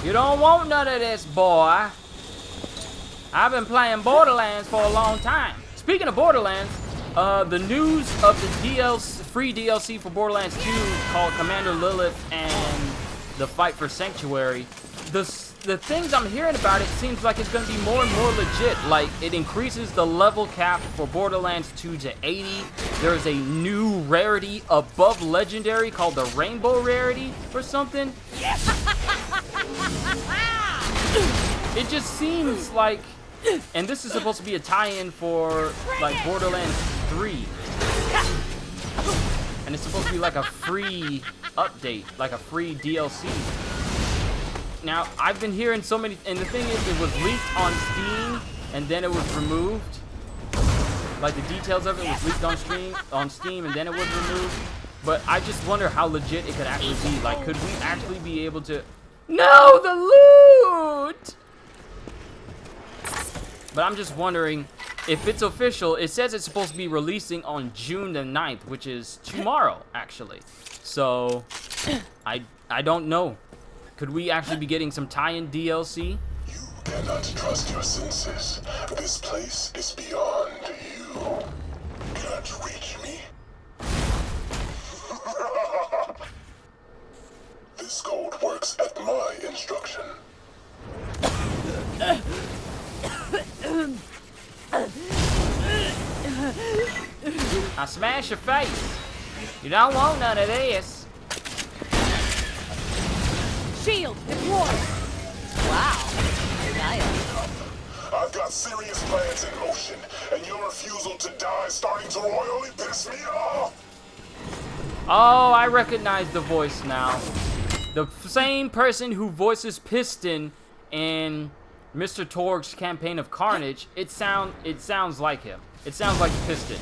You don't want none of this, boy. I've been playing Borderlands for a long time. Speaking of Borderlands, the news of the free DLC for Borderlands 2 called Commander Lilith and the Fight for Sanctuary, the things I'm hearing about it seems like it's going to be more and more legit. Like, it increases the level cap for Borderlands 2 to 80. There's a new rarity above Legendary called the Rainbow Rarity or something. It just seems like... And this is supposed to be a tie-in for, like, Borderlands 3. And it's supposed to be like a free update, like a free DLC. Now, I've been hearing so many, and the thing is, it was leaked on Steam, and then it was removed. Like, the details of it was leaked on Steam, and then it was removed. But I just wonder how legit it could actually be. Like, could we actually be able to... No, the loot! But I'm just wondering if it's official. It says it's supposed to be releasing on June the 9th, which is tomorrow, actually. So, I don't know. Could we actually be getting some tie-in DLC? You cannot trust your senses. This place is beyond you. Can't reach me? This code works at my instruction. I smash your face. You don't want none of this. Shield deployed. Wow. I've got serious plans in motion, and your refusal to die is starting to royally piss me off. Oh, I recognize the voice now. The same person who voices Piston in Mr. Torg's Campaign of Carnage. It sounds like him. It sounds like Piston,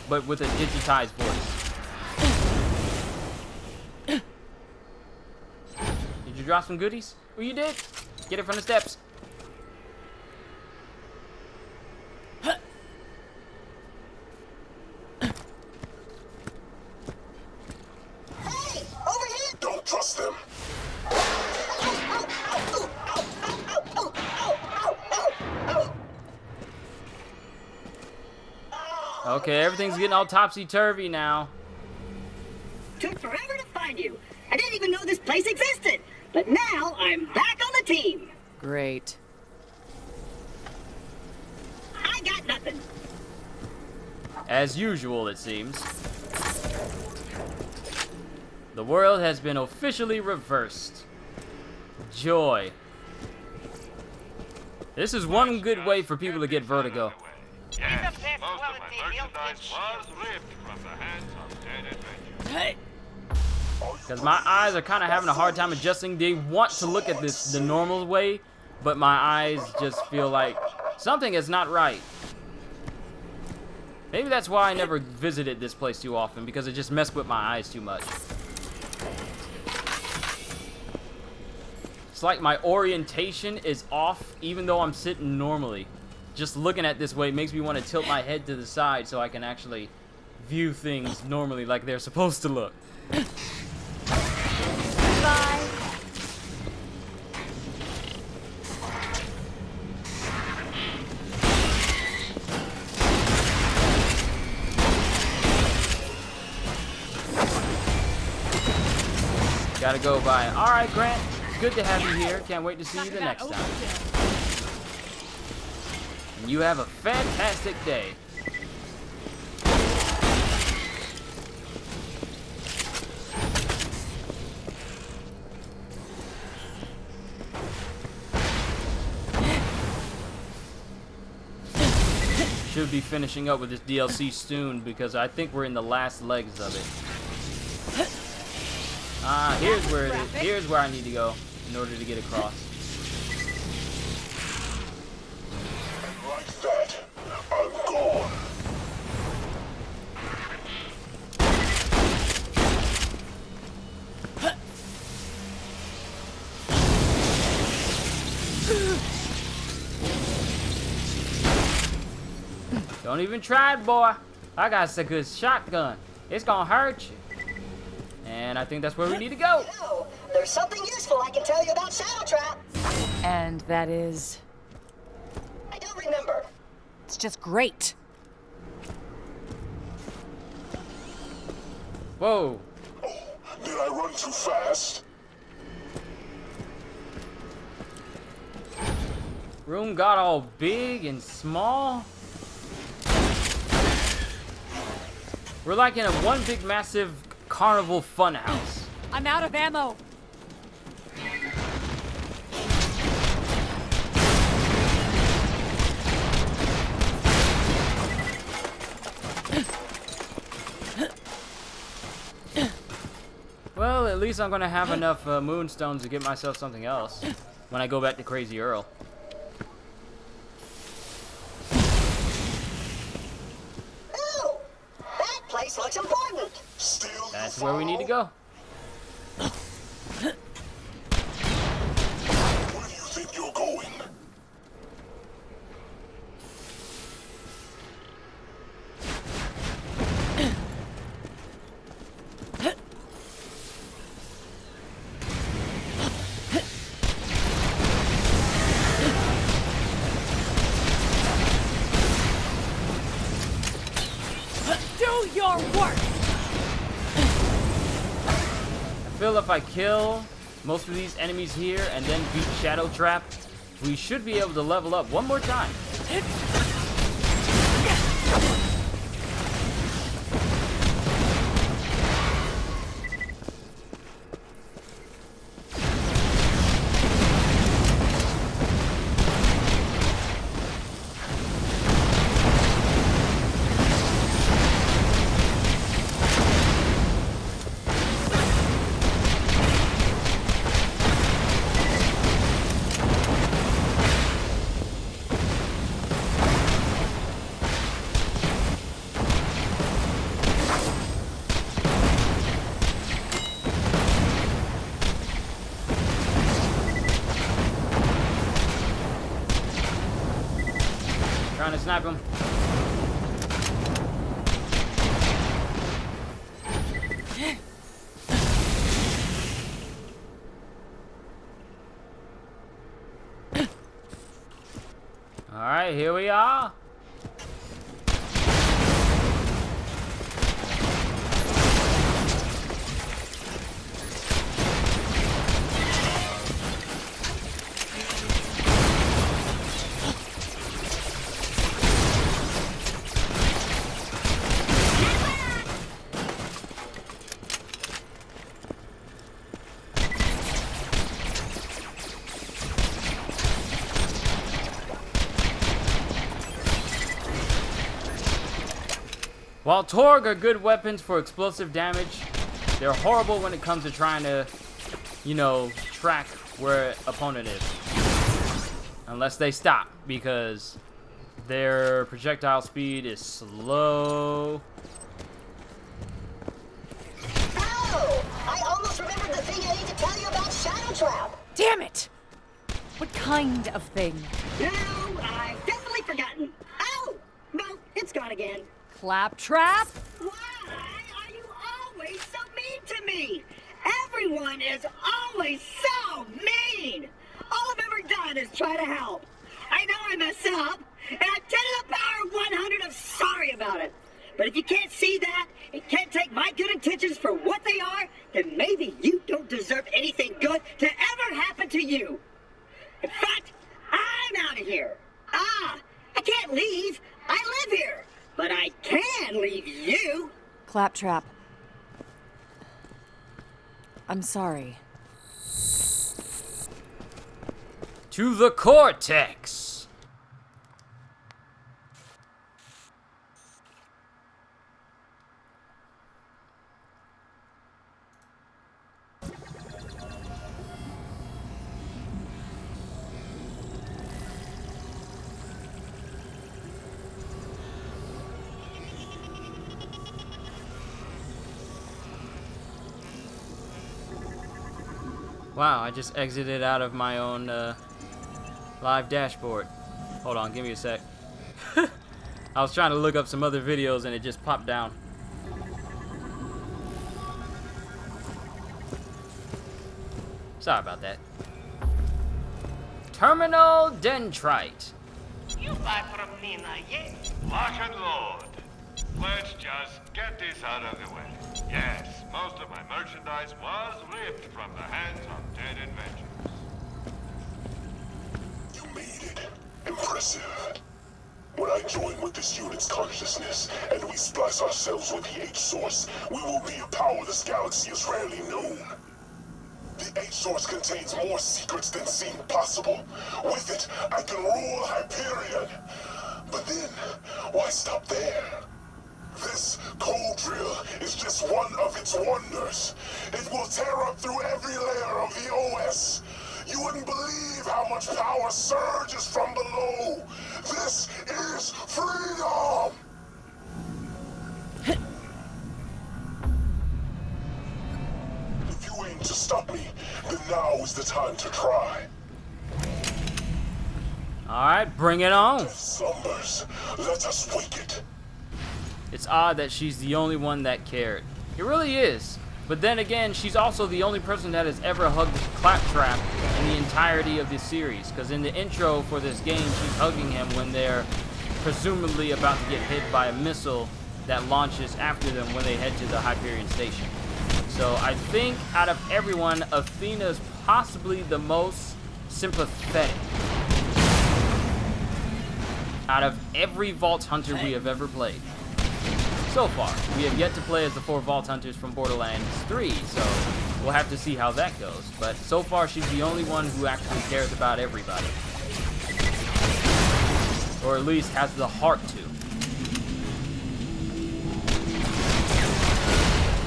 but with a digitized voice. Did you drop some goodies? Oh, you did? Get it from the steps. Hey, over here! Don't trust them. Okay, everything's getting all topsy-turvy now. Took forever to find you. I didn't even know this place existed. But now I'm back on the team. Great. I got nothing. As usual, it seems. The world has been officially reversed. Joy. This is one good way for people to get vertigo. Yes, most of my merchandise was ripped from the hands of dead adventurers. Because my eyes are kind of having a hard time adjusting. They want to look at this the normal way, but my eyes just feel like something is not right. Maybe that's why I never visited this place too often, because it just messed with my eyes too much. It's like my orientation is off, even though I'm sitting normally. Just looking at this way makes me want to tilt my head to the side so I can actually view things normally like they're supposed to look. Bye. Gotta go by. Alright, Grant. Good to have you here. Can't wait to see you the next time. And you have a fantastic day. Should be finishing up with this DLC soon because I think we're in the last legs of it. Here's where it is. Here's where I need to go in order to get across. Like that, I'm gone. Don't even try it, boy. I got a good shotgun. It's gonna hurt you. And I think that's where we need to go. Oh, there's something useful I can tell you about Shadow Trap. And that is... I don't remember. It's just great. Whoa. Oh, did I run too fast? Room got all big and small. We're like in a one big massive carnival fun house. I'm out of ammo. Well, at least I'm gonna have enough moonstones to get myself something else when I go back to Crazy Earl. Ooh, that place looks important. That's where we need to go. Where do you think you're going? or worse. I feel if I kill most of these enemies here and then beat Shadow Trap, we should be able to level up one more time. Trying to snipe him. All right, here we are. While Torg are good weapons for explosive damage, they're horrible when it comes to trying to, you know, track where an opponent is. Unless they stop, because their projectile speed is slow. Oh! I almost remembered the thing I need to tell you about Shadow Trap! Damn it! What kind of thing? No, I've definitely forgotten. Oh! No, it's gone again. Claptrap? Why are you always so mean to me? Everyone is always so mean! All I've ever done is try to help. I know I mess up, and at 10 to the power 100, I'm sorry about it. But if you can't see that, and can't take my good intentions for what they are, then maybe you don't deserve anything good to ever happen to you. In fact, I'm out of here. I can't leave. I live here. But I can leave you. Claptrap. I'm sorry. To the cortex. Wow, I just exited out of my own live dashboard. Hold on, give me a sec. I was trying to look up some other videos and it just popped down. Sorry about that. Terminal Dendrite. You buy from me now, yeah? Lock and load. Let's just get this out of the way. Yes, most of my merchandise was ripped from the hands of dead inventors. You made it. Impressive. When I join with this unit's consciousness, and we splice ourselves with the H-Source, we will be a power this galaxy has rarely known. The H-Source contains more secrets than seem possible. With it, I can rule Hyperion. But then, why stop there? This cold drill is just one of its wonders. It will tear up through every layer of the OS. You wouldn't believe how much power surges from below. This is freedom! If you aim to stop me, then now is the time to try. Alright, bring it on. Death slumbers. Let us wake it. It's odd that she's the only one that cared. It really is. But then again, she's also the only person that has ever hugged Claptrap in the entirety of this series. Because in the intro for this game, she's hugging him when they're presumably about to get hit by a missile that launches after them when they head to the Hyperion station. So I think out of everyone, Athena's possibly the most sympathetic. Out of every Vault Hunter we have ever played. So far, we have yet to play as the 4 Vault Hunters from Borderlands 3, so we'll have to see how that goes. But so far, she's the only one who actually cares about everybody. Or at least has the heart to.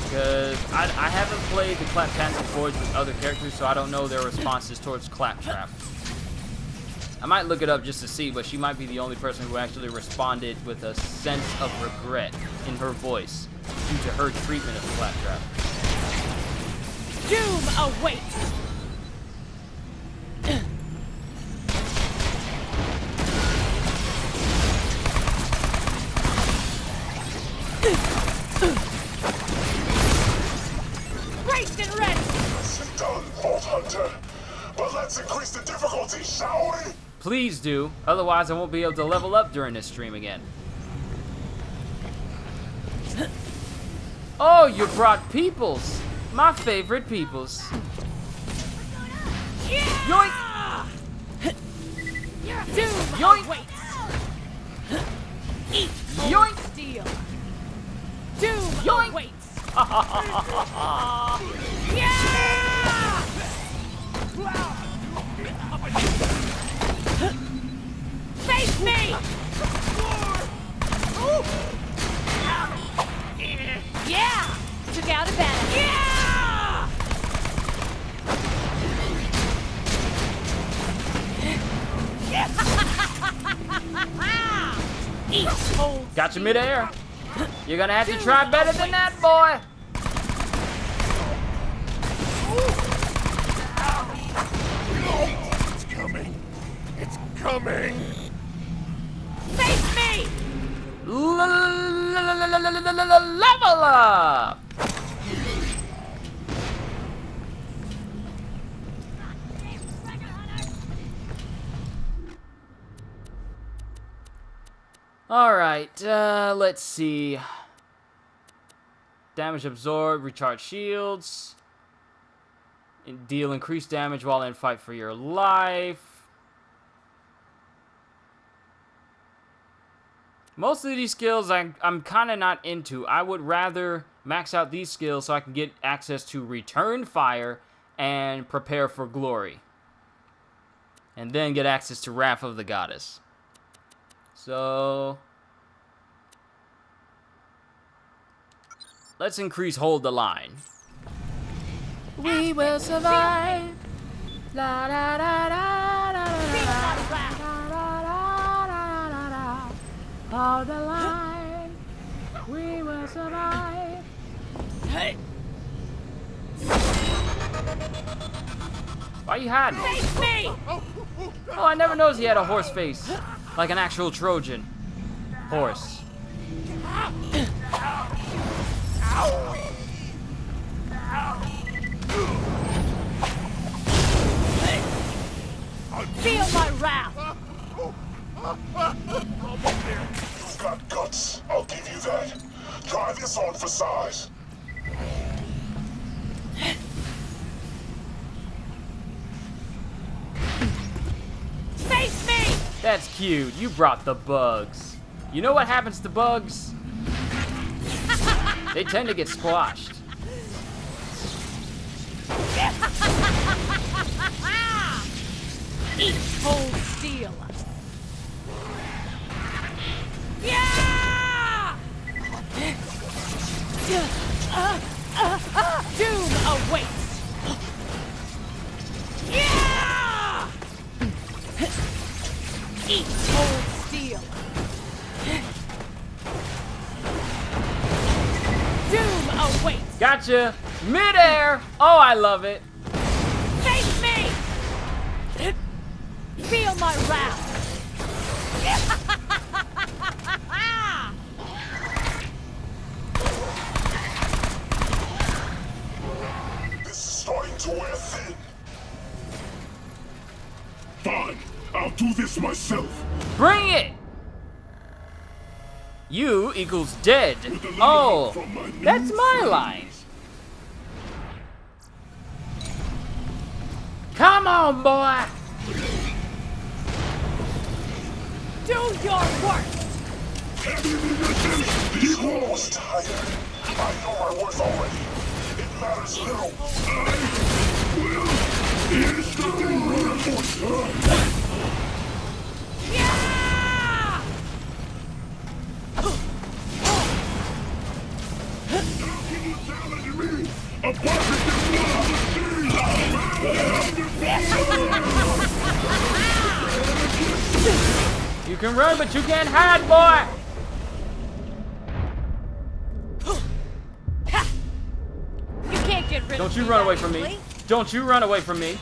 Because I haven't played the Claptastic Voyage with other characters, so I don't know their responses towards Claptrap. I might look it up just to see, but she might be the only person who actually responded with a sense of regret in her voice due to her treatment of Claptrap. Doom awaits! Braced and ready! Nicely done, Vault Hunter. But let's increase the difficulty, shall we? Please do, otherwise I won't be able to level up during this stream again. Oh, you brought Peoples! My favorite Peoples. Yeah! Yoink! Doom Yoink! awaits! Eat Yoink! steel! Doom Yoink! awaits! Face me! Yeah! Took out a battle. Yeah! Eat cold. Got you midair. You're gonna have to try better than that, boy. It's coming. It's coming. Face me! Level up! Alright, let's see. Damage absorbed, recharge shields. Deal increased damage while in fight for your life. Most of these skills I'm kind of not into. I would rather max out these skills so I can get access to Return Fire and Prepare for Glory. And then get access to Wrath of the Goddess. So let's increase Hold the Line. We will survive. La da da da da da da. Hold the line. We will survive. Hey. Why are you hiding? Face me! Oh, I never noticed he had a horse face. Like an actual Trojan horse. Feel my wrath! You've got guts. I'll give you that. Try this on for size. Face me! That's cute. You brought the bugs. You know what happens to bugs? They tend to get squashed. Eat cold steel. Yeah! Doom awaits. Yeah! Eat cold steel. Doom awaits. Gotcha. Midair. Oh, I love it. Face me! Feel my wrath! This is starting to wear thin. Fine. I'll do this myself. Bring it. You equals dead. Oh, that's my line. Come on, boy. Do your work. These walls tired. I know my worth already. It matters little. Yeah! You can run, but you can't hide, boy. You can't get rid Don't of you me run that away from me. easily. Don't you run away from me.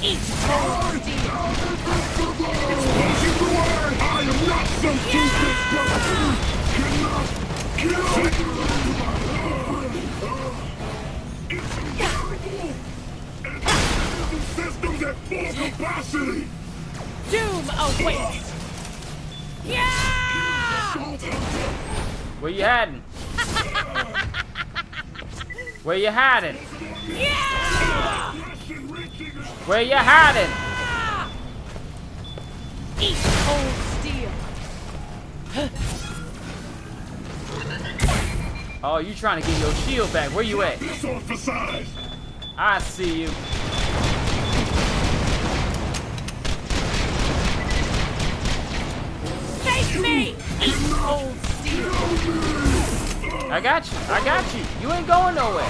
Eat cold steel. I am not some systems at full capacity. Doom awaits. Yeah! Where you hiding? Where you hiding? Yeah! Where you hiding? Eat cold steel. Oh, you trying to get your shield back? Where you at? I see you. Face me! Eat cold steel. I got you. I got you. You ain't going nowhere.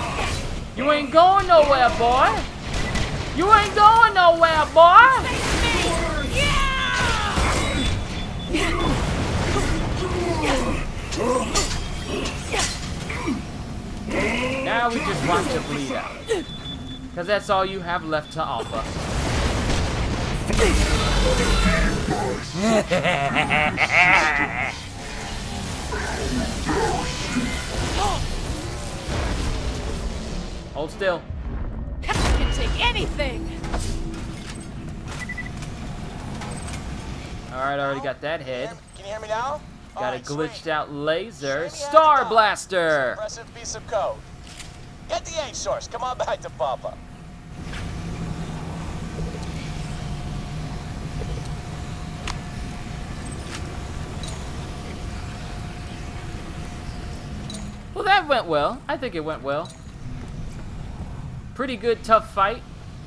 You ain't going nowhere, boy. You ain't going nowhere, boy. Now we just watch it bleed out. Because that's all you have left to offer. Hold still. I can take anything. Alright, I already got that head. Can you hear me now? Got a Alright, glitched sweet. out laser. Shiny Star has it. Blaster! Impressive piece of code. Get the H source. Come on back to Papa. Well, that went well. I think it went well. Pretty good, tough fight,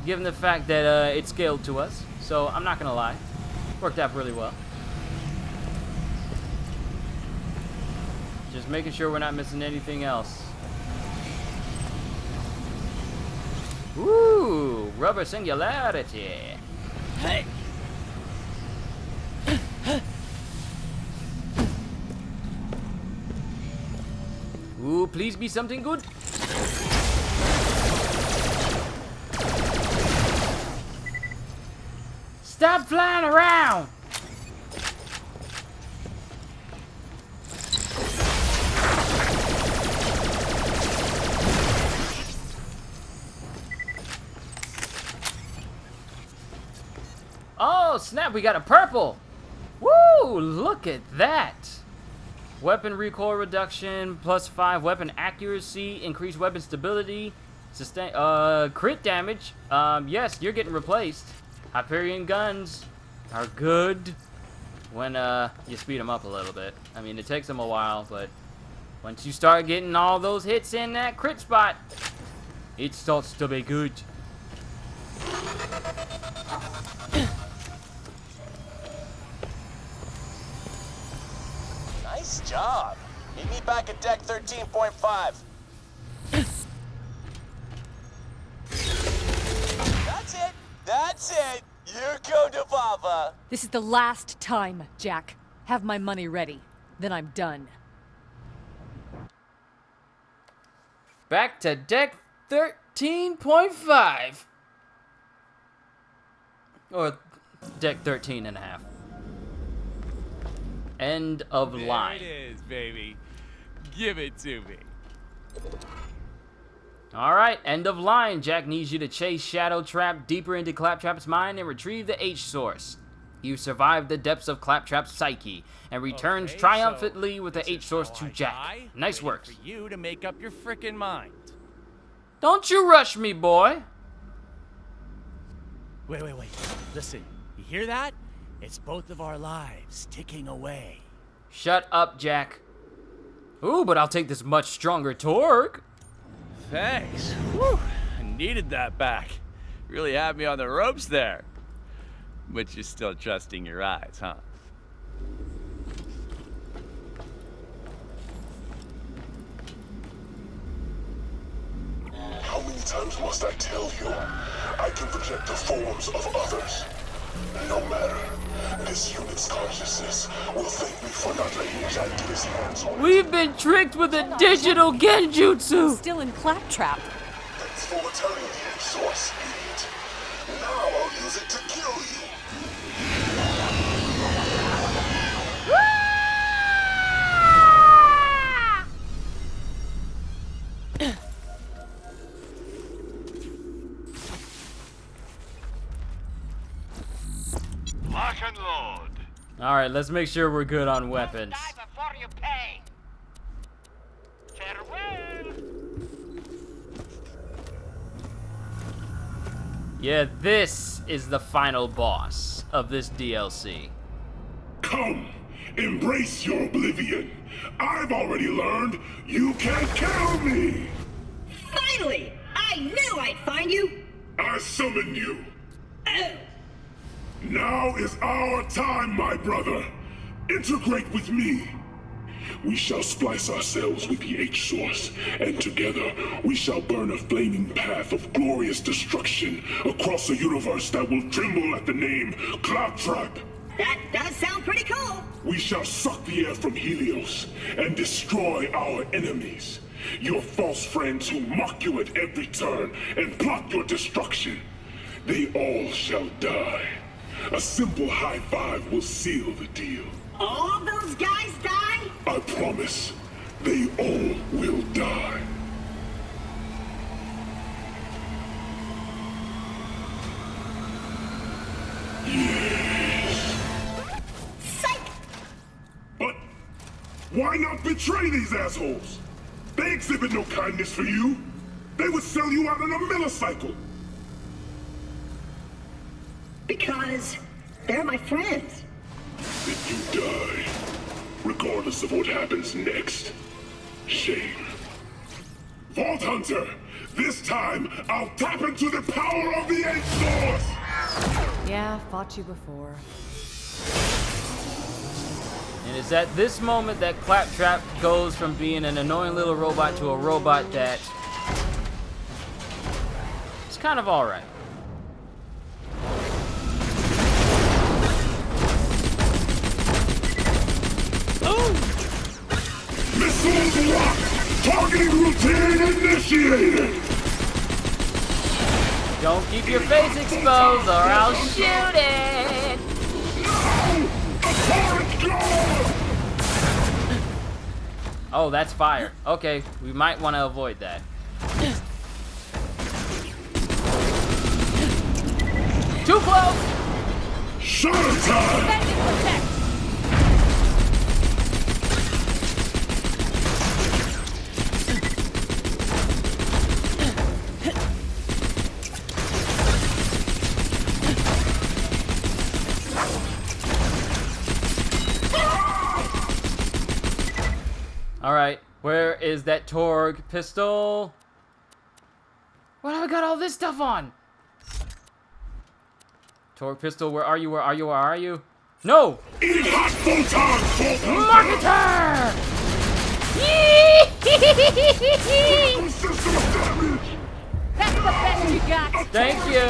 given the fact that it scaled to us. So, I'm not gonna lie. Worked out really well. Just making sure we're not missing anything else. Ooh, rubber singularity. Hey. Ooh, please be something good. Stop flying around! Oh, snap, we got a purple! Woo, look at that! Weapon recoil reduction, +5 weapon accuracy, increased weapon stability, sustain, crit damage. Yes, you're getting replaced. Hyperion guns are good when, you speed them up a little bit. I mean, it takes them a while, but once you start getting all those hits in that crit spot, it starts to be good. Nice job. Meet me back at deck 13.5. That's it. That's it. You go to Papa. This is the last time, Jack. Have my money ready. Then I'm done. Back to deck 13.5. Or deck 13 and a half. End of line. There it is, baby. Give it to me. Alright, end of line. Jack needs you to chase Shadow Trap deeper into Claptrap's mind and retrieve the H source. You survive the depths of Claptrap's psyche and returns triumphantly with the H source to Jack. Nice work. For you to make up your frickin' mind. Don't you rush me, boy. Wait. Listen, you hear that? It's both of our lives ticking away. Shut up, Jack. Ooh, but I'll take this much stronger torque. Thanks. Whew. I needed that back. Really had me on the ropes there. But you're still trusting your eyes, huh? How many times must I tell you? I can project the forms of others. No matter. This unit's consciousness will thank me for not letting Jack get his hands on it. We've been tricked with a digital genjutsu. Still in Claptrap. Thanks for returning the source, idiot. Now I'll use it to kill you. Lock and load. Alright, let's make sure we're good on weapons. Die before you pay. Farewell. Yeah, this is the final boss of this DLC. Come, embrace your oblivion. I've already learned you can't kill me. Finally! I knew I'd find you! I summoned you. Oh. Now is our time, my brother. Integrate with me. We shall splice ourselves with the H source, and together we shall burn a flaming path of glorious destruction across a universe that will tremble at the name Claptrap. That does sound pretty cool. We shall suck the air from Helios and destroy our enemies. Your false friends who mock you at every turn and plot your destruction. They all shall die. A simple high five will seal the deal. All those guys die? I promise, they all will die. Yes. Psych! But why not betray these assholes? They exhibit no kindness for you. They would sell you out in a millicycle. Because they're my friends. Then you die, regardless of what happens next. Shame. Vault Hunter, this time I'll tap into the power of the H source. Yeah, fought you before. And it's at this moment that Claptrap goes from being an annoying little robot to a robot that is kind of alright. Missiles locked! Targeting routine initiated! Don't keep your face exposed or I'll shoot it! Oh, that's fire. Okay, we might want to avoid that. Too close! Shot time! Defend and protect! Alright, where is that Torg pistol? What have I got all this stuff on? Torg pistol, where are you? Where are you? Where are you? No! Eat hot photons, Marketer! That's the best you got! Thank you!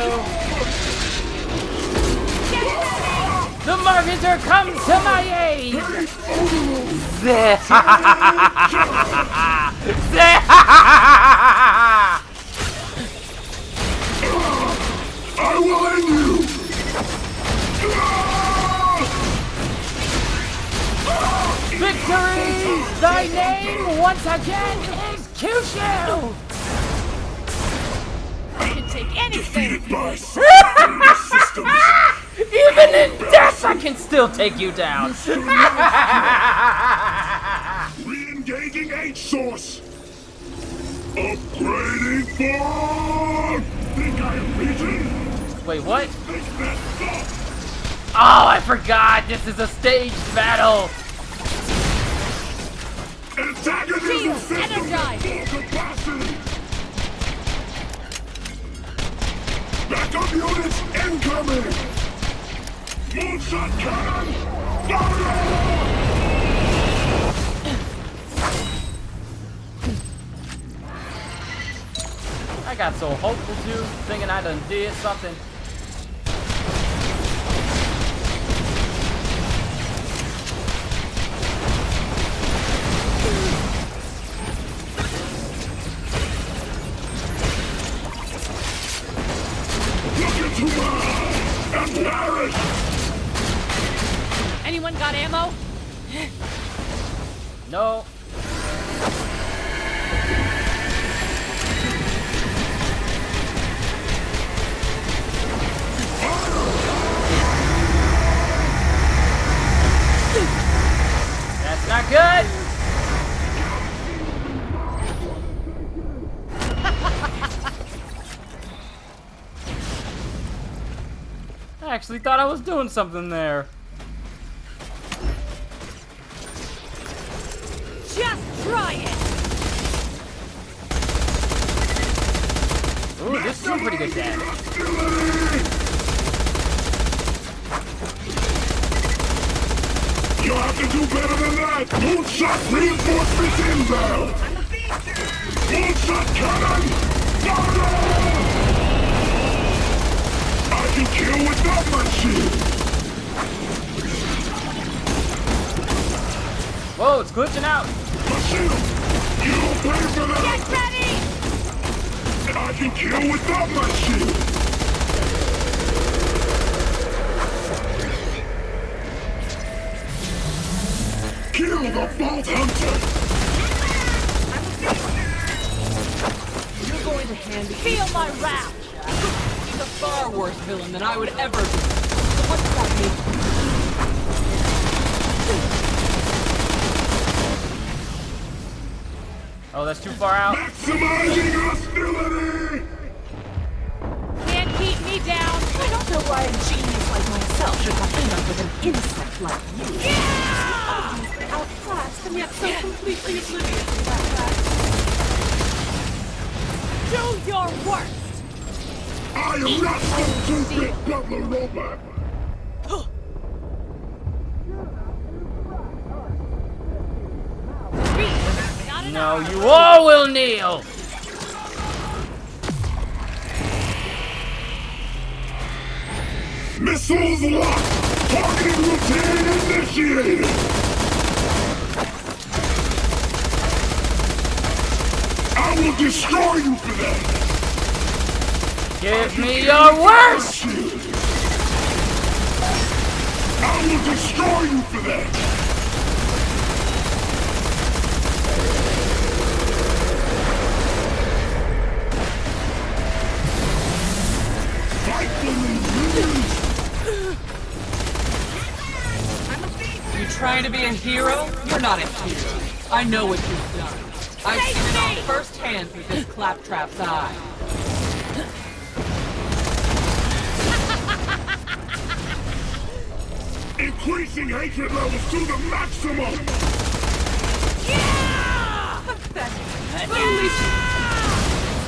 The marketer comes to my aid! I will end you! Victory! Thy name once again is Kyushu! I can take anything. Even in death, I can still take you down. Re-engaging H-Source. Upgrading for... Think I am beaten? Wait, what? Oh, I forgot. This is a staged battle. Antagonism system energize. full capacity. Backup units incoming. Moonshot cannon. Fire! I got so hopeful too, thinking I done did something. Anyone got ammo? No. That's not good. I actually thought I was doing something there. Just try it. Ooh, this is some pretty good damage. You have to do better than that! Moonshot reinforcements inbound! Moonshot cannon! Fire! I can kill without my shield! Whoa, it's glitching out! My shield! You don't pay for that! Get ready! I can kill without my shield! Kill the Vault Hunter! You're going to hand me. Feel my wrath! He's a far worse villain than I would ever be. So what does that mean? Oh, that's too far out. Maximizing hostility! Can't keep me down! I don't know why a genius like myself should have end up with an insect like you. Yeah! Outclassed and yet so completely oblivious to that fact. Do your worst! I am not some two-bit butler robot! No, you all will kneel! Missiles locked! Targeting routine initiated! I will destroy you for that! Give me your worst! I will destroy you for that! You trying to be a hero? You're not a hero. I know what you've done. I've seen it all firsthand through this Claptrap's eye. Increasing hatred levels to the maximum! Pathetic. Only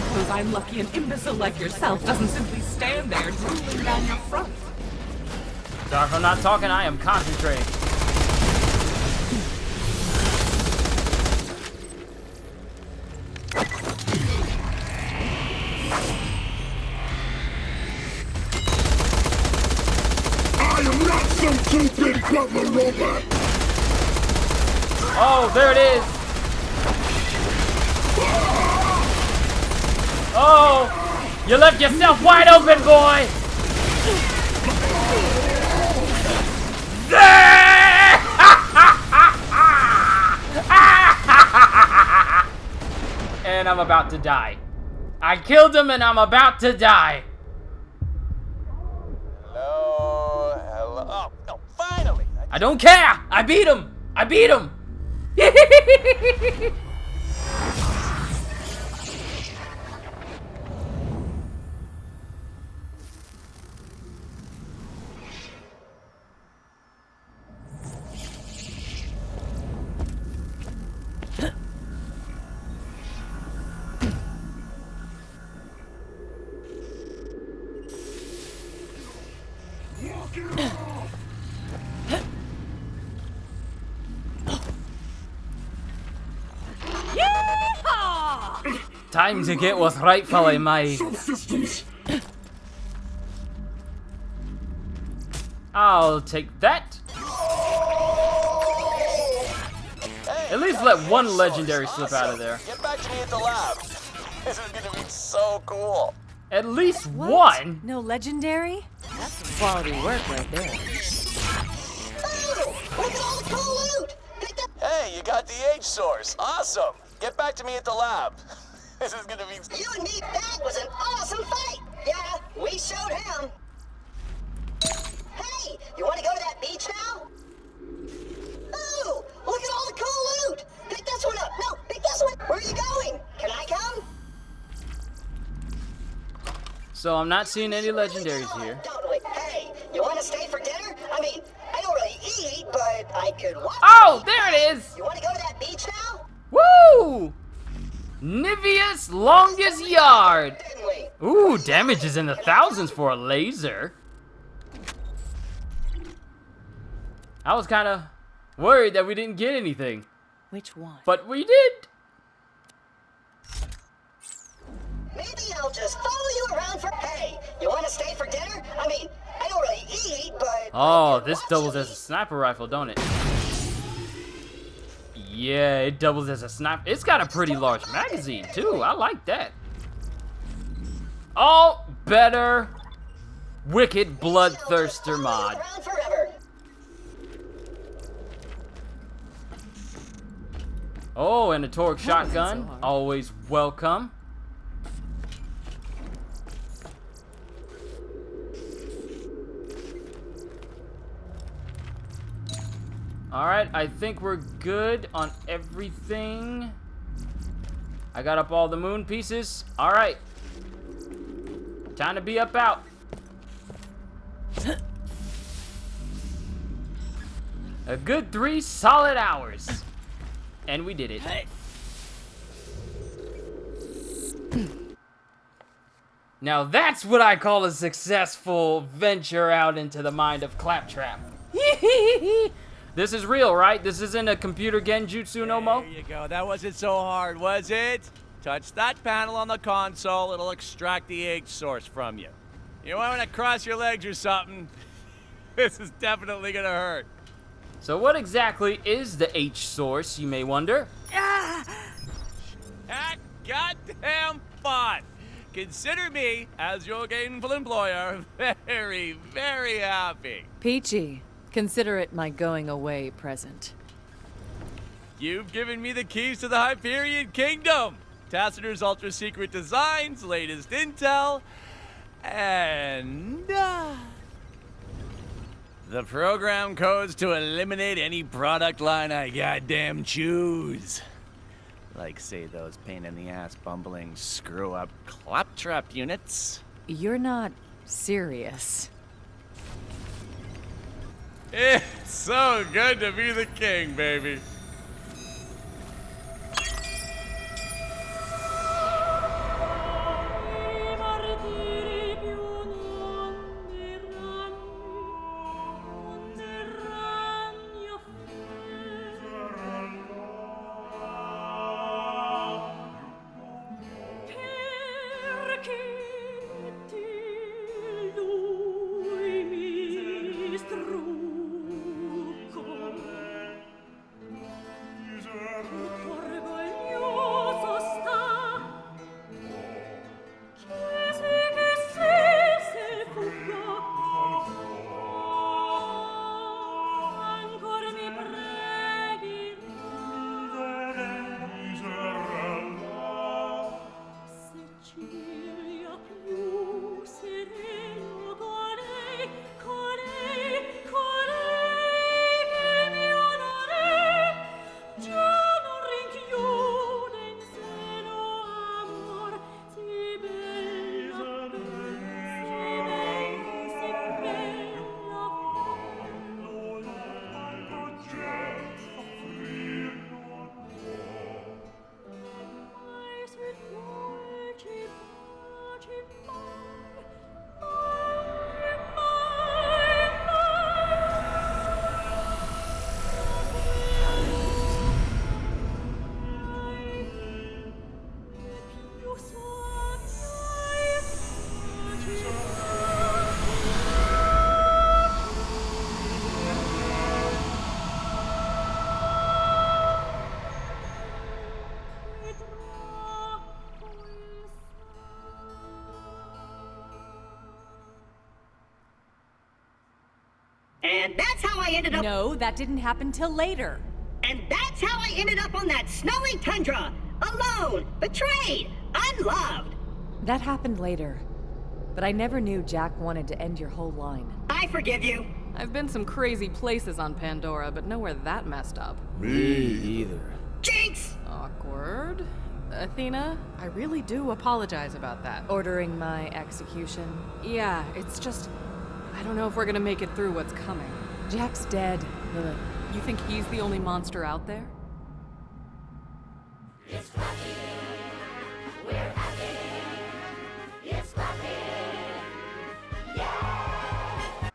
suppose I'm lucky an imbecile like yourself doesn't simply stand there drooling down your front. Sorry if I'm not talking, I am concentrating. I am not some two-bit butler robot! Oh, there it is! Oh! You left yourself wide open, boy! And I'm about to die. I killed him and I'm about to die. Hello, hello. Oh, no, finally! I don't care! I beat him! I beat him! Time to get what's rightfully mine. I'll take that. Hey, At least let one legendary slip out of there. Get back to me at the lab. This is gonna be so cool. At least one? No legendary? That's some quality work right there. Oh, look at all the cool loot! Hey, you got the H source. Awesome. Get back to me at the lab. This is gonna be... You and me, that was an awesome fight! Yeah, we showed him. Hey, you want to go to that beach now? Ooh, look at all the cool loot! Pick this one up! No, pick this one! Where are you going? Can I come? So I'm not seeing any legendaries here. Totally. Hey, you want to stay for dinner? I mean, I don't really eat, but I could watch. Oh, there it is! You want to go to that beach now? Woo! Nivea's longest yard. Ooh, damage is in the thousands for a laser. I was kind of worried that we didn't get anything. Which one? But we did. Maybe I'll just follow you around for. Hey, you want to stay for dinner? I mean, I don't really eat, but. Oh, this doubles as a sniper rifle, don't it? Yeah, it doubles as a sniper. It's got a pretty large magazine, too. I like that. Oh, better. Wicked Bloodthirster mod. Oh, and a Torque shotgun. Always welcome. Alright, I think we're good on everything. I got up all the moon pieces. Alright. Time to be up out. A good 3 solid hours. And we did it. Now that's what I call a successful venture out into the mind of Claptrap. This is real, right? This isn't a computer genjutsu no mo? There you go. That wasn't so hard, was it? Touch that panel on the console. It'll extract the H source from you. You want to cross your legs or something? This is definitely gonna hurt. So what exactly is the H source, you may wonder? That goddamn fun! Consider me, as your gainful employer, very, very happy. Peachy, consider it my going away present. You've given me the keys to the Hyperion Kingdom. Tacitur's ultra-secret designs, latest intel, and the program codes to eliminate any product line I goddamn choose. Like, say, those pain-in-the-ass bumbling screw-up Claptrap units. You're not serious. It's so good to be the king, baby. And that's how I ended up... No, that didn't happen till later. And that's how I ended up on that snowy tundra. Alone, betrayed, unloved. That happened later. But I never knew Jack wanted to end your whole line. I forgive you. I've been some crazy places on Pandora, but nowhere that messed up. Me either. Jinx! Awkward. Athena, I really do apologize about that. Ordering my execution. Yeah, it's just... I don't know if we're gonna make it through what's coming. Jack's dead, Lilith. You think he's the only monster out there? It's clapping. We're happy. It's clapping. Yeah!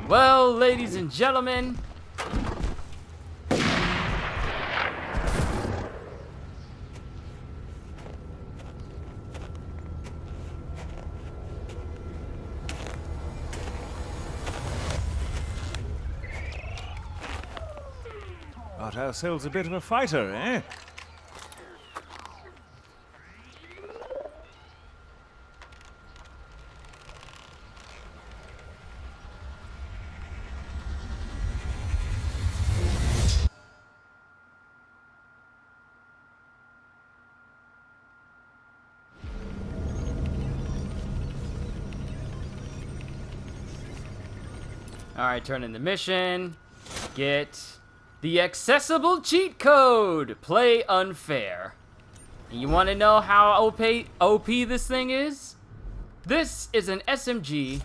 Well, ladies and gentlemen, Got ourselves a bit of a fighter, eh? alright, turn in the mission. Get the accessible cheat code. Play unfair. You want to know how OP this thing is? This is an SMG.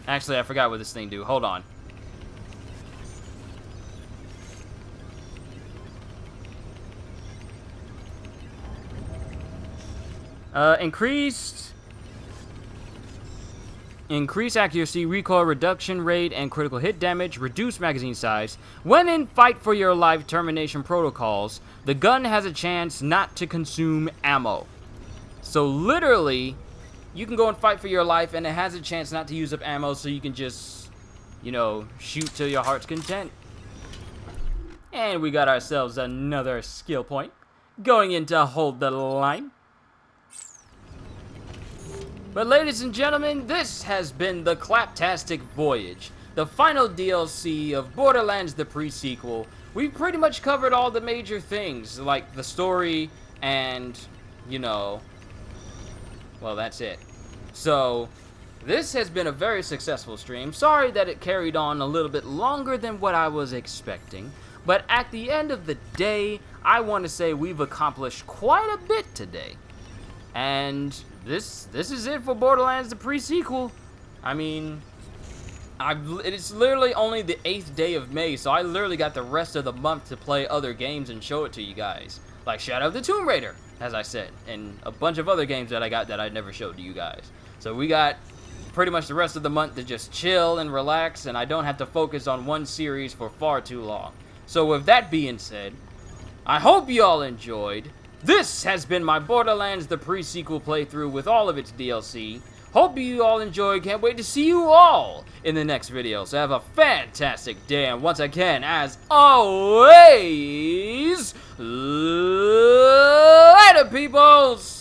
Actually, I forgot what this thing do. Hold on. Increase accuracy, recoil reduction rate, and critical hit damage. Reduce magazine size. When in fight for your life termination protocols, the gun has a chance not to consume ammo. So literally, you can go and fight for your life, and it has a chance not to use up ammo, so you can just, you know, shoot till your heart's content. And we got ourselves another skill point. Going in to hold the line. But ladies and gentlemen, this has been the Claptastic Voyage, the final DLC of Borderlands the pre-sequel. We've pretty much covered all the major things, like the story and, you know, well, that's it. So, this has been a very successful stream. Sorry that it carried on a little bit longer than what I was expecting, but at the end of the day, I want to say we've accomplished quite a bit today. And this is it for Borderlands the pre-sequel. I mean, it's literally only the 8th day of May, so I literally got the rest of the month to play other games and show it to you guys. Like Shadow of the Tomb Raider, as I said, and a bunch of other games that I got that I never showed to you guys. So we got pretty much the rest of the month to just chill and relax, and I don't have to focus on one series for far too long. So with that being said, I hope you all enjoyed. This has been my Borderlands the pre-sequel playthrough with all of its DLC. Hope you all enjoyed. Can't wait to see you all in the next video. So have a fantastic day. And once again, as always, later, peoples!